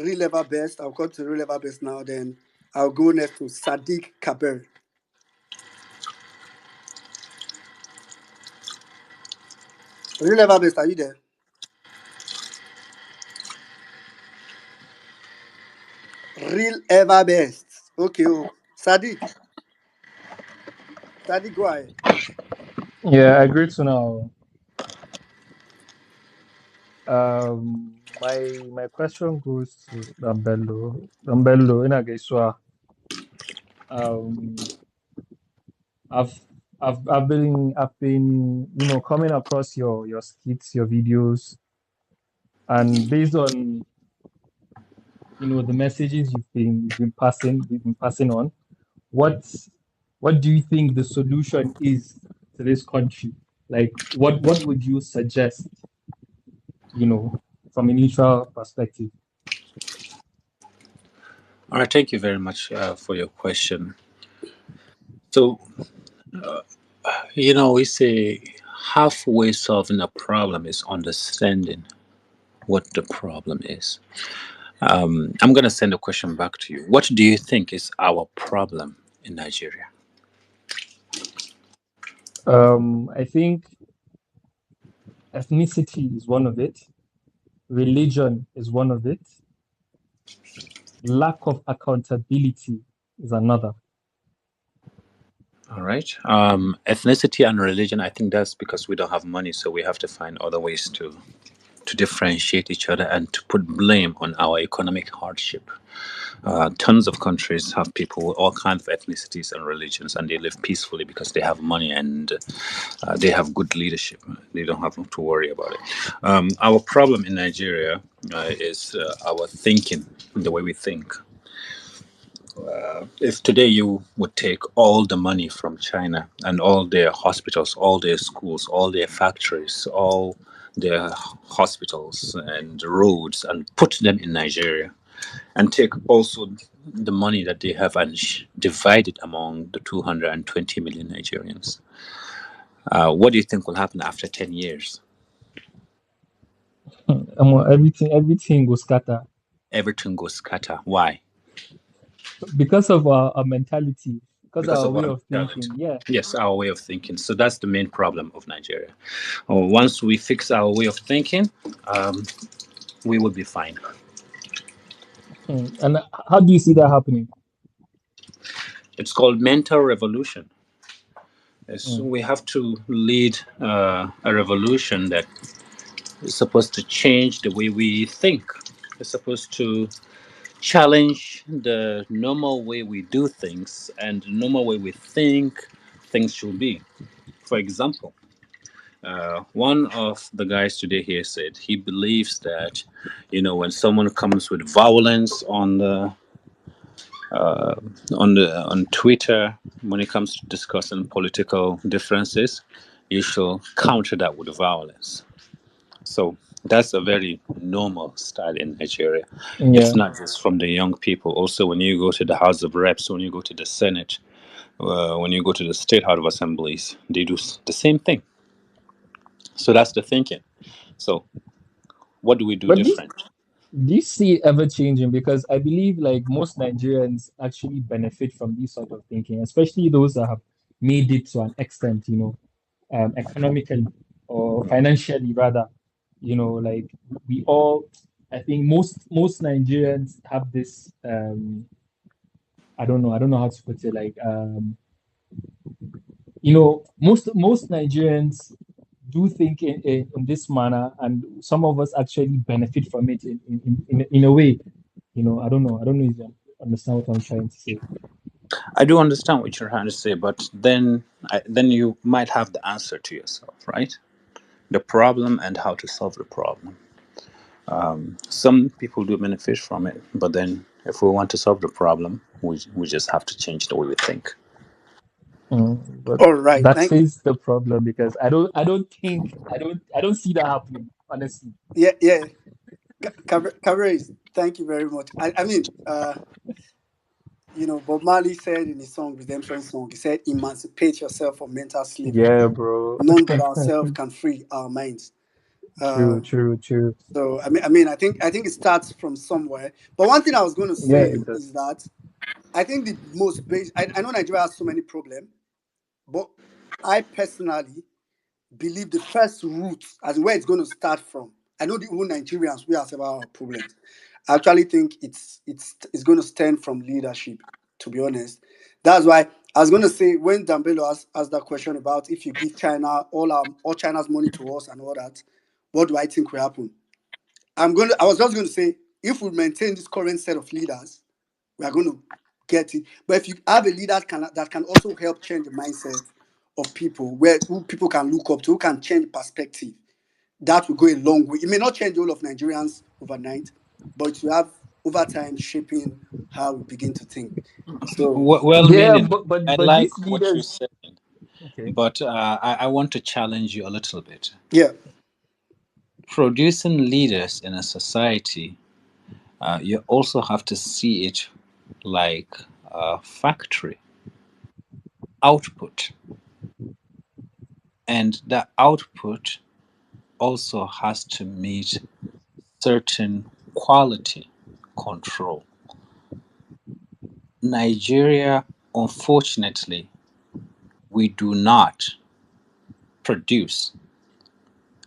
real level best. I'll go to real level best now. Then I'll go next to Sadiq Kabir. Real level best, are you there? Real ever best. Okay, oh. Sadiq, go ahead. Yeah, I agree to now. My question goes to Bello. Bello, in Ageswa, um, I've I've been coming across your skits, your videos, and based on the messages you've been passing on, what what do you think the solution is to this country? Like, what would you suggest? You know, from a neutral perspective. All right, thank you very much for your question. So, we say halfway solving a problem is understanding what the problem is. I'm going to send a question back to you. What do you think is our problem in Nigeria? I think ethnicity is one of it, religion is one of it, lack of accountability is another. All right. Ethnicity and religion, I think that's because we don't have money, so we have to find other ways to differentiate each other and to put blame on our economic hardship. Tons of countries have people with all kinds of ethnicities and religions, and they live peacefully because they have money and they have good leadership. They don't have to worry about it. Our problem in Nigeria is our thinking, the way we think. If today you would take all the money from China and all their hospitals, all their schools, all their factories, all their hospitals and roads and put them in Nigeria, and take also the money that they have and divide it among the 220 million Nigerians, what do you think will happen after 10 years? Everything will scatter Everything goes scatter. Why? because of our mentality, because Because our of way our of mentality. thinking. Yeah. Yes, our way of thinking. So that's the main problem of Nigeria. Once we fix our way of thinking, we will be fine. And how do you see that happening? It's called mental revolution. Yes, Mm. we have to lead a revolution that is supposed to change the way we think. It's supposed to challenge the normal way we do things and the normal way we think things should be. For example, one of the guys today here said he believes that, when someone comes with violence on Twitter, when it comes to discussing political differences, you should counter that with violence. So that's a very normal style in Nigeria. It's Yeah. not just from the young people. Also, when you go to the House of Reps, when you go to the Senate, when you go to the State House of Assemblies, they do the same thing. So that's the thinking. So what do we do But different? do you see it ever changing? Because I believe like most Nigerians actually benefit from this sort of thinking, especially those that have made it to an extent, economically or financially rather. Like we all, I think most Nigerians have this. I don't know how to put it. Like most Nigerians do think in this manner, and some of us actually benefit from it in a way. I don't know if you understand what I'm trying to say. I do understand what you're trying to say, but then you might have the answer to yourself, right? The problem and how to solve the problem. Some people do benefit from it, but then if we want to solve the problem, we just have to change the way we think. But All right. that Thank. is the problem because I don't see that happening, honestly. Yeah, yeah. Cabarets, thank you very much. I mean, Bob Marley said in his song Redemption Song, he said, "Emancipate yourself from mental slavery. Yeah, bro. None but ourselves can free our minds." Uh, True, true, true. so I think it starts from somewhere. But one thing I was going to Yeah, say it does. is that I think the most basic. I know Nigeria has so many problems, but I personally believe the first root as where it's going to start from. I know the whole Nigerians we have several problems. I actually think it's going to stem from leadership. To be honest, that's why I was going to say when Dambelo asked that question about if you give China all China's money to us and all that, what do I think will happen? I was just going to say if we maintain this current set of leaders, we are going to get it. But if you have a leader that can also help change the mindset of people, where who people can look up to, who can change perspective, that will go a long way. It may not change all of Nigerians overnight, but it will have over time shaping how we begin to think. So Well Yeah, meaning, but I but like these what you leaders. said, Okay. but I want to challenge you a little bit. yeah, Producing leaders in a society, you also have to see it like a factory output, and that output also has to meet certain quality control. Nigeria, unfortunately, we do not produce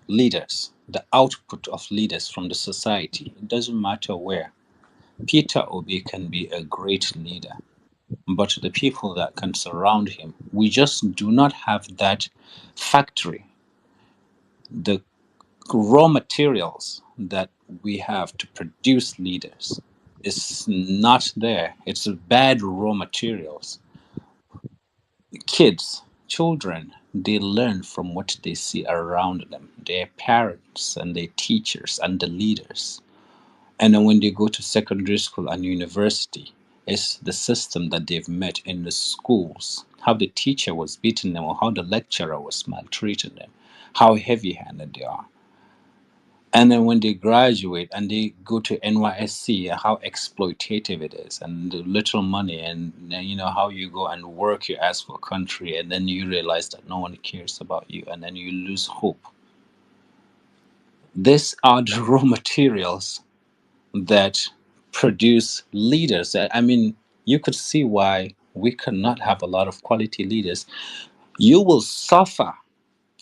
leaders, the output of leaders from the society. It doesn't matter where. Peter Obi can be a great leader, but the people that can surround him, we just do not have that factory, the raw materials that we have to produce leaders. Is not there. It's bad raw materials. Kids, children, they learn from what they see around them, their parents and their teachers and the leaders. And then when they go to secondary school and university, it's the system that they've met in the schools, how the teacher was beating them or how the lecturer was maltreating them, how heavy handed they are. And then when they graduate and they go to NYSC, how exploitative it is, and the little money, and then, how you go and work your ass for country, and then you realize that no one cares about you, and then you lose hope. These are the raw materials that produce leaders. I mean, you could see why we cannot have a lot of quality leaders. You will suffer.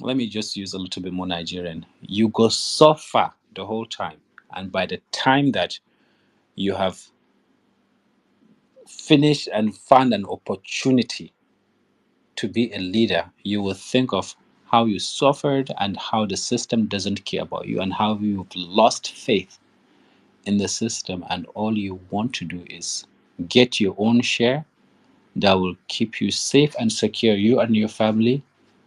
Let me just use a little bit more Nigerian. You go suffer the whole time. And by the time that you have finished and found an opportunity to be a leader, you will think of how you suffered and how the system doesn't care about you and how you've lost faith in the system. And all you want to do is get your own share that will keep you safe and secure, you and your family,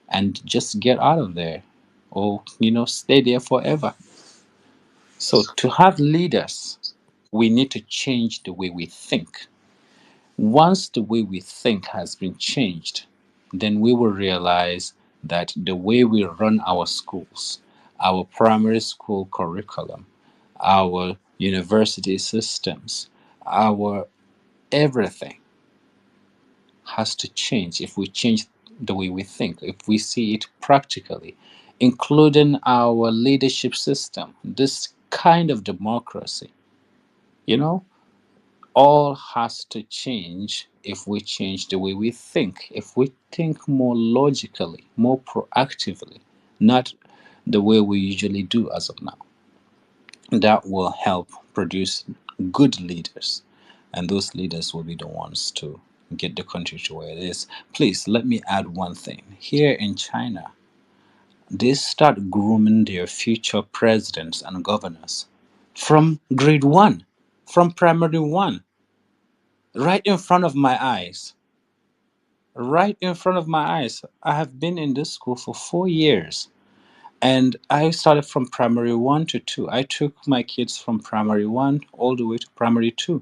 and just get out of there or stay there forever. So to have leaders, we need to change the way we think. Once the way we think has been changed, then we will realize that the way we run our schools, our primary school curriculum, our university systems, our everything has to change if we change the way we think, if we see it practically, including our leadership system, this kind of democracy, you know, all has to change if we change the way we think, if we think more logically, more proactively, not the way we usually do as of now. That will help produce good leaders, and those leaders will be the ones to get the country to where it is. Please let me add one thing. Here in China, they start grooming their future presidents and governors from grade one, from primary one, right in front of my eyes. Right in front of my eyes. I have been in this school for 4 years, And I started from primary 1 to 2. I took my kids from primary 1 all the way to primary 2.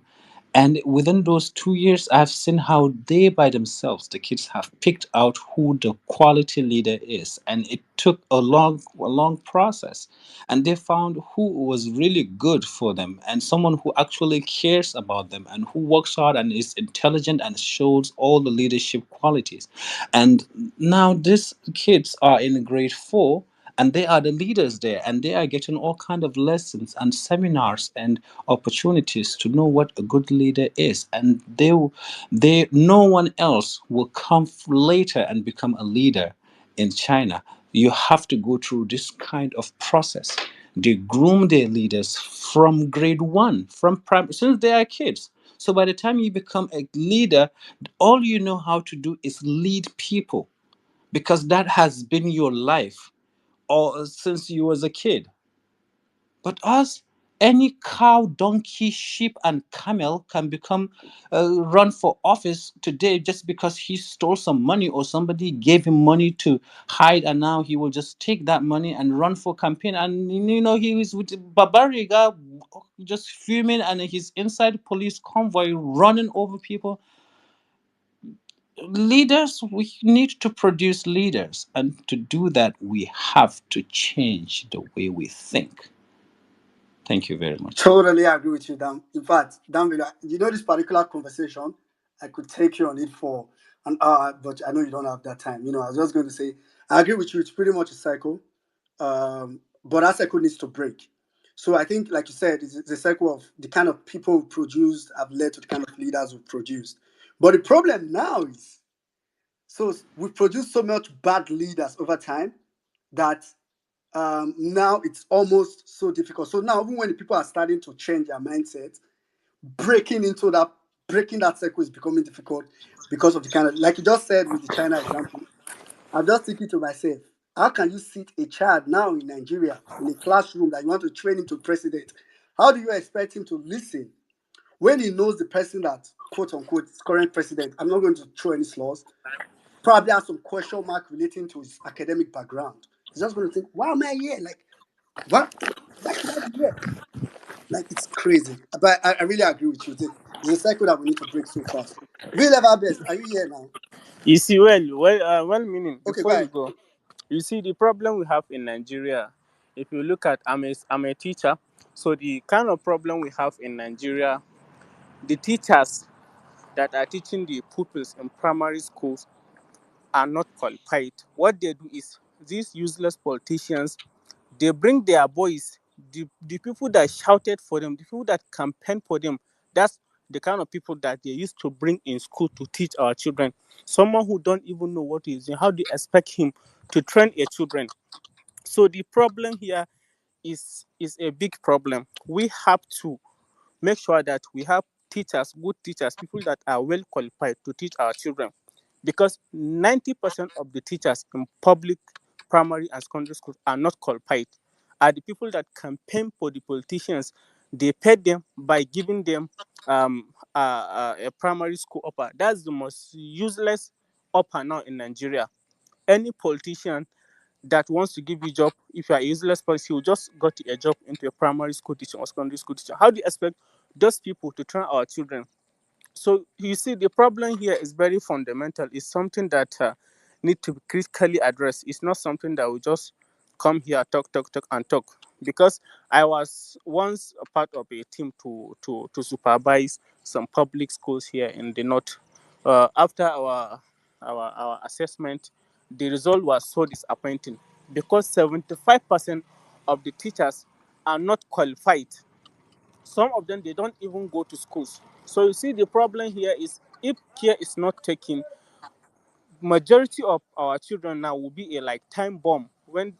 And within those 2 years, I've seen how they by themselves, the kids have picked out who the quality leader is. And it took a long process. And they found who was really good for them and someone who actually cares about them and who works hard and is intelligent and shows all the leadership qualities. And now these kids are in grade 4, and they are the leaders there, and they are getting all kind of lessons and seminars and opportunities to know what a good leader is. And no one else will come later and become a leader in China. You have to go through this kind of process. They groom their leaders from grade 1, from primary, since they are kids. So by the time you become a leader, all you know how to do is lead people, because that has been your life or since you was a kid. But us, any cow, donkey, sheep, and camel can become run for office today just because he stole some money or somebody gave him money to hide, and now he will just take that money and run for campaign. And he is with Barbariga just fuming, and he's inside police convoy running over people. Leaders, we need to produce leaders, and to do that, we have to change the way we think. Thank you very much. Totally agree with you, Dan. In fact, Dan, this particular conversation, I could take you on it for an hour, but I know you don't have that time. I was just going to say, I agree with you. It's pretty much a cycle, but that cycle needs to break. So I think, like you said, it's the cycle of the kind of people we produced have led to the kind of leaders we produced. But the problem now is, so we produce so much bad leaders over time that now it's almost so difficult. So now, even when the people are starting to change their mindset, breaking into that breaking that circle is becoming difficult because of the kind of, like you just said with the China example. I'm just thinking to myself, how can you sit a child now in Nigeria in a classroom that you want to train him to president? How do you expect him to listen when he knows the person that, quote unquote, is current president? I'm not going to throw any slurs. Probably has some question mark relating to his academic background. He's just going to think, why am I here? Like, what? Why should I be here? Like, it's crazy. But I really agree with you. It's a cycle that we need to break so fast. Real ever best. Are you here now? You see, well, meaning Okay, go before you ahead. go, you see the problem we have in Nigeria. If you look at, I'm a teacher, so the kind of problem we have in Nigeria, the teachers that are teaching the pupils in primary schools are not qualified. What they do is, these useless politicians, they bring their boys, the people that shouted for them, the people that campaigned for them. That's the kind of people that they used to bring in school to teach our children. Someone who don't even know what he's doing, how do you expect him to train a children? So the problem here is a big problem. We have to make sure that we have teachers, good teachers, people that are well qualified to teach our children. Because 90% of the teachers in public primary and secondary schools are not qualified. Are the people that campaign for the politicians. They pay them by giving them a primary school upper. That's the most useless upper now in Nigeria. Any politician that wants to give you a job, if you are a useless person, he will just got a job into a primary school teacher or secondary school teacher. How do you expect those people to train our children? So you see, the problem here is very fundamental. It's something that need to be critically addressed. It's not something that we just come here, talk, and talk. Because I was once a part of a team to supervise some public schools here in the north. After our assessment, the result was so disappointing because 75% of the teachers are not qualified. Some of them, they don't even go to schools. So you see, the problem here is, if care is not taken, majority of our children now will be a like time bomb. When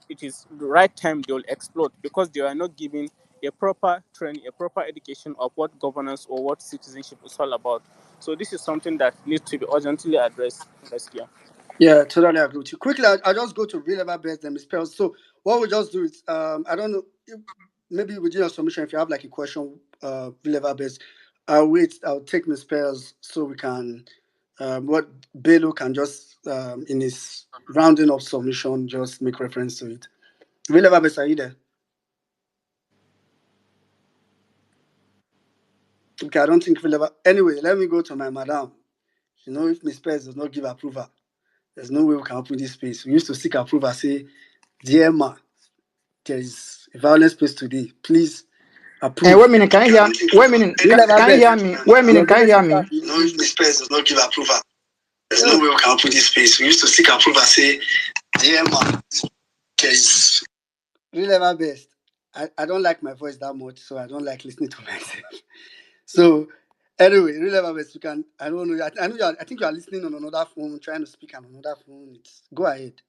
it is the right time, they will explode because they are not given a proper training, a proper education of what governance or what citizenship is all about. So this is something that needs to be urgently addressed. Gaskiya. Yeah, totally agree with you. Quickly, I'll just go to real ever best and spells. So what we just do is, I don't know, maybe within your submission, if you have like a question, real ever best, I'll take my spells so we can, what Bello can just, in his rounding of submission, just make reference to it. Real ever best, are you there? Okay, I don't think we'll ever. Anyway, let me go to my madam. You know, if Miss Pez does not give approval, there's no way we can open this space. We used to seek approval, say, dear ma, there is a violent space today. Please Hey, approve. wait a minute, can you hear? Wait a minute, Real ever can you best. hear me? Wait a You're minute, can you very hear sister. me? You know, if Miss Pez does not give approval, there's no way we can open this space. We used to seek approval, say, dear ma, there is. Real ever best. I don't like my voice that much, so I don't like listening to myself. So anyway, real ever best. You can. I don't know. I know. I think you are listening on another phone, trying to speak on another phone. Go ahead.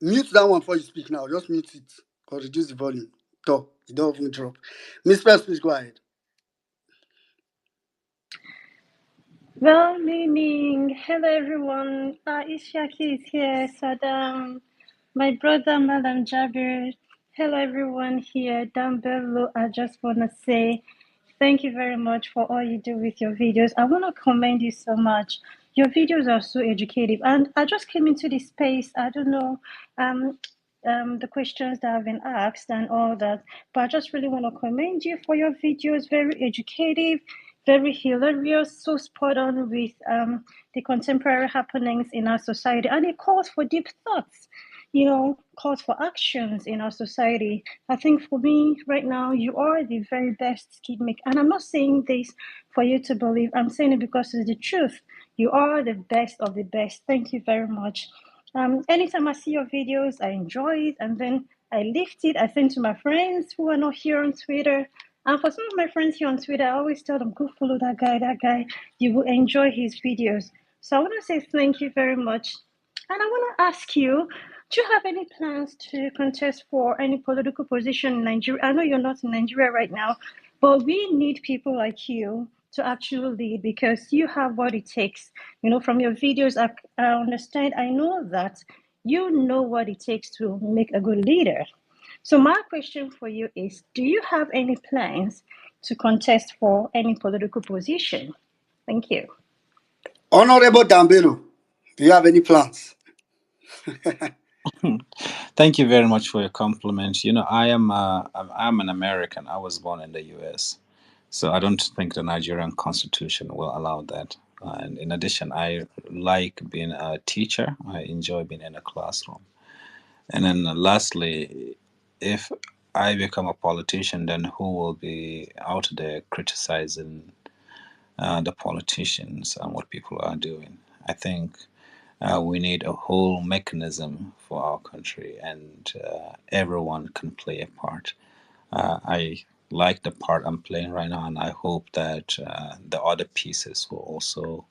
Mute that one before you speak now. Just mute it or reduce the volume. Talk. You don't even drop. Miss Press, please go ahead. Well, meaning, hello everyone. Ishaki is here. Saddam, my brother, Madam Jabir. Hello everyone here. Down below, I just want to say thank you very much for all you do with your videos. I want to commend you so much. Your videos are so educative. And I just came into this space. I don't know um, the questions that have been asked and all that. But I just really want to commend you for your videos. Very educative, very hilarious, so spot on with the contemporary happenings in our society. And it calls for deep thoughts, calls for actions in our society. I think for me right now, you are the very best skid maker. And I'm not saying this for you to believe, I'm saying it because it's the truth. You are the best of the best. Thank you very much. Anytime I see your videos, I enjoy it, and then I lift it. I send to my friends who are not here on Twitter. And for some of my friends here on Twitter, I always tell them, go follow that guy, that guy. You will enjoy his videos. So I want to say thank you very much. And I want to ask you, do you have any plans to contest for any political position in Nigeria? I know you're not in Nigeria right now, but we need people like you to actually lead because you have what it takes. From your videos, I understand, I know that you know what it takes to make a good leader. So, my question for you is, do you have any plans to contest for any political position? Thank you. Honorable Dambelo, do you have any plans? Thank you very much for your compliment. I'm an American. I was born in the U.S., so I don't think the Nigerian Constitution will allow that. And in addition, I like being a teacher. I enjoy being in a classroom. And then lastly, if I become a politician, then who will be out there criticizing the politicians and what people are doing? I think we need a whole mechanism for our country, and everyone can play a part. I like the part I'm playing right now, and I hope that the other pieces will also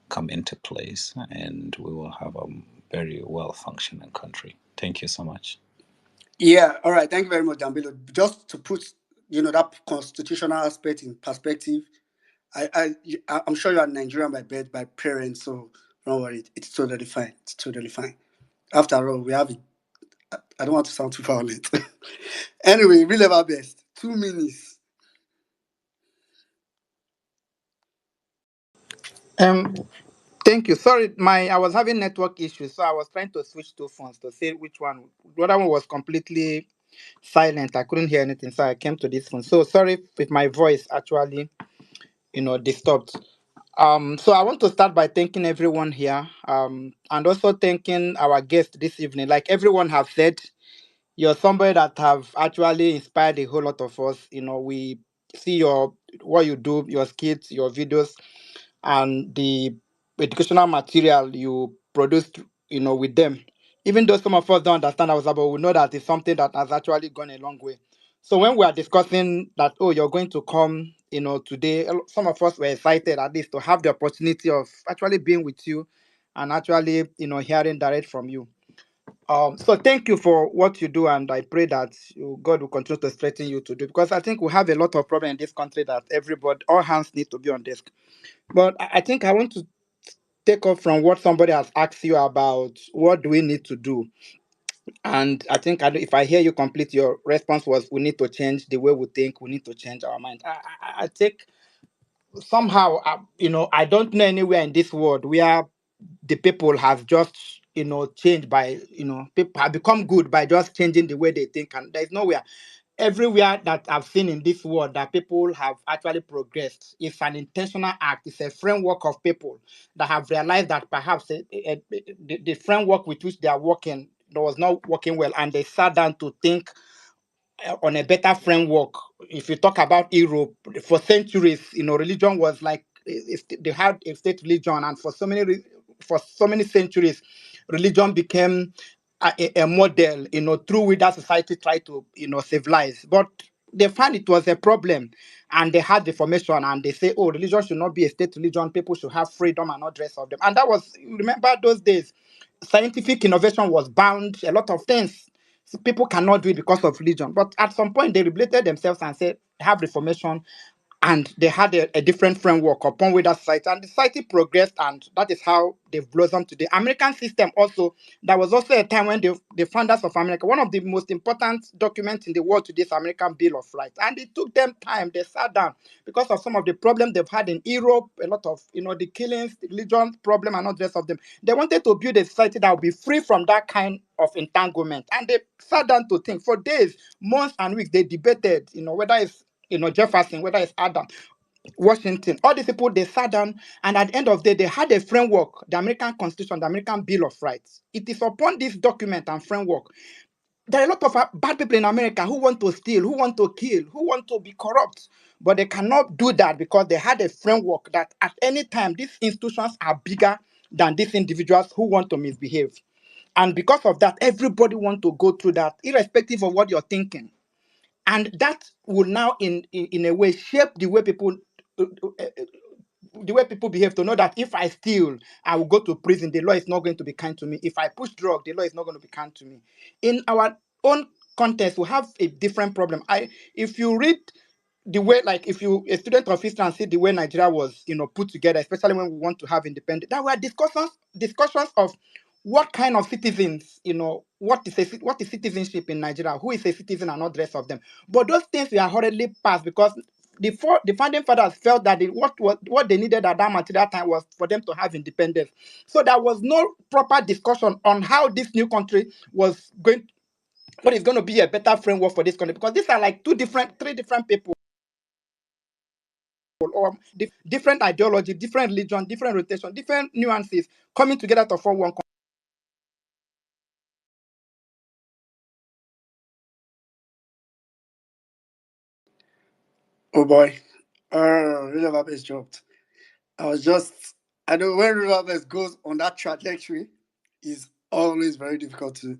come into place, and we will have a very well functioning country. Thank you so much. Yeah, all right. Thank you very much, Dambelo. Just to put, that constitutional aspect in perspective, I'm sure you are Nigerian by birth, by parents, so don't worry. It's totally fine. It's totally fine. After all, we have it. I don't want to sound too violent. Anyway, we live our best. 2 minutes. Um, Thank you. Sorry, I was having network issues, so I was trying to switch two phones to see which one. The other one was completely silent. I couldn't hear anything, so I came to this phone. So sorry if my voice actually, disturbed. So I want to start by thanking everyone here, and also thanking our guest this evening. Like everyone have said, you're somebody that have actually inspired a whole lot of us. We see what you do, your skits, your videos, and the educational material you produced, with them. Even though some of us don't understand ourselves, but we know that it's something that has actually gone a long way. So when we are discussing that, oh, you're going to come, today, some of us were excited at least to have the opportunity of actually being with you and actually, hearing direct from you. So thank you for what you do, and I pray that God will continue to strengthen you to do, because I think we have a lot of problem in this country that everybody, all hands need to be on desk. But I think I want to take off from what somebody has asked you about what do we need to do. And I think if I hear you complete, your response was we need to change the way we think, we need to change our mind. I think somehow, I don't know anywhere in this world where the people have just change by, people have become good by just changing the way they think. And there's nowhere, everywhere that I've seen in this world that people have actually progressed. It's an intentional act. It's a framework of people that have realized that perhaps the framework with which they are working was not working well, and they sat down to think on a better framework. If you talk about Europe, for centuries, religion was like, if they had a state religion, and for so many centuries, religion became a model, through which that society tried to, civilize. But they found it was a problem, and they had reformation, and they say, oh, religion should not be a state religion. People should have freedom and not dress of them. And that was, remember those days, scientific innovation was bound. A lot of things, so people cannot do it because of religion. But at some point, they rebelated themselves and said, have reformation, and they had a different framework upon which that society, and the society progressed, and that is how they've blossomed today. American system also, there was also a time when the founders of America, one of the most important documents in the world today is American Bill of Rights, and it took them time. They sat down because of some of the problems they've had in Europe, a lot of, the killings, the religion problem, and not the rest of them. They wanted to build a society that would be free from that kind of entanglement, and they sat down to think for days, months, and weeks. They debated, whether it's, Jefferson, whether it's Adam, Washington, all these people, they sat down, and at the end of the day, they had a framework, the American Constitution, the American Bill of Rights. It is upon this document and framework. There are a lot of bad people in America who want to steal, who want to kill, who want to be corrupt, but they cannot do that because they had a framework that at any time, these institutions are bigger than these individuals who want to misbehave. And because of that, everybody want to go through that, irrespective of what you're thinking, and that will now in a way shape uh, uh, the way people behave, to know that if I steal, I will go to prison. The law is not going to be kind to me. If I push drug, the law is not going to be kind to me. In our own context, we have a different problem. If you read the way, like if you a student of history and see the way Nigeria was, put together, especially when we want to have independence, there were discussions of what kind of citizens, what is citizenship in Nigeria, who is a citizen and not the rest of them. But those things were hurriedly passed because the founding fathers felt that what they needed at that material time was for them to have independence. So there was no proper discussion on how this new country was going, what is going to be a better framework for this country, because these are like three different people, or different ideology, different religion, different rotation, different nuances coming together to form one. Oh boy. River dropped. I was just, I know when River goes on that trajectory, it's always very difficult to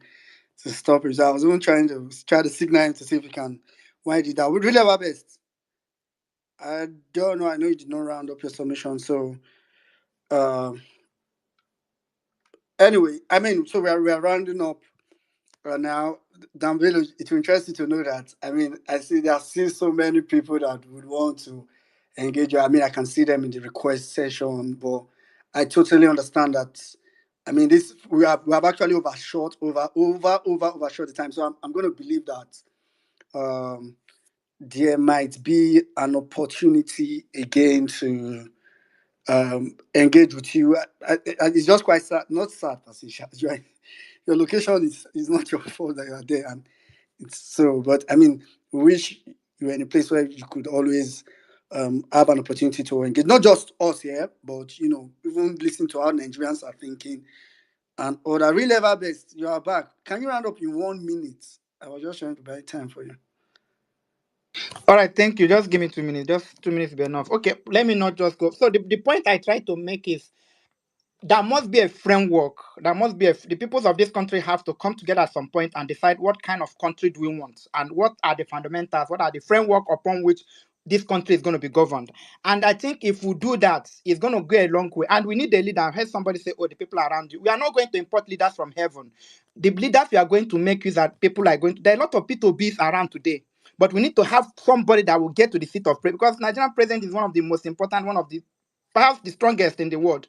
stop it. So I was even try to signal him to see if he can wind it down. With River best, I don't know. I know you did not round up your submission. So, uh, anyway, I mean, so we are rounding up now. Danville, it's interesting to know that. I mean, I see there are still so many people that would want to engage you. I mean, I can see them in the request session, but I totally understand that. I mean, this we have actually overshot the time. So I'm going to believe that um, there might be an opportunity again to engage with you. It's just quite sad, not sad, Pasisha, right? Your location is not your fault that you are there, and it's so. But I mean, we wish you were in a place where you could always have an opportunity to engage, not just us here, but even listen to how Nigerians are thinking. And other real level best, you are back. Can you round up in 1 minute? I was just trying to buy time for you. All right, thank you. Just give me 2 minutes. Just 2 minutes will be enough. Okay, let me not just go. So the point I try to make is there must be a framework. There must be the peoples of this country have to come together at some point and decide what kind of country do we want, and what are the fundamentals, what are the framework upon which this country is going to be governed. And I think if we do that, it's going to go a long way. And we need a leader. I heard somebody say, oh, the people around you. We are not going to import leaders from heaven. The leaders we are going to make use that people are going to, there are a lot of P2Bs around today. But we need to have somebody that will get to the seat of prayer, because Nigerian president is one of the most important, one of the perhaps the strongest in the world.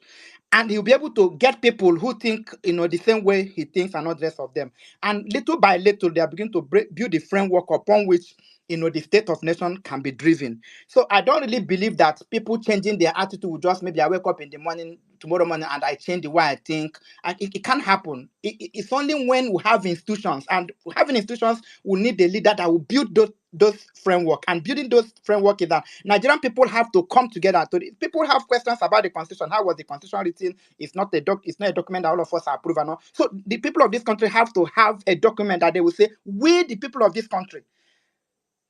And he'll be able to get people who think, the same way he thinks, and not the rest of them. And little by little, they are beginning to build the framework upon which, the state of nation can be driven. So I don't really believe that people changing their attitude will just, maybe I wake up in the morning tomorrow morning and I change the way I think. And it can't happen. It's only when we have institutions, and having institutions, we need a leader that will build those framework. And building those framework is that Nigerian people have to come together. People have questions about the constitution. How was the constitution written? It's not a document that all of us approve and all. So the people of this country have to have a document that they will say, we the people of this country.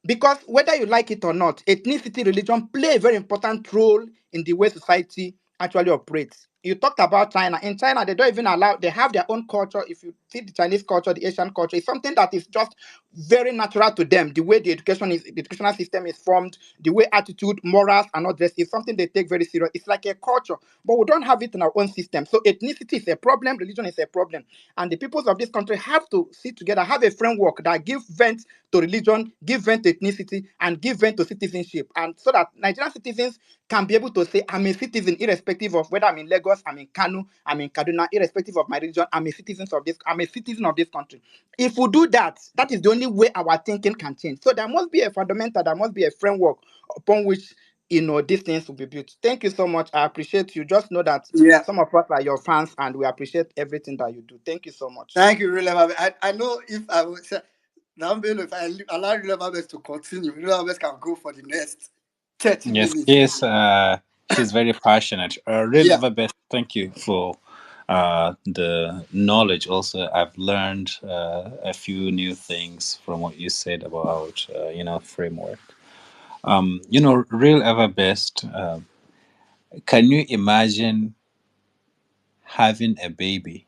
Because whether you like it or not, ethnicity, religion play a very important role in the way society actually operates. You talked about China. In China, they don't even allow, they have their own culture. If you see the Chinese culture, the Asian culture, it's something that is just very natural to them. The way the educational system is formed, the way attitude, morals, and all this is something they take very serious. It's like a culture, but we don't have it in our own system. So ethnicity is a problem, religion is a problem. And the peoples of this country have to sit together, have a framework that gives vent to religion, give vent to ethnicity, and give vent to citizenship. And so that Nigerian citizens can be able to say, I'm a citizen, irrespective of whether I'm in Lagos, I'm in Kano, I'm in Kaduna, irrespective of my religion, I'm a citizen of this country. If we do that, that is the only way our thinking can change. So there must be a fundamental, there must be a framework upon which these things will be built. Thank you so much. I appreciate you. Just know that Yeah. some of us are your fans and we appreciate everything that you do. Thank you so much. Thank you, really. I know if I would say, Dambele, if I allow Real to continue, Real can go for the next 30 Yes, minutes. yes, she's very passionate. Real Yeah. Everbest, thank you for the knowledge. Also, I've learned a few new things from what you said about, framework. Real Everbest, can you imagine having a baby,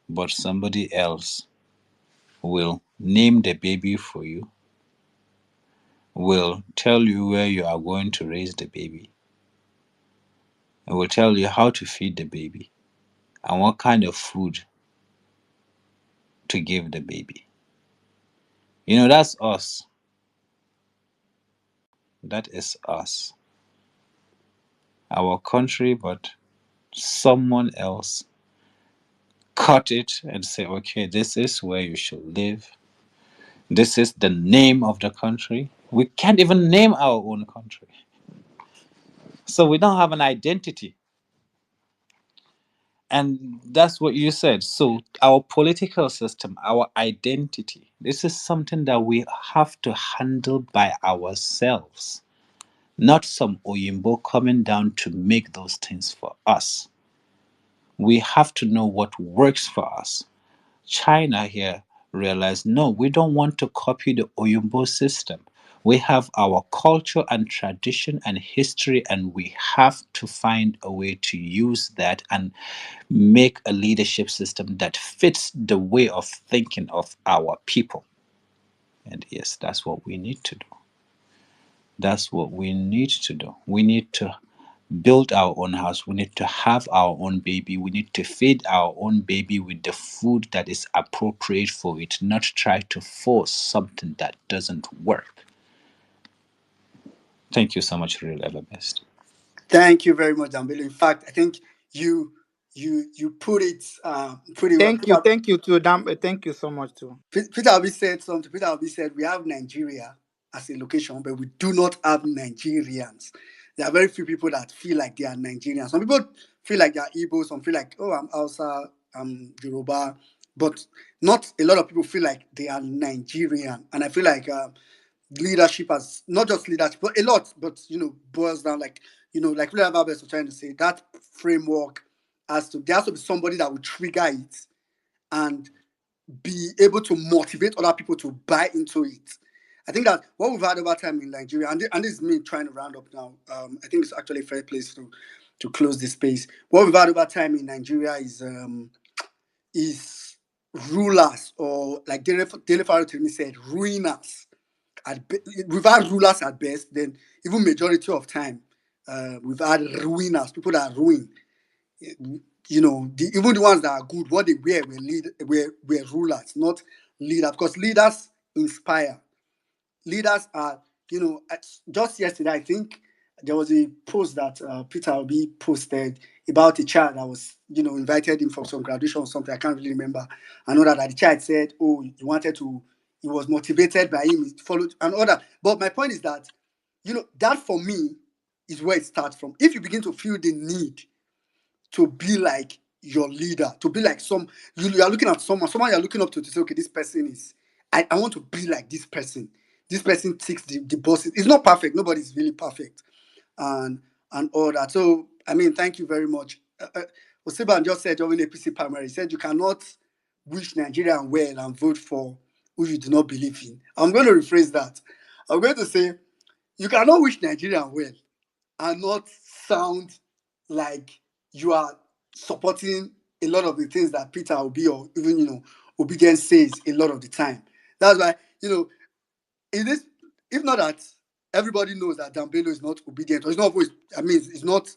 but somebody else will name the baby for you, will tell you where you are going to raise the baby, and will tell you how to feed the baby and what kind of food to give the baby. That's us. That is us. Our country, but someone else cut it and say, okay, this is where you should live. This is the name of the country. We can't even name our own country. So we don't have an identity. And that's what you said. So our political system, our identity, this is something that we have to handle by ourselves. Not some Oyimbo coming down to make those things for us. We have to know what works for us. China here realized, no, we don't want to copy the Oyimbo system. We have our culture and tradition and history, and we have to find a way to use that and make a leadership system that fits the way of thinking of our people. And yes, that's what we need to do. That's what we need to do. We need to build our own house. We need to have our own baby. We need to feed our own baby with the food that is appropriate for it, not try to force something that doesn't work. Thank you so much, Real Everbest. Thank you very much, Dambele. In fact, I think you put it pretty well. Thank you too, Dam. Thank you so much too. Peter Obi said something. Peter Obi said we have Nigeria as a location, but we do not have Nigerians. There are very few people that feel like they are Nigerians. Some people feel like they are Igbo. Some feel like, oh, I'm Hausa, I'm Yoruba. But not a lot of people feel like they are Nigerian. And I feel like leadership has, not just leadership, but a lot, but, boils down like William Babes was trying to say, that framework there has to be somebody that will trigger it and be able to motivate other people to buy into it. I think that what we've had over time in Nigeria, and this is me trying to round up now. I think it's actually a fair place to close this space. What we've had over time in Nigeria is rulers, or like Dele Farotimi said, ruiners. We've had rulers at best. Then even majority of time, we've had ruiners, people that ruin. Even the ones that are good, what they were rulers, not leaders, because leaders inspire. Leaders are, just yesterday, I think there was a post that Peter Obi posted about a child that was, invited him for some graduation or something. I can't really remember. I know that the child said, oh, he was motivated by him, he followed and all that. But my point is that, that for me is where it starts from. If you begin to feel the need to be like your leader, to be like you are looking at someone you're looking up to say, okay, this person is, I want to be like this person. This person ticks the boxes. It's not perfect. Nobody's really perfect, and all that. So I mean, thank you very much. Osiban just said during APC primary, he said you cannot wish Nigeria well and vote for who you do not believe in. I'm going to rephrase that. I'm going to say you cannot wish Nigeria well and not sound like you are supporting a lot of the things that Peter Obi or even Obigen says a lot of the time. That's why it is, if not that everybody knows that Dambelo is not obedient, or it's not always, I mean, it's not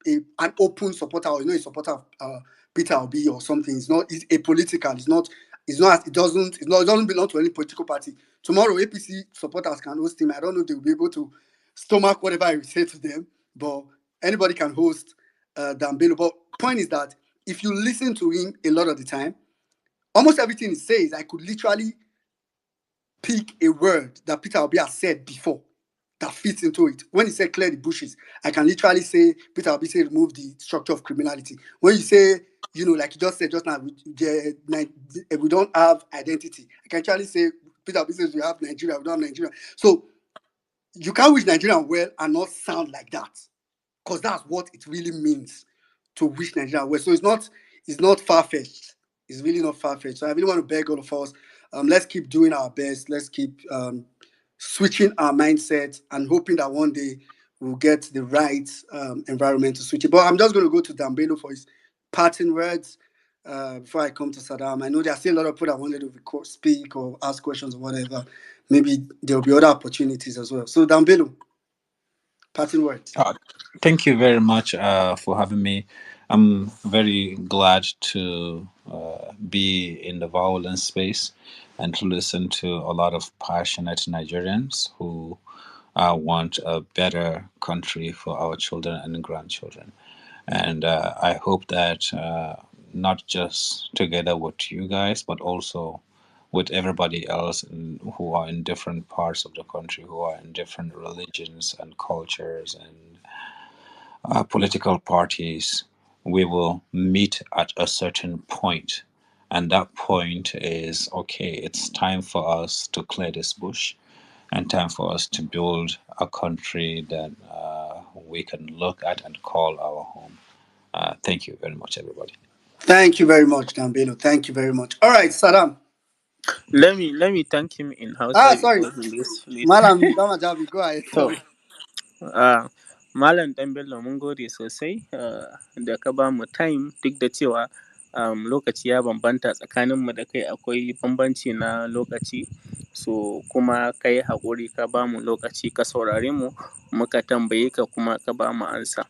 an open supporter, or a supporter of Peter Obi or something. It's not, it's apolitical. It doesn't belong to any political party. Tomorrow, APC supporters can host him. I don't know if they'll be able to stomach whatever I say to them, but anybody can host Dambelo. But point is that if you listen to him a lot of the time, almost everything he says, I could literally pick a word that Peter Obi has said before that fits into it. When he said clear the bushes, I can literally say Peter Obi said remove the structure of criminality. When you say, like you just said just now, we don't have identity, I can actually say Peter Obi says we have Nigeria, we don't have Nigeria. So you can't wish Nigeria well and not sound like that, because that's what it really means to wish Nigeria well. So it's not far-fetched. It's really not far-fetched. So I really want to beg all of us, let's keep doing our best. Let's keep switching our mindset and hoping that one day we'll get the right environment to switch it. But I'm just going to go to Dambelo for his parting words before I come to Saddam. I know there are still a lot of people that wanted to speak or ask questions or whatever. Maybe there'll be other opportunities as well. So Dambelo, parting words. Thank you very much for having me. I'm very glad to be in the violence space and to listen to a lot of passionate Nigerians who want a better country for our children and grandchildren. And I hope that not just together with you guys, but also with everybody else who are in different parts of the country, who are in different religions and cultures and political parties, we will meet at a certain point. And that point is okay, it's time for us to clear this bush and time for us to build a country that we can look at and call our home. Thank you very much, everybody. Thank you very much, Gambino. Thank you very much. All right, Saddam. Let me thank him in Hausa Sorry. because in this place. Malam Damajabi, go ahead. To, Sorry. Malam Dan Bello mun gode sosai da ka ba mu time duk da cewa lokaci ya bambanta tsakaninmu da kai, akwai bambanci na lokaci, so kuma ka yi haƙuri ka ba mu lokaci ka saurare mu, muka tambaye ka kuma ka ba mu ansa.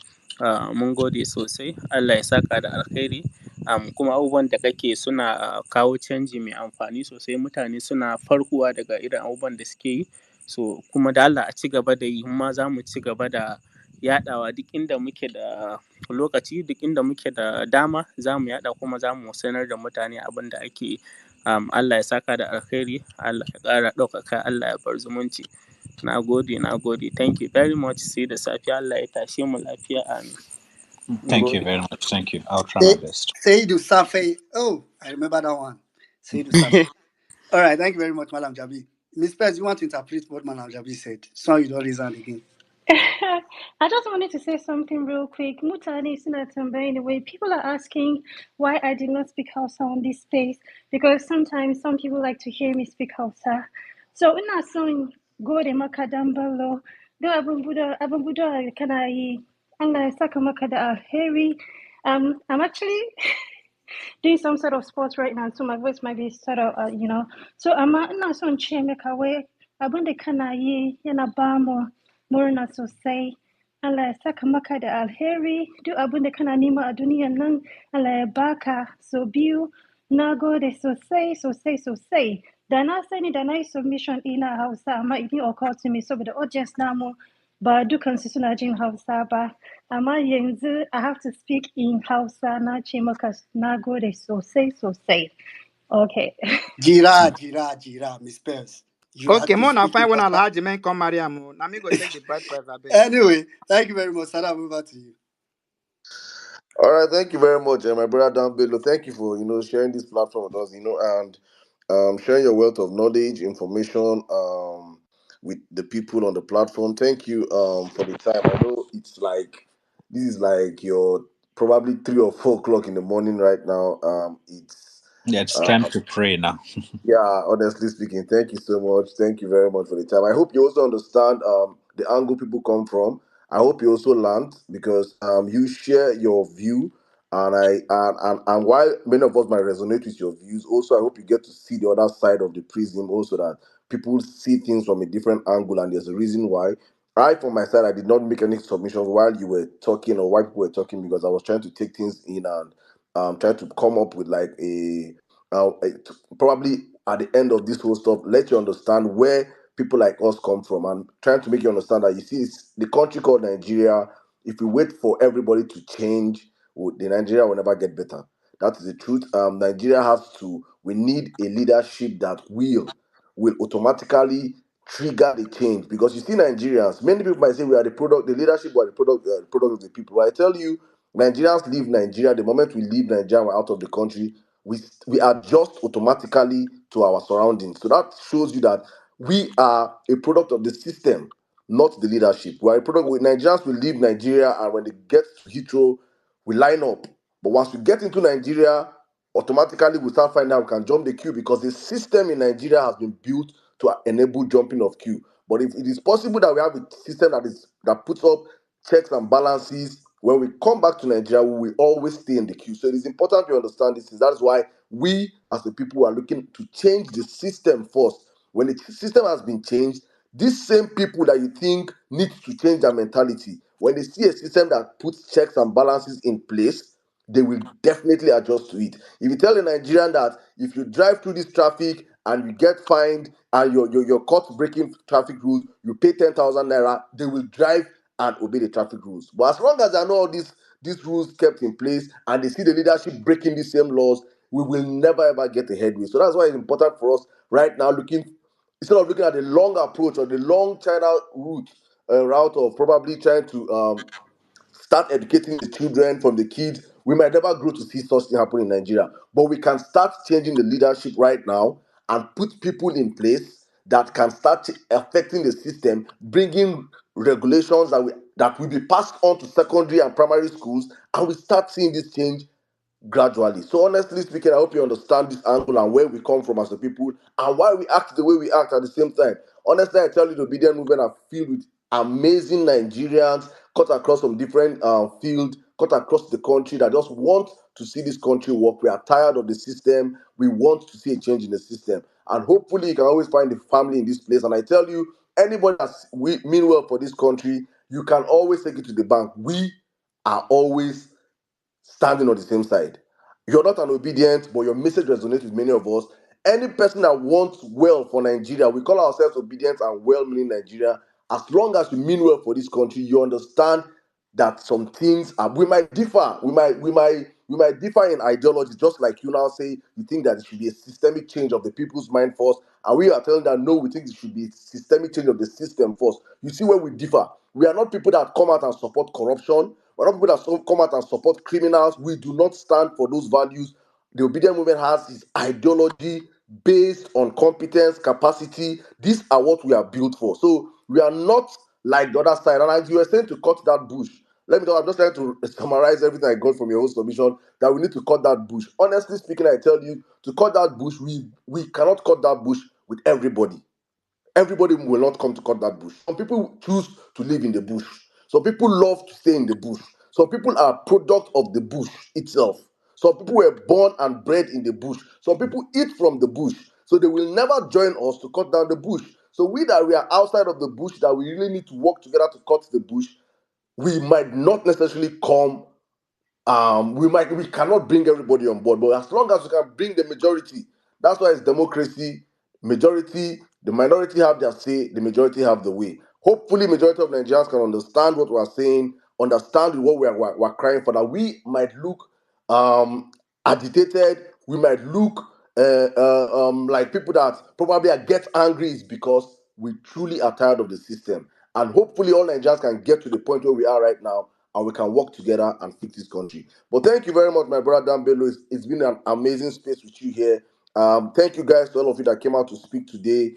Mun gode sosai, Allah ya saka da alkhairi. Kuma abubuwan da kake suna kawo canji mai amfani sosai, mutane suna farkuwa daga irin abubuwan da suke yi, so kuma da Allah a ci gaba da yi, ma za mu ci gaba da yaɗawa duk inda muke da lokaci, duk inda muke da dama za mu yaɗa kuma za mu sanar da mutane abin da ake yi. Allah ya saka da alkhairi, Allah ya ƙara ɗaukaka, Allah ya bar zumunci. Na gode, thank you very much. Sai da safiya, Allah ya tashe mu lafiya, amin. Mun Thank you gode. very much. Thank you. I'll try my best. Seidu Safe. Oh, I remember that one. Seidu Safe. All right, thank you very much, Malam Jabi. Miss Pez, you want to interpret what Malam Jabi said? So you don't raise hand again. I just wanted to say something real quick. Mutani suna tambayin the way people are asking why I did not speak Hausa on this space, because sometimes some people like to hear me speak Hausa. So ina son gode maka dan ballo. Do abin buda kana yi. Allah ya saka maka da alheri. I'm actually doing some sort of sports right now, so my voice might be sort of, So amma ina son ce maka wai abin da kana yi yana ba mu murna sosai. Allah ya saka maka da alheri. Duk abin da kana nema a duniyan nan, Allah ya baka so biyu. Na gode sosai, sosai, sosai. Da na sani da na yi submission ina Hausa, amma it didn't occur to me saboda audience namu ba dukansu suna jin Hausa ba. Amma yanzu I have to speak in Hausa. Na ce maka na gode sosai, sosai. Okay. Jira, Miss Pez. You had Okay, to more na speak in fine when Hausa. Alhaji men come marry am. Na me go take the bride price, I beg. Anyway, thank you very much. Saddam, over to you. All right, thank you very much, my brother Dan Bello. Thank you for sharing this platform with us, and sharing your wealth of knowledge, information, with the people on the platform. Thank you for the time. I know it's like this is like your probably 3 or 4 o'clock in the morning right now. It's Yeah, it's uh, time to pray now. yeah, honestly speaking, thank you so much. Thank you very much for the time. I hope you also understand the angle people come from. I hope you also learned because you share your view, and while many of us might resonate with your views, also I hope you get to see the other side of the prism, also that people see things from a different angle, and there's a reason why. I, from my side, I did not make any submissions while you were talking or while people were talking because I was trying to take things in and try to come up with like probably at the end of this whole stuff, let you understand where people like us come from and trying to make you understand that you see it's the country called Nigeria. If we wait for everybody to change, the Nigeria will never get better. That is the truth. Nigeria has to. We need a leadership that will automatically trigger the change because you see Nigerians. Many people might say we are the product, the leadership, or the product of the people. But I tell you, Nigerians leave Nigeria. The moment we leave Nigeria, we're out of the country. We adjust automatically to our surroundings. So that shows you that we are a product of the system, not the leadership. We are a product. Nigerians will leave Nigeria, and when they get to Heathrow, we line up. But once we get into Nigeria, automatically we start finding out we can jump the queue because the system in Nigeria has been built to enable jumping of queue. But if it is possible that we have a system that puts up checks and balances, when we come back to Nigeria, we will always stay in the queue. So it is important to understand this. That's why we, as the people, are looking to change the system first. When the system has been changed, these same people that you think need to change their mentality, when they see a system that puts checks and balances in place, they will definitely adjust to it. If you tell a Nigerian that if you drive through this traffic and you get fined and you're caught breaking traffic rules, you pay 10,000 naira, they will drive and obey the traffic rules. But as long as there are no all these rules kept in place and they see the leadership breaking these same laws, we will never ever get a headway. So that's why it's important for us right now looking instead of looking at the long approach or the long China route of probably trying to start educating the children from the kids. We might never grow to see such thing happen in Nigeria, but we can start changing the leadership right now and put people in place that can start affecting the system, bringing regulations that will be passed on to secondary and primary schools, and we start seeing this change gradually. So honestly speaking, I hope you understand this angle and where we come from as a people and why we act the way we act at the same time. Honestly, I tell you, the obedient movement are filled with amazing Nigerians cut across from different fields, cut across the country that just want to see this country work. We are tired of the system. We want to see a change in the system. And hopefully you can always find the family in this place. And I tell you, anybody that's we mean well for this country, you can always take it to the bank. We are always standing on the same side. You're not an obedient, but your message resonates with many of us. Any person that wants well for Nigeria, we call ourselves obedient and well-meaning Nigeria. As long as we mean well for this country, you understand that some things we might differ. We might differ in ideology, just like you now say you think that it should be a systemic change of the people's mind first, and we are telling that no, we think it should be a systemic change of the system first. You see where we differ. We are not people that come out and support corruption. We're not people that come out and support criminals. We do not stand for those values. The obedient movement has its ideology based on competence, capacity. These are what we are built for. So we are not like the other side. And as you were saying to cut that bush, let me know. I'm just trying to summarize everything I got from your whole submission that we need to cut that bush. Honestly speaking, I tell you, to cut that bush, we cannot cut that bush with everybody. Everybody will not come to cut that bush. Some people choose to live in the bush. Some people love to stay in the bush. Some people are product of the bush itself. Some people were born and bred in the bush. Some people eat from the bush. So they will never join us to cut down the bush. So we are outside of the bush, that we really need to work together to cut the bush, we might not necessarily come we cannot bring everybody on board, but as long as we can bring the majority, that's why it's democracy. Majority, the minority have their say, the majority have the way. Hopefully majority of Nigerians can understand what we're saying, understand what we're crying for, that we might look agitated, we might look like people that probably get angry, is because we truly are tired of the system. And hopefully all Nigerians can get to the point where we are right now and we can work together and fix this country. But thank you very much, my brother Dan Bello. It's been an amazing space with you here. Thank you guys to all of you that came out to speak today.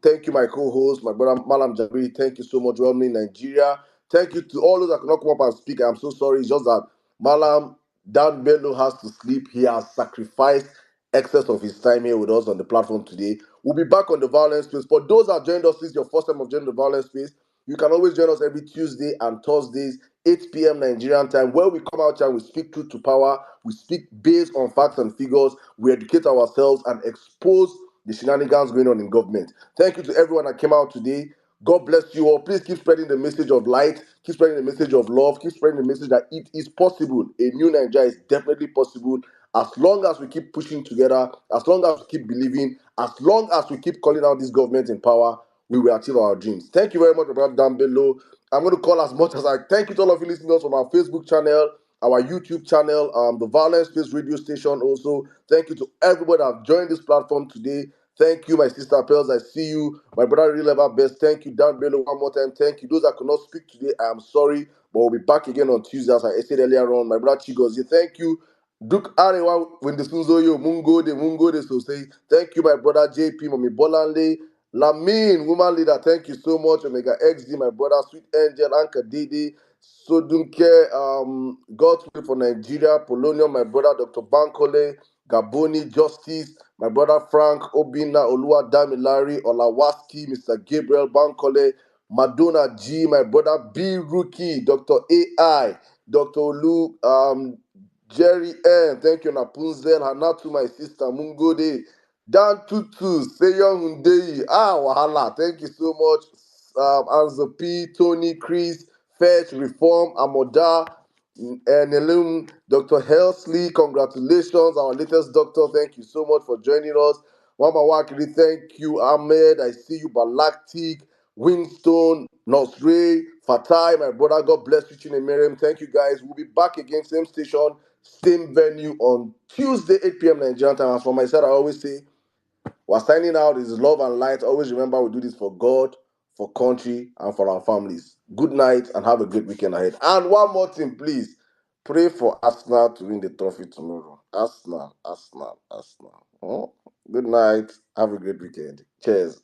Thank you, my co-host, my brother Malam Jabri. Thank you so much, Romney Nigeria. Thank you to all those that could not come up and speak. I'm so sorry. It's just that Malam Dan Bello has to sleep. He has sacrificed excess of his time here with us on the platform today. We'll be back on the Violence Space. For those that joined us, this is your first time of joining the Violence Space. You can always join us every Tuesday and Thursdays, 8 p.m. Nigerian time, where we come out here and we speak truth to power. We speak based on facts and figures. We educate ourselves and expose the shenanigans going on in government. Thank you to everyone that came out today. God bless you all. Please keep spreading the message of light, keep spreading the message of love, keep spreading the message that it is possible. A new Nigeria is definitely possible as long as we keep pushing together, as long as we keep believing, as long as we keep calling out this government in power, we will achieve our dreams. Thank you very much, Brother Dan below. I'm going to call as much as I thank you to all of you listening to us from our Facebook channel, our YouTube channel, the Violence Space radio station also. Thank you to everybody that have joined this platform today. Thank you, my sister Pels. I see you. My brother really love best. Thank you, Dan Bello, one more time. Thank you. Those that could not speak today, I am sorry, but we'll be back again on Tuesday, as I said earlier on. My brother Chigozie, thank you. Duke Arewa, when the Sunzoyo, Mungo de so say, thank you, my brother JP, Mommy Bolanle, Lamin, woman leader, thank you so much. Omega XD, my brother, Sweet Angel, Anka Didi, Sodunke, God's Will for Nigeria, Polonium, my brother, Dr. Bankole, Gaboni, Justice, my brother Frank, Obina, Olua, Damilari, Olawaski, Mr. Gabriel Bankole, Madonna G, my brother B Rookie, Dr. AI, Dr. Olu, Jerry N, thank you, Napunzel, Hanatu, my sister, Mungode, Dan Tutu, Seyon Hundei, Wahala, thank you so much, Anzo P, Tony, Chris, Fetch, Reform, Amoda, Nelum, Dr. Helsley, congratulations, our latest doctor, thank you so much for joining us. Mama Wakili, thank you, Ahmed, I see you, Balactic, Winstone, Nosray, Fatai, my brother, God bless you, Chinemeriam. Thank you guys. We'll be back again, same station, same venue on Tuesday, 8 p.m. Nigerian time. As for myself, I always say, we're signing out. Is love and light. Always remember we do this for God, for country, and for our families. Good night and have a great weekend ahead. And one more thing, please. Pray for Arsenal to win the trophy tomorrow. Arsenal. Oh, good night. Have a great weekend. Cheers.